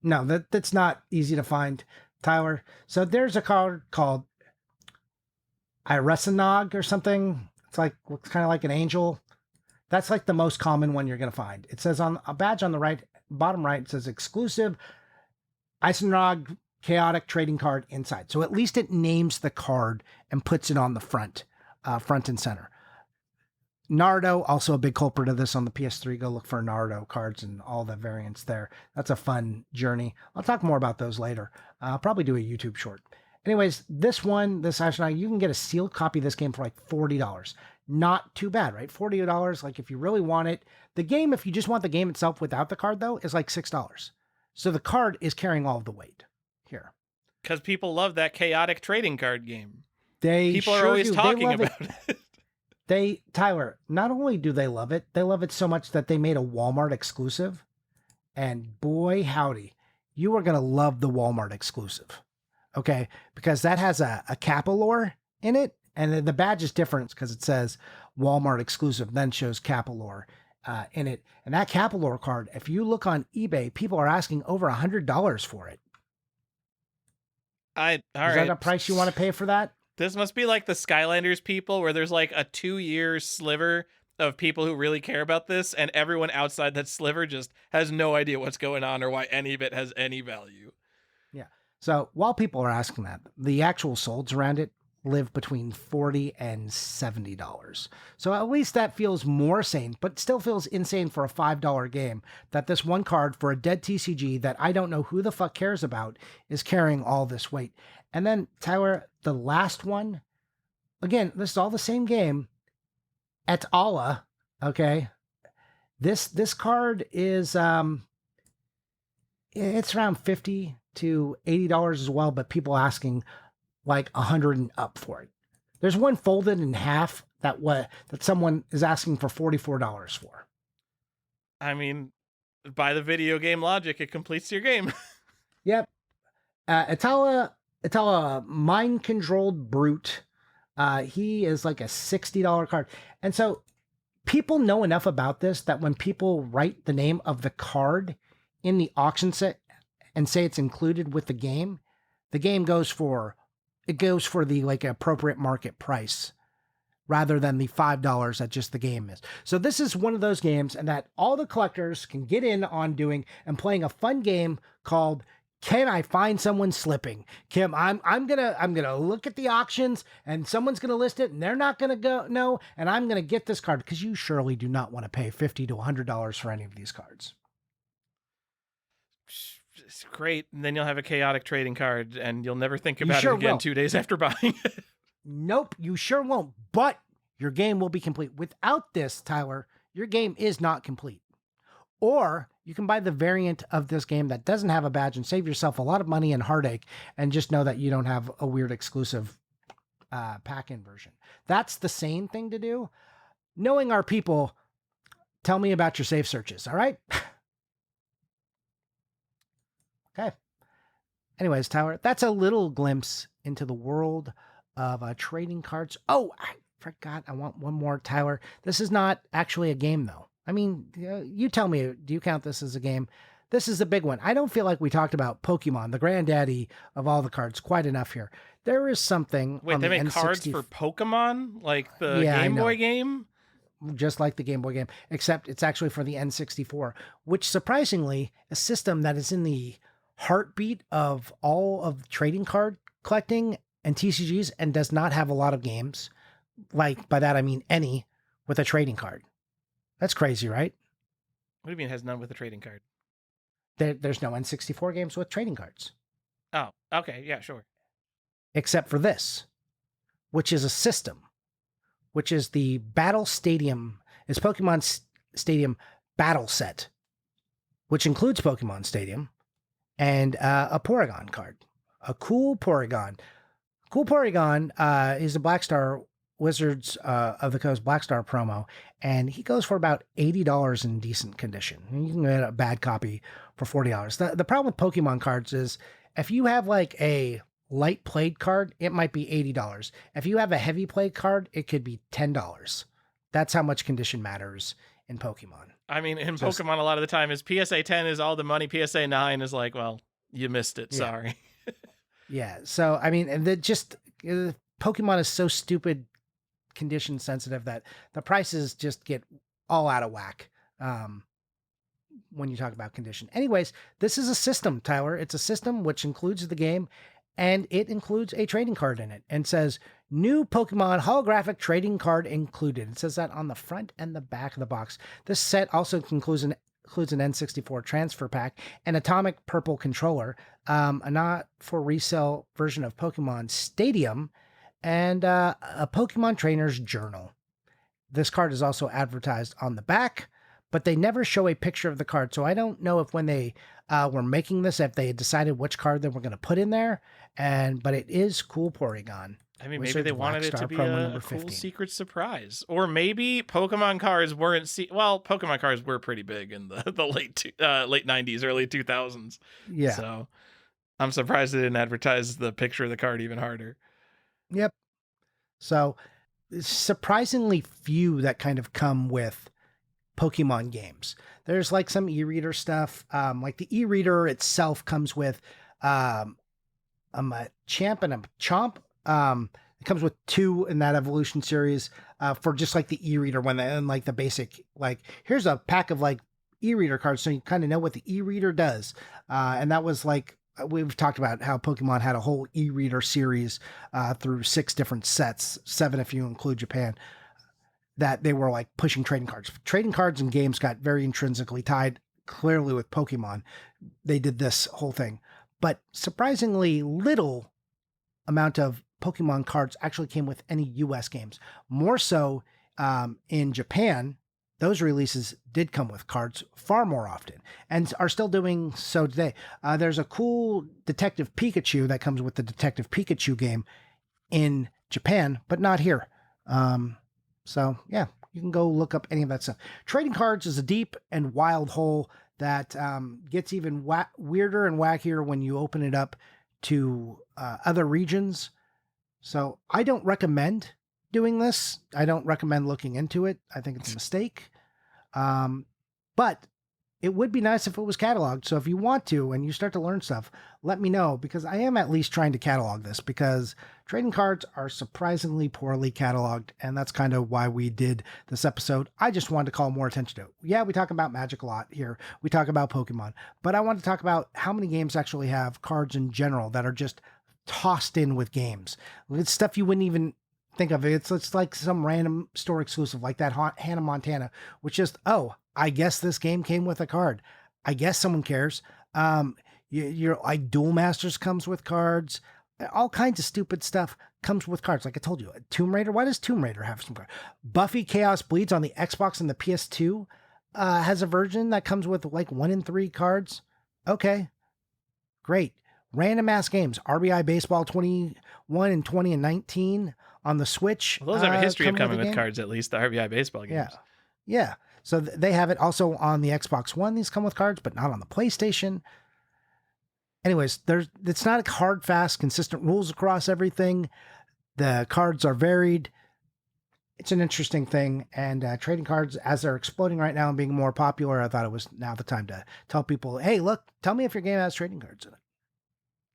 S2: No, that's not easy to find, Tyler. So there's a card called Iresanog or something. Looks kind of like an angel. That's like the most common one you're going to find. It says on a badge on the right, bottom right, it says exclusive Iresanog Chaotic trading card inside. So at least it names the card and puts it on the front and center. Naruto, also a big culprit of this on the PS3. Go look for Naruto cards and all the variants there. That's a fun journey. I'll talk more about those later. I'll probably do a YouTube short. Anyways, this Iresanog, you can get a sealed copy of this game for like $40. Not too bad, right? $40. Like if you really want it. The game, if you just want the game itself without the card though, is like $6. So the card is carrying all of the weight here.
S1: Because people love that chaotic trading card game.
S2: People
S1: are always talking about it.
S2: Tyler, not only do they love it so much that they made a Walmart exclusive. And boy, howdy, you are going to love the Walmart exclusive. Okay. Because that has a Capalore in it. And the badge is different because it says Walmart exclusive, then shows Capalore in it. And that Capalore card, if you look on eBay, people are asking over $100 for it.
S1: Is
S2: that a price you want to pay for that?
S1: This must be like the Skylanders people where there's like a 2-year sliver of people who really care about this, and everyone outside that sliver just has no idea what's going on or why any of it has any value.
S2: Yeah. So while people are asking that, the actual solds around it live between $40 and $70. So at least that feels more sane, but still feels insane for a $5 game that this one card for a dead TCG that I don't know who the fuck cares about is carrying all this weight. And then Tyler, the last one, again, this is all the same game. Et al. Okay. This card is it's around $50 to $80 as well, but people asking like 100 and up for it. There's one folded in half that someone is asking for $44 for.
S1: I mean, by the video game logic, it completes your game.
S2: Yep. Itala Mind Controlled Brute. He is like a $60 card. And so people know enough about this that when people write the name of the card in the auction set and say it's included with the game goes for the like appropriate market price rather than the $5 that just the game is. So this is one of those games and that all the collectors can get in on doing and playing a fun game called Can I Find Someone Slipping? Kim, I'm gonna look at the auctions and someone's gonna list it and they're not gonna go no, and I'm gonna get this card because you surely do not want to pay $50 to $100 for any of these cards.
S1: It's great. And then you'll have a chaotic trading card and you'll never think about
S2: sure
S1: it again
S2: will.
S1: 2 days after buying it.
S2: Nope, you sure won't. But your game will be complete. Without this, Tyler, your game is not complete. Or you can buy the variant of this game that doesn't have a badge and save yourself a lot of money and heartache and just know that you don't have a weird exclusive pack-in version. That's the sane thing to do. Knowing our people, tell me about your save searches, all right? Okay. Anyways, Tyler, that's a little glimpse into the world of trading cards. Oh, I forgot. I want one more, Tyler. This is not actually a game, though. I mean, you tell me, do you count this as a game? This is a big one. I don't feel like we talked about Pokemon, the granddaddy of all the cards, quite enough here. There is something.
S1: Wait,
S2: on
S1: they
S2: the
S1: make cards for Pokemon? Like the Game Boy game?
S2: Just like the Game Boy game, except it's actually for the N64, which surprisingly, a system that is in the heartbeat of all of trading card collecting and TCGs and does not have a lot of games. Like by that, I mean any with a trading card. That's crazy, right?
S1: What do you mean it has none with a trading card?
S2: There's no N64 games with trading cards.
S1: Oh, okay. Yeah, sure.
S2: Except for this, which is a system, which is the Battle Stadium, is Pokemon Stadium Battle Set, which includes Pokemon Stadium and a Porygon card, a cool Porygon. Cool Porygon is a Black Star Wizards of the Coast Black Star promo, and he goes for about $80 in decent condition. You can get a bad copy for $40. The problem with Pokemon cards is if you have like a light played card, it might be $80. If you have a heavy played card, it could be $10. That's how much condition matters in Pokemon.
S1: I mean, in Pokemon, a lot of the time is PSA 10 is all the money. PSA 9 is like, well, you missed it.
S2: Yeah.
S1: Sorry.
S2: Yeah. So, I mean, and Pokemon is so stupid condition sensitive that the prices just get all out of whack when you talk about condition. Anyways, this is a system, Tyler. It's a system which includes the game and it includes a trading card in it and says new Pokemon holographic trading card included. It says that on the front and the back of the box. This set also includes an N64 transfer pack, an atomic purple controller, a not for resale version of Pokemon Stadium, and a Pokemon Trainer's Journal. This card is also advertised on the back, but they never show a picture of the card. So I don't know if when they were making this, if they had decided which card they were going to put in there. But it is cool Porygon.
S1: I mean, maybe they wanted it to be a cool
S2: 15.
S1: secret surprise. Or maybe Pokemon cards weren't... Pokemon cards were pretty big in the late 90s, early 2000s.
S2: Yeah.
S1: So I'm surprised they didn't advertise the picture of the card even harder.
S2: Yep. So surprisingly few that kind of come with Pokemon games. There's like some e-reader stuff. Like the e-reader itself comes with a Champ and a Chomp. It comes with 2 in that evolution series for just like the e-reader one and like the basic, like here's a pack of like e-reader cards. So you kind of know what the e-reader does. And that was like, we've talked about how Pokemon had a whole e-reader series through 6 different sets, 7 if you include Japan, that they were like pushing trading cards. Trading cards and games got very intrinsically tied clearly with Pokemon. They did this whole thing. But surprisingly little amount of Pokemon cards actually came with any US games. More so in Japan, those releases did come with cards far more often and are still doing so today. There's a cool Detective Pikachu that comes with the Detective Pikachu game in Japan, but not here. So yeah, you can go look up any of that stuff. Trading cards is a deep and wild hole that gets even weirder and wackier when you open it up to other regions. So I don't recommend doing this. I don't recommend looking into it. I think it's a mistake. But it would be nice if it was cataloged. So if you want to and you start to learn stuff, let me know, because I am at least trying to catalog this, because trading cards are surprisingly poorly cataloged. And that's kind of why we did this episode. I just wanted to call more attention to it. Yeah, we talk about Magic a lot here. We talk about Pokemon, but I want to talk about how many games actually have cards in general that are just tossed in with games. It's stuff you wouldn't even think of. It's like some random store exclusive, like that Hannah Montana, which just, oh, I guess this game came with a card. I guess someone cares. Your like Duel Masters comes with cards. All kinds of stupid stuff comes with cards. Like I told you, Tomb Raider. Why does Tomb Raider have some cards? Buffy Chaos Bleeds on the Xbox and the PS2 has a version that comes with like 1 in 3 cards. Okay, great. Random ass games. RBI Baseball 21 and 20 and 19 on the Switch.
S1: Well, those have a history of coming with cards, at least the RBI Baseball games.
S2: Yeah. So they have it also on the Xbox One. These come with cards, but not on the PlayStation. Anyways, it's not a hard, fast, consistent rules across everything. The cards are varied. It's an interesting thing. And trading cards, as they're exploding right now and being more popular, I thought it was now the time to tell people, hey, look, tell me if your game has trading cards in it.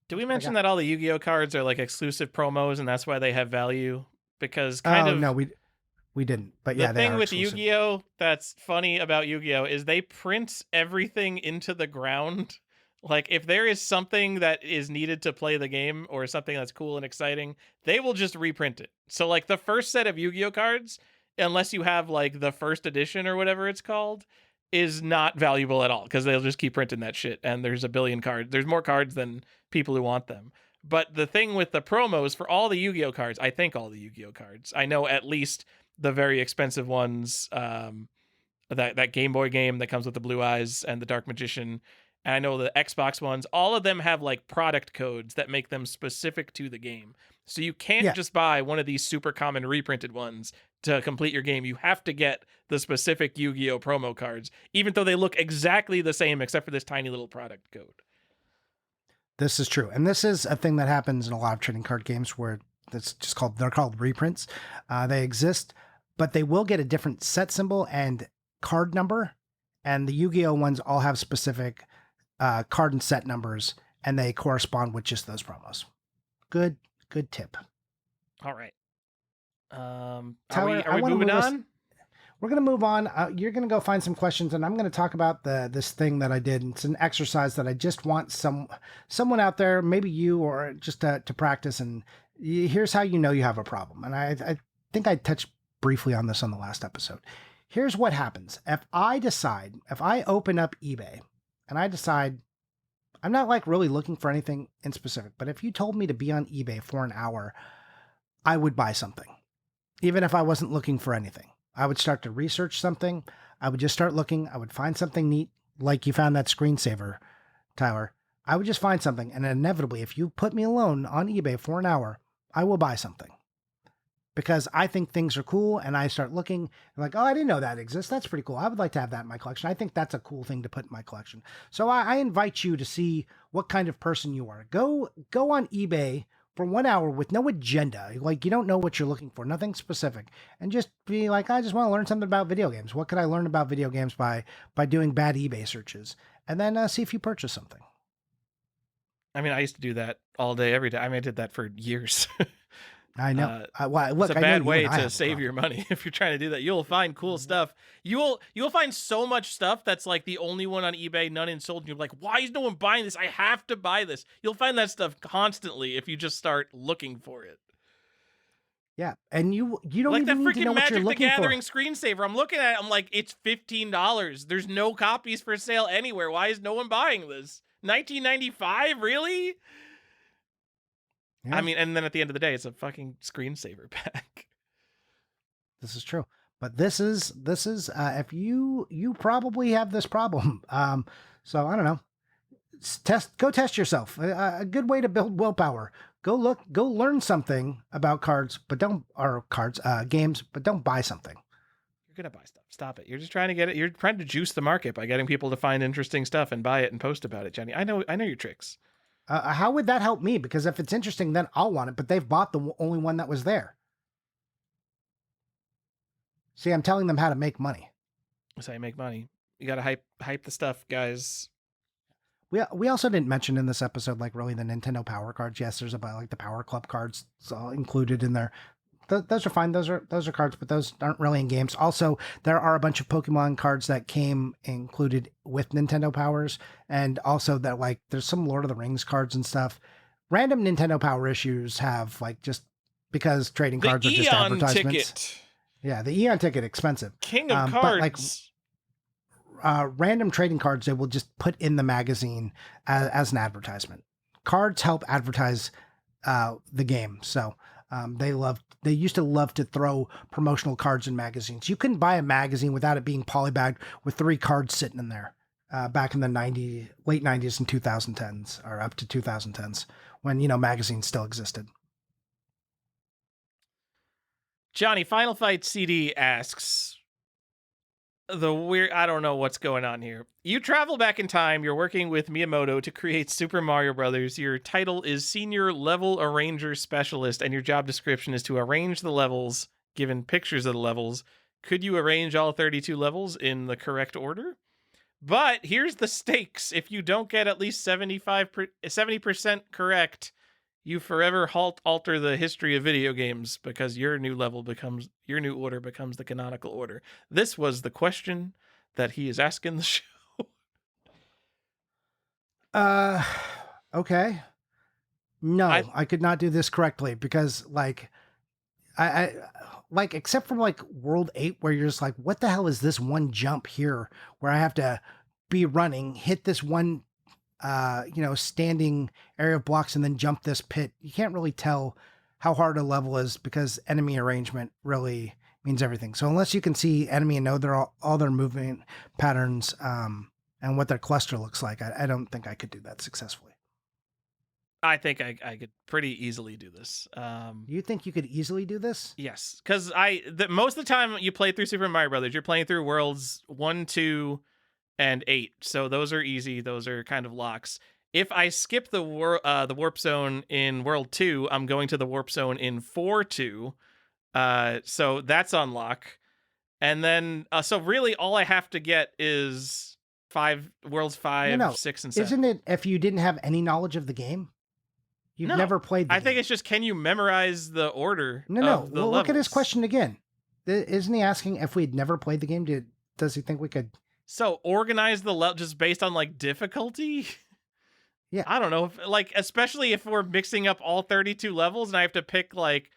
S1: Did we mention that all the Yu-Gi-Oh cards are like exclusive promos and that's why they have value? Because no,
S2: we didn't. But yeah,
S1: the thing with Yu-Gi-Oh that's funny about Yu-Gi-Oh is they print everything into the ground. Like if there is something that is needed to play the game or something that's cool and exciting, they will just reprint it. So like the first set of Yu-Gi-Oh cards, unless you have like the first edition or whatever it's called, is not valuable at all because they'll just keep printing that shit. And there's a billion cards. There's more cards than people who want them. But the thing with the promos for all the Yu-Gi-Oh cards, I think all the Yu-Gi-Oh cards, I know at least the very expensive ones, that Game Boy game that comes with the blue eyes and the Dark Magician. And I know the Xbox ones, all of them have like product codes that make them specific to the game. So you can't just buy one of these super common reprinted ones to complete your game. You have to get the specific Yu-Gi-Oh promo cards, even though they look exactly the same except for this tiny little product code.
S2: This is true. And this is a thing that happens in a lot of trading card games where they're called reprints. They exist, but they will get a different set symbol and card number. And the Yu-Gi-Oh ones all have specific card and set numbers, and they correspond with just those promos. Good tip.
S1: All right.
S2: Tyler,
S1: are we moving on?
S2: We're going to move on. You're going to go find some questions, and I'm going to talk about this thing that I did. It's an exercise that I just want someone out there, maybe you, or just to practice. And here's how you know you have a problem. And I think I touched briefly on this on the last episode. Here's what happens. If I open up eBay and I decide I'm not like really looking for anything in specific, but if you told me to be on eBay for an hour, I would buy something. Even if I wasn't looking for anything, I would start to research something. I would just start looking. I would find something neat, like you found that screensaver, Tyler. I would just find something. And inevitably, if you put me alone on eBay for an hour, I will buy something. Because I think things are cool, and I start looking like, oh, I didn't know that exists. That's pretty cool. I would like to have that in my collection. I think that's a cool thing to put in my collection. So I invite you to see what kind of person you are. Go on eBay for 1 hour with no agenda. Like you don't know what you're looking for, nothing specific, and just be like, I just want to learn something about video games. What could I learn about video games by doing bad eBay searches? And then see if you purchase something.
S1: I mean, I used to do that all day, every day. I mean, I did that for years.
S2: I know.
S1: It's a bad way to save your money if you're trying to do that. You'll find cool stuff. You'll find so much stuff that's like the only one on eBay, none is sold. And you're like, why is no one buying this? I have to buy this. You'll find that stuff constantly if you just start looking for it.
S2: Yeah, and you don't
S1: like
S2: even
S1: the
S2: need to know
S1: freaking
S2: what you're
S1: Magic the
S2: looking
S1: Gathering
S2: for.
S1: screensaver. I'm looking at it. I'm like, it's $15. There's no copies for sale anywhere. Why is no one buying this? $19.95? Really? Yeah. I mean, and then at the end of the day, it's a fucking screensaver pack.
S2: This is true, but this is if you probably have this problem. So I don't know. Go test yourself. A good way to build willpower. Go learn something about games, but don't buy something.
S1: You're gonna buy stuff. Stop it. You're just trying to get it. You're trying to juice the market by getting people to find interesting stuff and buy it and post about it, Jenny. I know your tricks.
S2: How would that help me? Because if it's interesting, then I'll want it. But they've bought the only one that was there. See, I'm telling them how to make money.
S1: That's how you make money. You got to hype the stuff, guys.
S2: We also didn't mention in this episode, like, really the Nintendo Power cards. Yes, there's about like the Power Club cards. It's all included in there. Those are fine. Those are cards, but those aren't really in games. Also, there are a bunch of Pokemon cards that came included with Nintendo Powers, and also that, like, there's some Lord of the Rings cards and stuff. Random Nintendo Power issues have, like, just because trading cards are just advertisements.
S1: Ticket.
S2: Yeah, the Eon ticket, expensive.
S1: King of cards.
S2: But, like, random trading cards, they will just put in the magazine as an advertisement. Cards help advertise the game, so they used to love to throw promotional cards in magazines. You couldn't buy a magazine without it being polybagged with 3 cards sitting in there back in the late 90s and 2010s, or up to 2010s, when, magazines still existed.
S1: Johnny, Final Fight CD asks, I don't know what's going on here. You travel back in time. You're working with Miyamoto to create Super Mario Brothers. Your title is Senior Level Arranger Specialist, and your job description is to arrange the levels, given pictures of the levels. Could you arrange all 32 levels in the correct order? But here's the stakes. If you don't get at least 70% correct, you forever alter the history of video games, because your new order becomes the canonical order. This was the question that he is asking the show.
S2: Okay. No, I could not do this correctly, because, like, I like, except for like World 8, where you're just like, what the hell is this one jump here where I have to be running, hit this one standing area of blocks, and then jump this pit. You can't really tell how hard a level is, because enemy arrangement really means everything. So unless you can see enemy and know all their movement patterns and what their cluster looks like, I don't think I could do that successfully.
S1: I think I could pretty easily do this.
S2: You think you could easily do this?
S1: Yes, because most of the time you play through Super Mario Brothers, you're playing through worlds 1, 2, and 8. So those are easy. Those are kind of locks. If I skip the warp zone in World 2, I'm going to the warp zone in 4-2. So that's on lock. And then, so really all I have to get is worlds 5, 6, and 7.
S2: Isn't it if you didn't have any knowledge of the game? You've never played the game.
S1: think it's just, can you memorize the order of the
S2: Well,
S1: levels?
S2: look at his question again. Isn't he asking if we'd never played the game? Does he think we could...
S1: So organize the level just based on, like, difficulty?
S2: Yeah.
S1: I don't know. Especially if we're mixing up all 32 levels and I have to pick, like,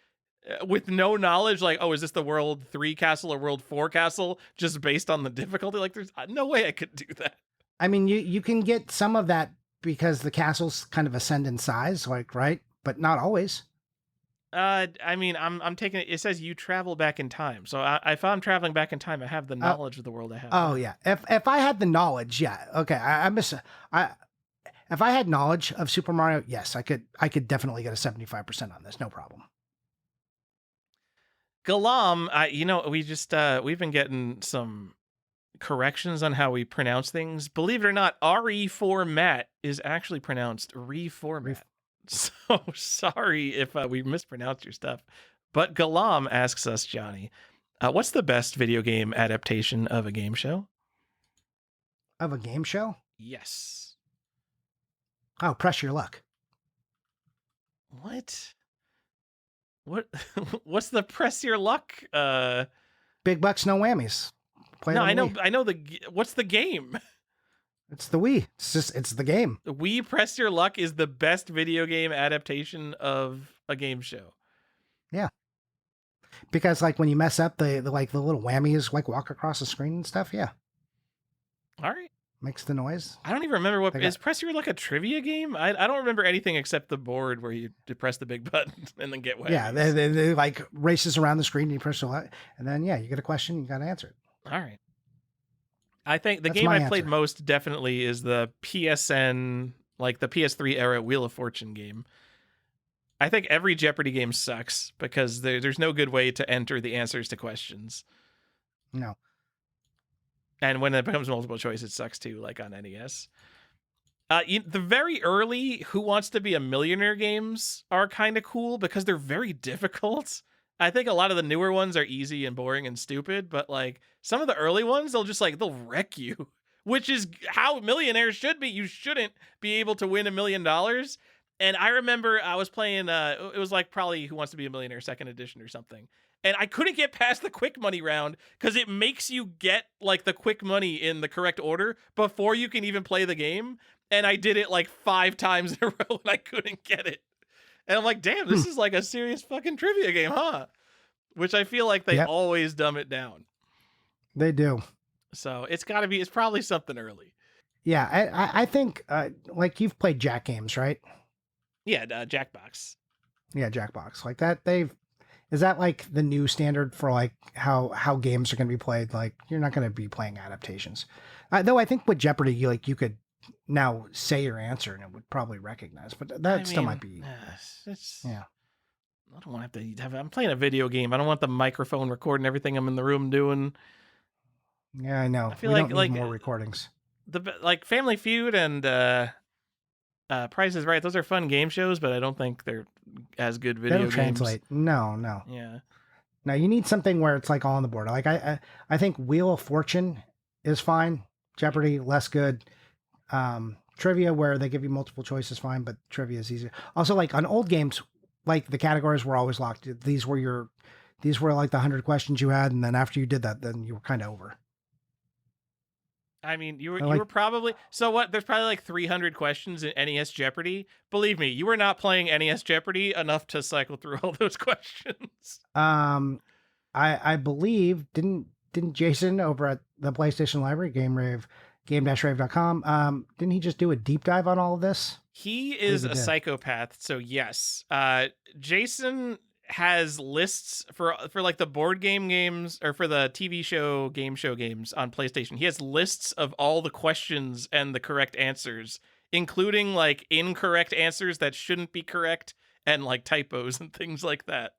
S1: with no knowledge, like, oh, is this the World 3 castle or World 4 castle, just based on the difficulty? Like, there's no way I could do that.
S2: I mean, you can get some of that because the castles kind of ascend in size, like, right? But not always.
S1: I mean, I'm taking it. It says you travel back in time. So if I'm traveling back in time, I have the knowledge of the world I have.
S2: Oh, yeah. If I had the knowledge, yeah. Okay. If I had knowledge of Super Mario, yes, I could definitely get a 75% on this. No problem.
S1: Galam, we've been getting some corrections on how we pronounce things. Believe it or not, RE4MAT is actually pronounced reformat. So sorry if we mispronounced your stuff. But Galam asks us, Johnny, what's the best video game adaptation of a game show?
S2: Of a game show?
S1: Yes.
S2: Oh, Press Your Luck.
S1: What? What's the Press Your Luck?
S2: Big bucks, no whammies.
S1: No, I know. What's the game?
S2: It's the Wii. It's the game.
S1: The Wii Press Your Luck is the best video game adaptation of a game show.
S2: Yeah. Because, like, when you mess up, the little whammies, like, walk across the screen and stuff. Yeah.
S1: All right.
S2: Makes the noise.
S1: I don't even remember is Press Your Luck a trivia game? I don't remember anything except the board where you press the big button and then get whammies.
S2: Yeah, they like races around the screen and you press the luck, and then you get a question, you got to answer it.
S1: All right. I think the game I played most definitely is the PSN, like the PS3 era Wheel of Fortune game. I think every Jeopardy game sucks because there's no good way to enter the answers to questions.
S2: No.
S1: And when it becomes multiple choice, it sucks too, like on NES. The very early Who Wants to Be a Millionaire games are kind of cool because they're very difficult. I think a lot of the newer ones are easy and boring and stupid, but like some of the early ones, they'll wreck you, which is how millionaires should be. You shouldn't be able to win $1,000,000. And I remember I was playing, it was like probably Who Wants to Be a Millionaire second edition or something. And I couldn't get past the quick money round because it makes you get like the quick money in the correct order before you can even play the game. And I did it like 5 times in a row and I couldn't get it. And I'm like, damn, this is like a serious fucking trivia game, huh? Which I feel like they
S2: Yep.
S1: always dumb it down.
S2: They do.
S1: So it's probably something early.
S2: Yeah, I think like you've played Jack games, right?
S1: Yeah, Jackbox.
S2: Yeah, Jackbox. Like that is that like the new standard for like how games are going to be played? Like you're not going to be playing adaptations. Though I think with Jeopardy you could now say your answer and it would probably recognize, but that still might be yeah.
S1: I don't want to have I'm playing a video game. I don't want the microphone recording everything I'm in the room doing.
S2: Yeah, I know.
S1: I feel
S2: we
S1: like
S2: don't need more recordings.
S1: Like Family Feud and Price is Right. Those are fun game shows, but I don't think they're as good video
S2: They don't
S1: games.
S2: translate. No.
S1: Yeah.
S2: Now you need something where it's like all on the board. Like I think Wheel of Fortune is fine. Jeopardy less good. Trivia where they give you multiple choice is fine, but trivia is easier. Also, like on old games, like the categories were always locked. These were like the 100 questions you had, and then after you did that, then you were kind of over.
S1: I mean, you were probably so what? There's probably like 300 questions in NES Jeopardy. Believe me, you were not playing NES Jeopardy enough to cycle through all those questions.
S2: I believe didn't Jason over at the PlayStation Library game-rave.com didn't he just do a deep dive on all of this?
S1: He is a psychopath, so yes. Jason has lists for like the board games or for the TV show game show games on PlayStation. He has lists of all the questions and the correct answers, including like incorrect answers that shouldn't be correct and like typos and things like that.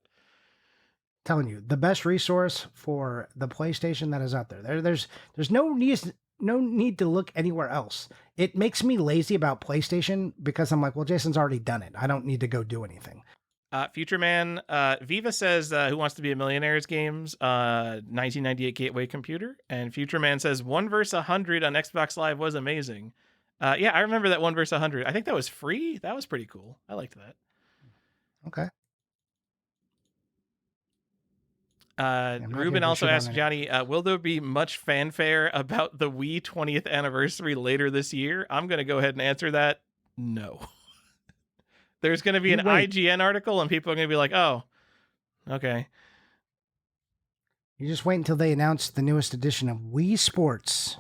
S2: Telling you, the best resource for the PlayStation that is out there. There's no need to look anywhere else. It makes me lazy about PlayStation because I'm like, well, Jason's already done it. I don't need to go do anything.
S1: Future Man, Viva says Who Wants to Be a Millionaire's games, 1998 Gateway Computer. And Future Man says 1 vs. 100 on Xbox Live was amazing. Yeah, I remember that 1 vs. 100. I think that was free. That was pretty cool. I liked that.
S2: Okay.
S1: Ruben also asked Johnny, will there be much fanfare about the Wii 20th anniversary later this year? I'm going to go ahead and answer that. No. There's going to be an IGN article and people are going to be like, oh, okay.
S2: You just wait until they announce the newest edition of Wii Sports.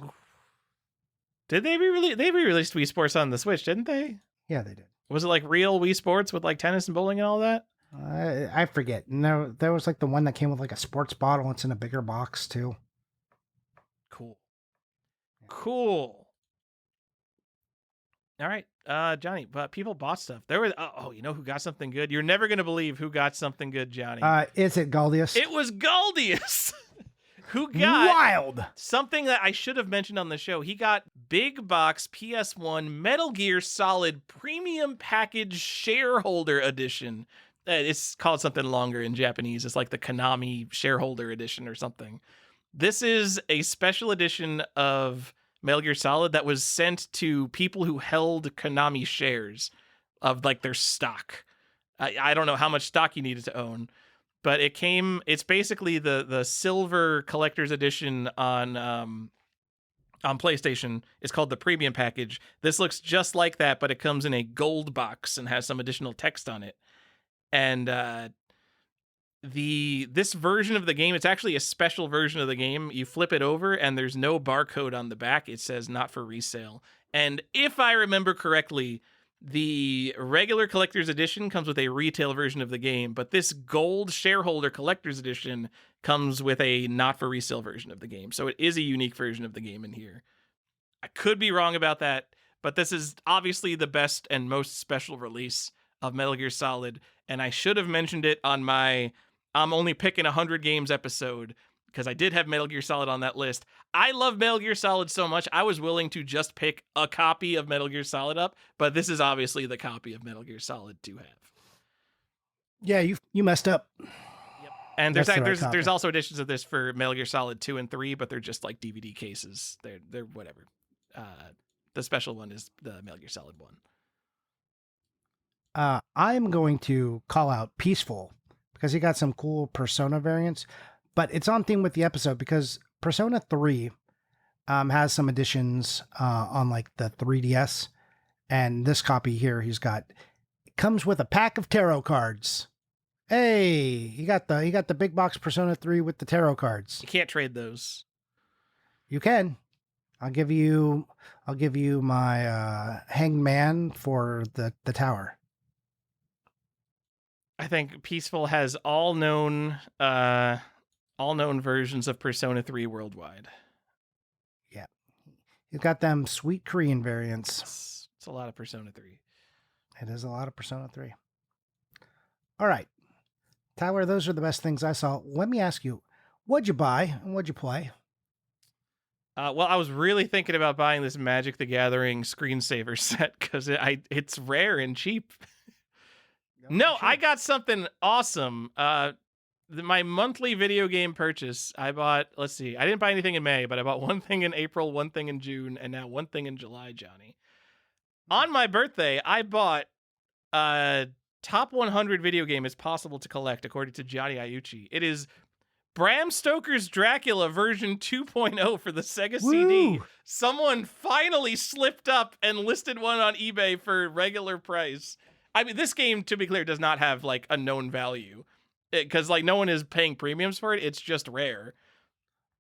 S1: Did they re-released Wii Sports on the Switch, didn't they?
S2: Yeah, they did.
S1: Was it like real Wii Sports with like tennis and bowling and all that?
S2: I forget. No, there was like the one that came with like a sports bottle. It's in a bigger box too.
S1: Cool. All right, Johnny, but people bought stuff. There was you know who got something good? You're never gonna believe who got something good, Johnny.
S2: Is it Galdius?
S1: It was Galdius. Who got
S2: wild
S1: something that I should have mentioned on the show. He got Big Box PS1 Metal Gear Solid Premium Package Shareholder Edition. It's called something longer in Japanese. It's like the Konami Shareholder Edition or something. This is a special edition of Metal Gear Solid that was sent to people who held Konami shares of like their stock. I don't know how much stock you needed to own, but it's basically the silver collector's edition on PlayStation. It's called the premium package. This looks just like that, but it comes in a gold box and has some additional text on it. And this version of the game, it's actually a special version of the game. You flip it over and there's no barcode on the back. It says not for resale. And if I remember correctly, the regular collector's edition comes with a retail version of the game, but this gold shareholder collector's edition comes with a not for resale version of the game. So it is a unique version of the game in here. I could be wrong about that, but this is obviously the best and most special release of Metal Gear Solid. And I should have mentioned it on my I'm only picking 100 games episode, because I did have Metal Gear Solid on that list. I love Metal Gear Solid so much, I was willing to just pick a copy of Metal Gear Solid up, but this is obviously the copy of Metal Gear Solid to have.
S2: Yeah, you messed up.
S1: Yep. And there's also editions of this for Metal Gear Solid 2 and 3, but they're just like DVD cases. They're whatever. The special one is the Metal Gear Solid 1.
S2: I'm going to call out Peaceful because he got some cool Persona variants, but it's on theme with the episode because Persona 3 has some additions on like the 3DS, and this copy here comes with a pack of tarot cards. Hey, he got the big box Persona 3 with the tarot cards.
S1: You can't trade those.
S2: You can. I'll give you my Hanged Man for the tower.
S1: I think Peaceful has all known versions of Persona 3 worldwide.
S2: Yeah. You've got them sweet Korean variants.
S1: It's a lot of Persona 3.
S2: It is a lot of Persona 3. All right. Tyler, those are the best things I saw. Let me ask you, what'd you buy and what'd you play?
S1: Well, I was really thinking about buying this Magic the Gathering screensaver set because it's rare and cheap. No, I got something awesome. My monthly video game purchase, I bought, let's see, I didn't buy anything in May, but I bought one thing in April, one thing in June, and now one thing in July, Johnny. On my birthday, I bought top 100 video game is possible to collect, according to Johnny Iucci. It is Bram Stoker's Dracula version 2.0 for the Sega CD. Someone finally slipped up and listed one on eBay for regular price. I mean, this game, to be clear, does not have like a known value because like no one is paying premiums for it. It's just rare.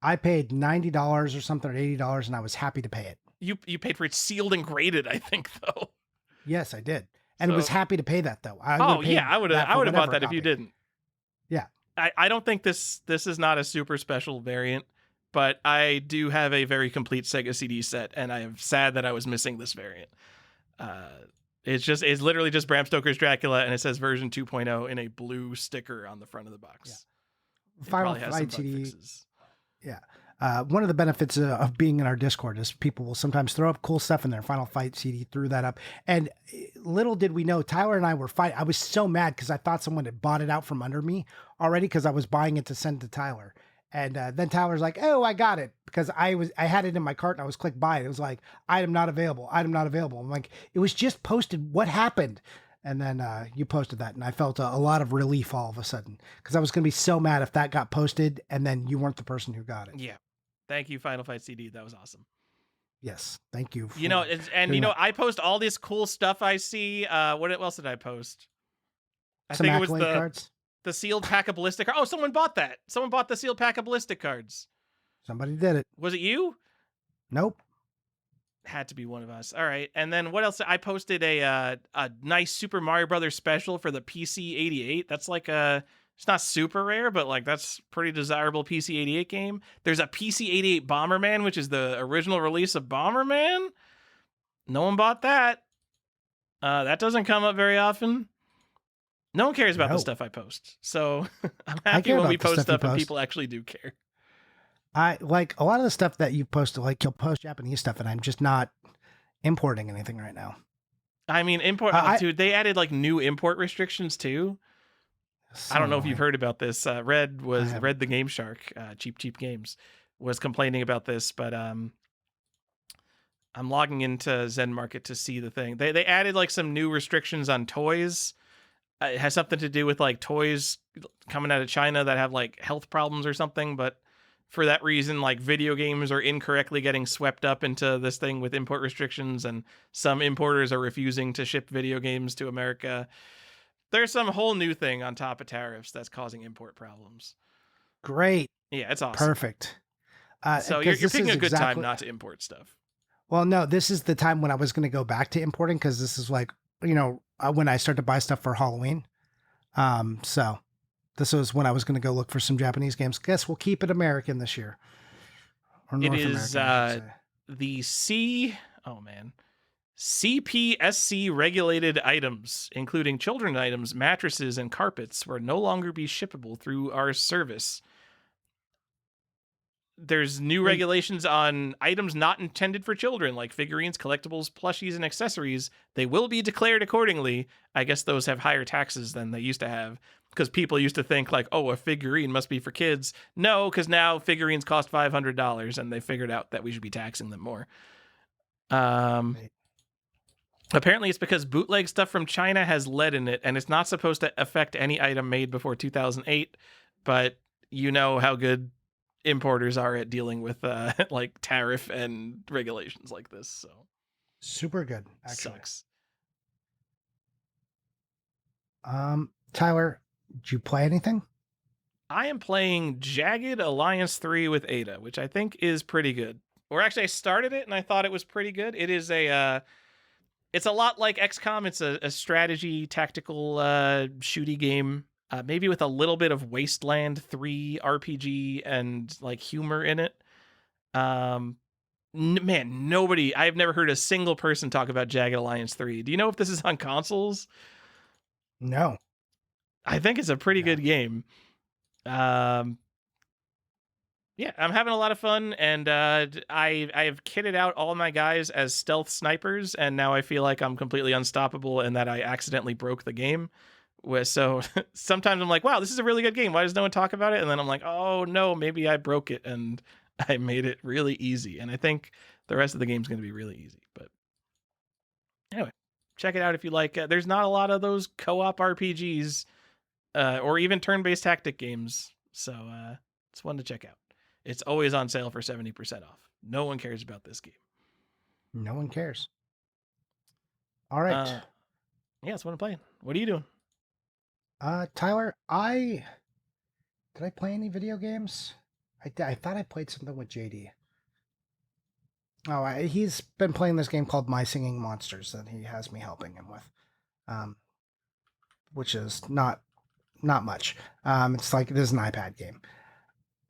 S2: I paid $90 or something, or $80, and I was happy to pay it.
S1: You paid for it sealed and graded, I think, though.
S2: Yes, I did, and was happy to pay that though.
S1: I would have bought that if you didn't.
S2: Yeah,
S1: I don't think this is not a super special variant, but I do have a very complete Sega CD set, and I am sad that I was missing this variant. It's literally just Bram Stoker's Dracula, and it says version 2.0 in a blue sticker on the front of the box.
S2: Yeah. Final Fight CD. Yeah. One of the benefits of being in our Discord is people will sometimes throw up cool stuff in their Final Fight CD, threw that up. And little did we know, Tyler and I were fighting. I was so mad because I thought someone had bought it out from under me already because I was buying it to send to Tyler. And then Tyler's like, oh, I got it. Because I had it in my cart and I was clicked buy it. It was like, item not available. I'm like, it was just posted. What happened? And then you posted that. And I felt a lot of relief all of a sudden. Because I was going to be so mad if that got posted and then you weren't the person who got it.
S1: Yeah. Thank you, Final Fight CD. That was awesome.
S2: Yes. Thank you.
S1: I post all this cool stuff I see. What else did I post? I think it was
S2: cards?
S1: The sealed pack of ballistic cards. Oh, someone bought that. Someone bought the sealed pack of ballistic cards.
S2: Somebody did it.
S1: Was it you?
S2: Nope.
S1: Had to be one of us. All right. And then what else? I posted a nice Super Mario Brothers special for the PC-88. That's like it's not super rare, but like that's pretty desirable PC-88 game. There's a PC-88 Bomberman, which is the original release of Bomberman. No one bought that. That doesn't come up very often. No one cares about the stuff I post. So I'm happy when we post stuff and people actually do care.
S2: I like a lot of the stuff that you post, like you'll post Japanese stuff, and I'm just not importing anything right now.
S1: I mean, dude, they added like new import restrictions too. I don't know if you've heard about this. Red the Game Shark, Cheap Games, was complaining about this, but I'm logging into Zen Market to see the thing. They added like some new restrictions on toys. It has something to do with like toys coming out of China that have like health problems or something, but for that reason, like video games are incorrectly getting swept up into this thing with import restrictions, and some importers are refusing to ship video games to America. There's some whole new thing on top of tariffs that's causing import problems.
S2: Great.
S1: Yeah, it's awesome.
S2: Perfect.
S1: So you're picking a good time not to import stuff.
S2: Well, no, this is the time when I was going to go back to importing because this is like, when I start to buy stuff for Halloween. So this was when I was going to go look for some Japanese games. Guess we'll keep it American this year. Or North American,
S1: the CPSC regulated items, including children items, mattresses, and carpets, will no longer be shippable through our service. there's new
S2: Wait.
S1: regulations on items not intended for children, like figurines, collectibles, plushies, and accessories. They will be declared accordingly. I guess those have higher taxes than they used to have, because people used to think like, oh, a figurine must be for kids. No, because now figurines cost $500, and they figured out that we should be taxing them more.
S2: Wait.
S1: Apparently it's because bootleg stuff from China has lead in it, and it's not supposed to affect any item made before 2008, but you know how good importers are at dealing with like tariff and regulations like this, so
S2: Super good, actually.
S1: sucks.
S2: Tyler, did you play anything?
S1: I am playing Jagged Alliance 3 with Ada, which I think is pretty good. Or actually, I started it and I thought it was pretty good. It is it's a lot like XCOM. It's a strategy tactical shooty game, maybe with a little bit of Wasteland 3 RPG and like humor in it. Man, nobody. I've never heard a single person talk about Jagged Alliance 3. Do you know if this is on consoles?
S2: No.
S1: I think it's a pretty
S2: No.
S1: good game. Yeah, I'm having a lot of fun, and I have kitted out all my guys as stealth snipers, and now I feel like I'm completely unstoppable, and that I accidentally broke the game. So sometimes I'm like, wow, this is a really good game. Why does no one talk about it? And then I'm like, oh no, maybe I broke it and I made it really easy. And I think the rest of the game's going to be really easy. But anyway, check it out if you like. There's not a lot of those co-op RPGs or even turn-based tactic games, so it's one to check out. It's always on sale for 70% off. No one cares about this game.
S2: No one cares. All right.
S1: Yeah, that's what I'm playing. What are you doing?
S2: Tyler, did I play any video games? I thought I played something with JD. Oh, he's been playing this game called My Singing Monsters that he has me helping him with, which is not much. It's like, it is an iPad game.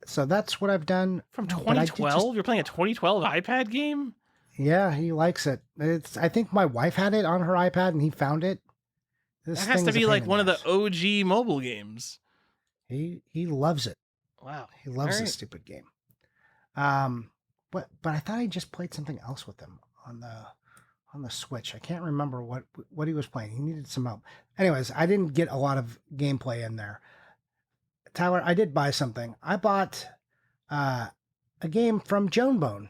S2: So that's what I've done.
S1: From 2012? You're playing a 2012 iPad game?
S2: Yeah, he likes it. I think my wife had it on her iPad and he found it.
S1: That has to be like one of the OG mobile games.
S2: He loves it.
S1: Wow.
S2: He loves this stupid game. But I thought I just played something else with him on the Switch. I can't remember what he was playing. He needed some help. Anyways, I didn't get a lot of gameplay in there. Tyler, I did buy something. I bought a game from Jonebone.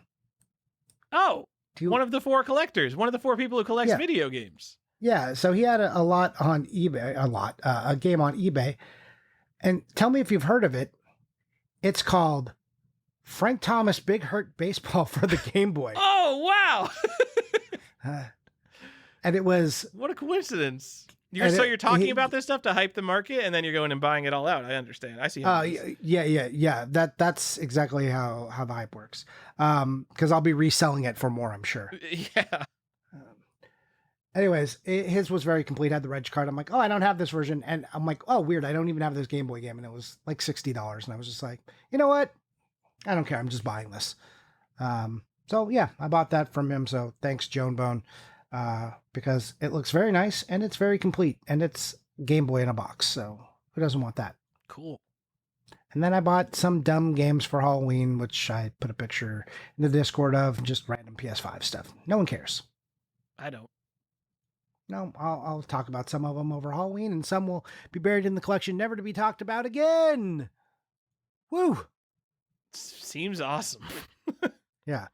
S1: Oh, one of the four collectors. One of the four people who collects video games.
S2: Yeah, so he had a lot on eBay, a game on eBay. And tell me if you've heard of it. It's called Frank Thomas Big Hurt Baseball for the Game Boy.
S1: Oh, wow.
S2: And it was...
S1: What a coincidence. You're talking about this stuff to hype the market, and then you're going and buying it all out. I understand. I see how
S2: yeah. That's exactly how the hype works. Because I'll be reselling it for more, I'm sure.
S1: Yeah.
S2: Anyways, his was very complete. I had the reg card. I'm like, oh, I don't have this version. And I'm like, oh, weird. I don't even have this Game Boy game. And it was like $60. And I was just like, you know what? I don't care. I'm just buying this. So yeah, I bought that from him. So thanks, Jonebone. Because it looks very nice and it's very complete and it's Game Boy in a box. So who doesn't want that?
S1: Cool.
S2: And then I bought some dumb games for Halloween, which I put a picture in the Discord of, just random PS5 stuff. No one cares.
S1: I don't.
S2: No, I'll talk about some of them over Halloween, and some will be buried in the collection, never to be talked about again. Woo!
S1: Seems awesome.
S2: Yeah.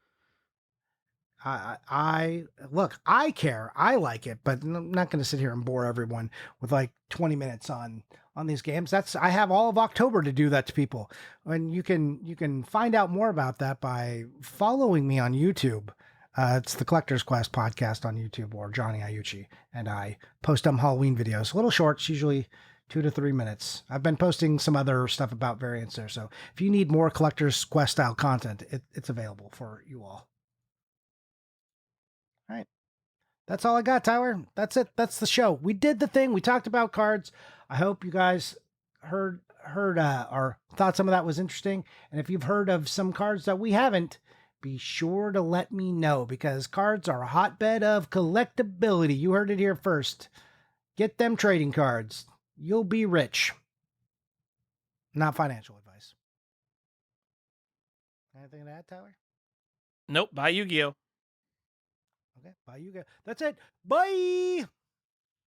S2: I look, I care. I like it, but I'm not going to sit here and bore everyone with like 20 minutes on these games. I have all of October to do that to people. And you can find out more about that by following me on YouTube. It's the Collector's Quest podcast on YouTube, or Johnny Iucci, and I post Halloween videos, little shorts, usually 2 to 3 minutes. I've been posting some other stuff about variants there. So if you need more Collector's Quest style content, it's available for you all. All right. That's all I got, Tyler. That's it. That's the show. We did the thing. We talked about cards. I hope you guys heard or thought some of that was interesting. And if you've heard of some cards that we haven't, be sure to let me know, because cards are a hotbed of collectability. You heard it here first. Get them trading cards. You'll be rich. Not financial advice. Anything to add, Tyler?
S1: Nope. Bye, Yu-Gi-Oh.
S2: Okay, bye, you guys. That's it. Bye.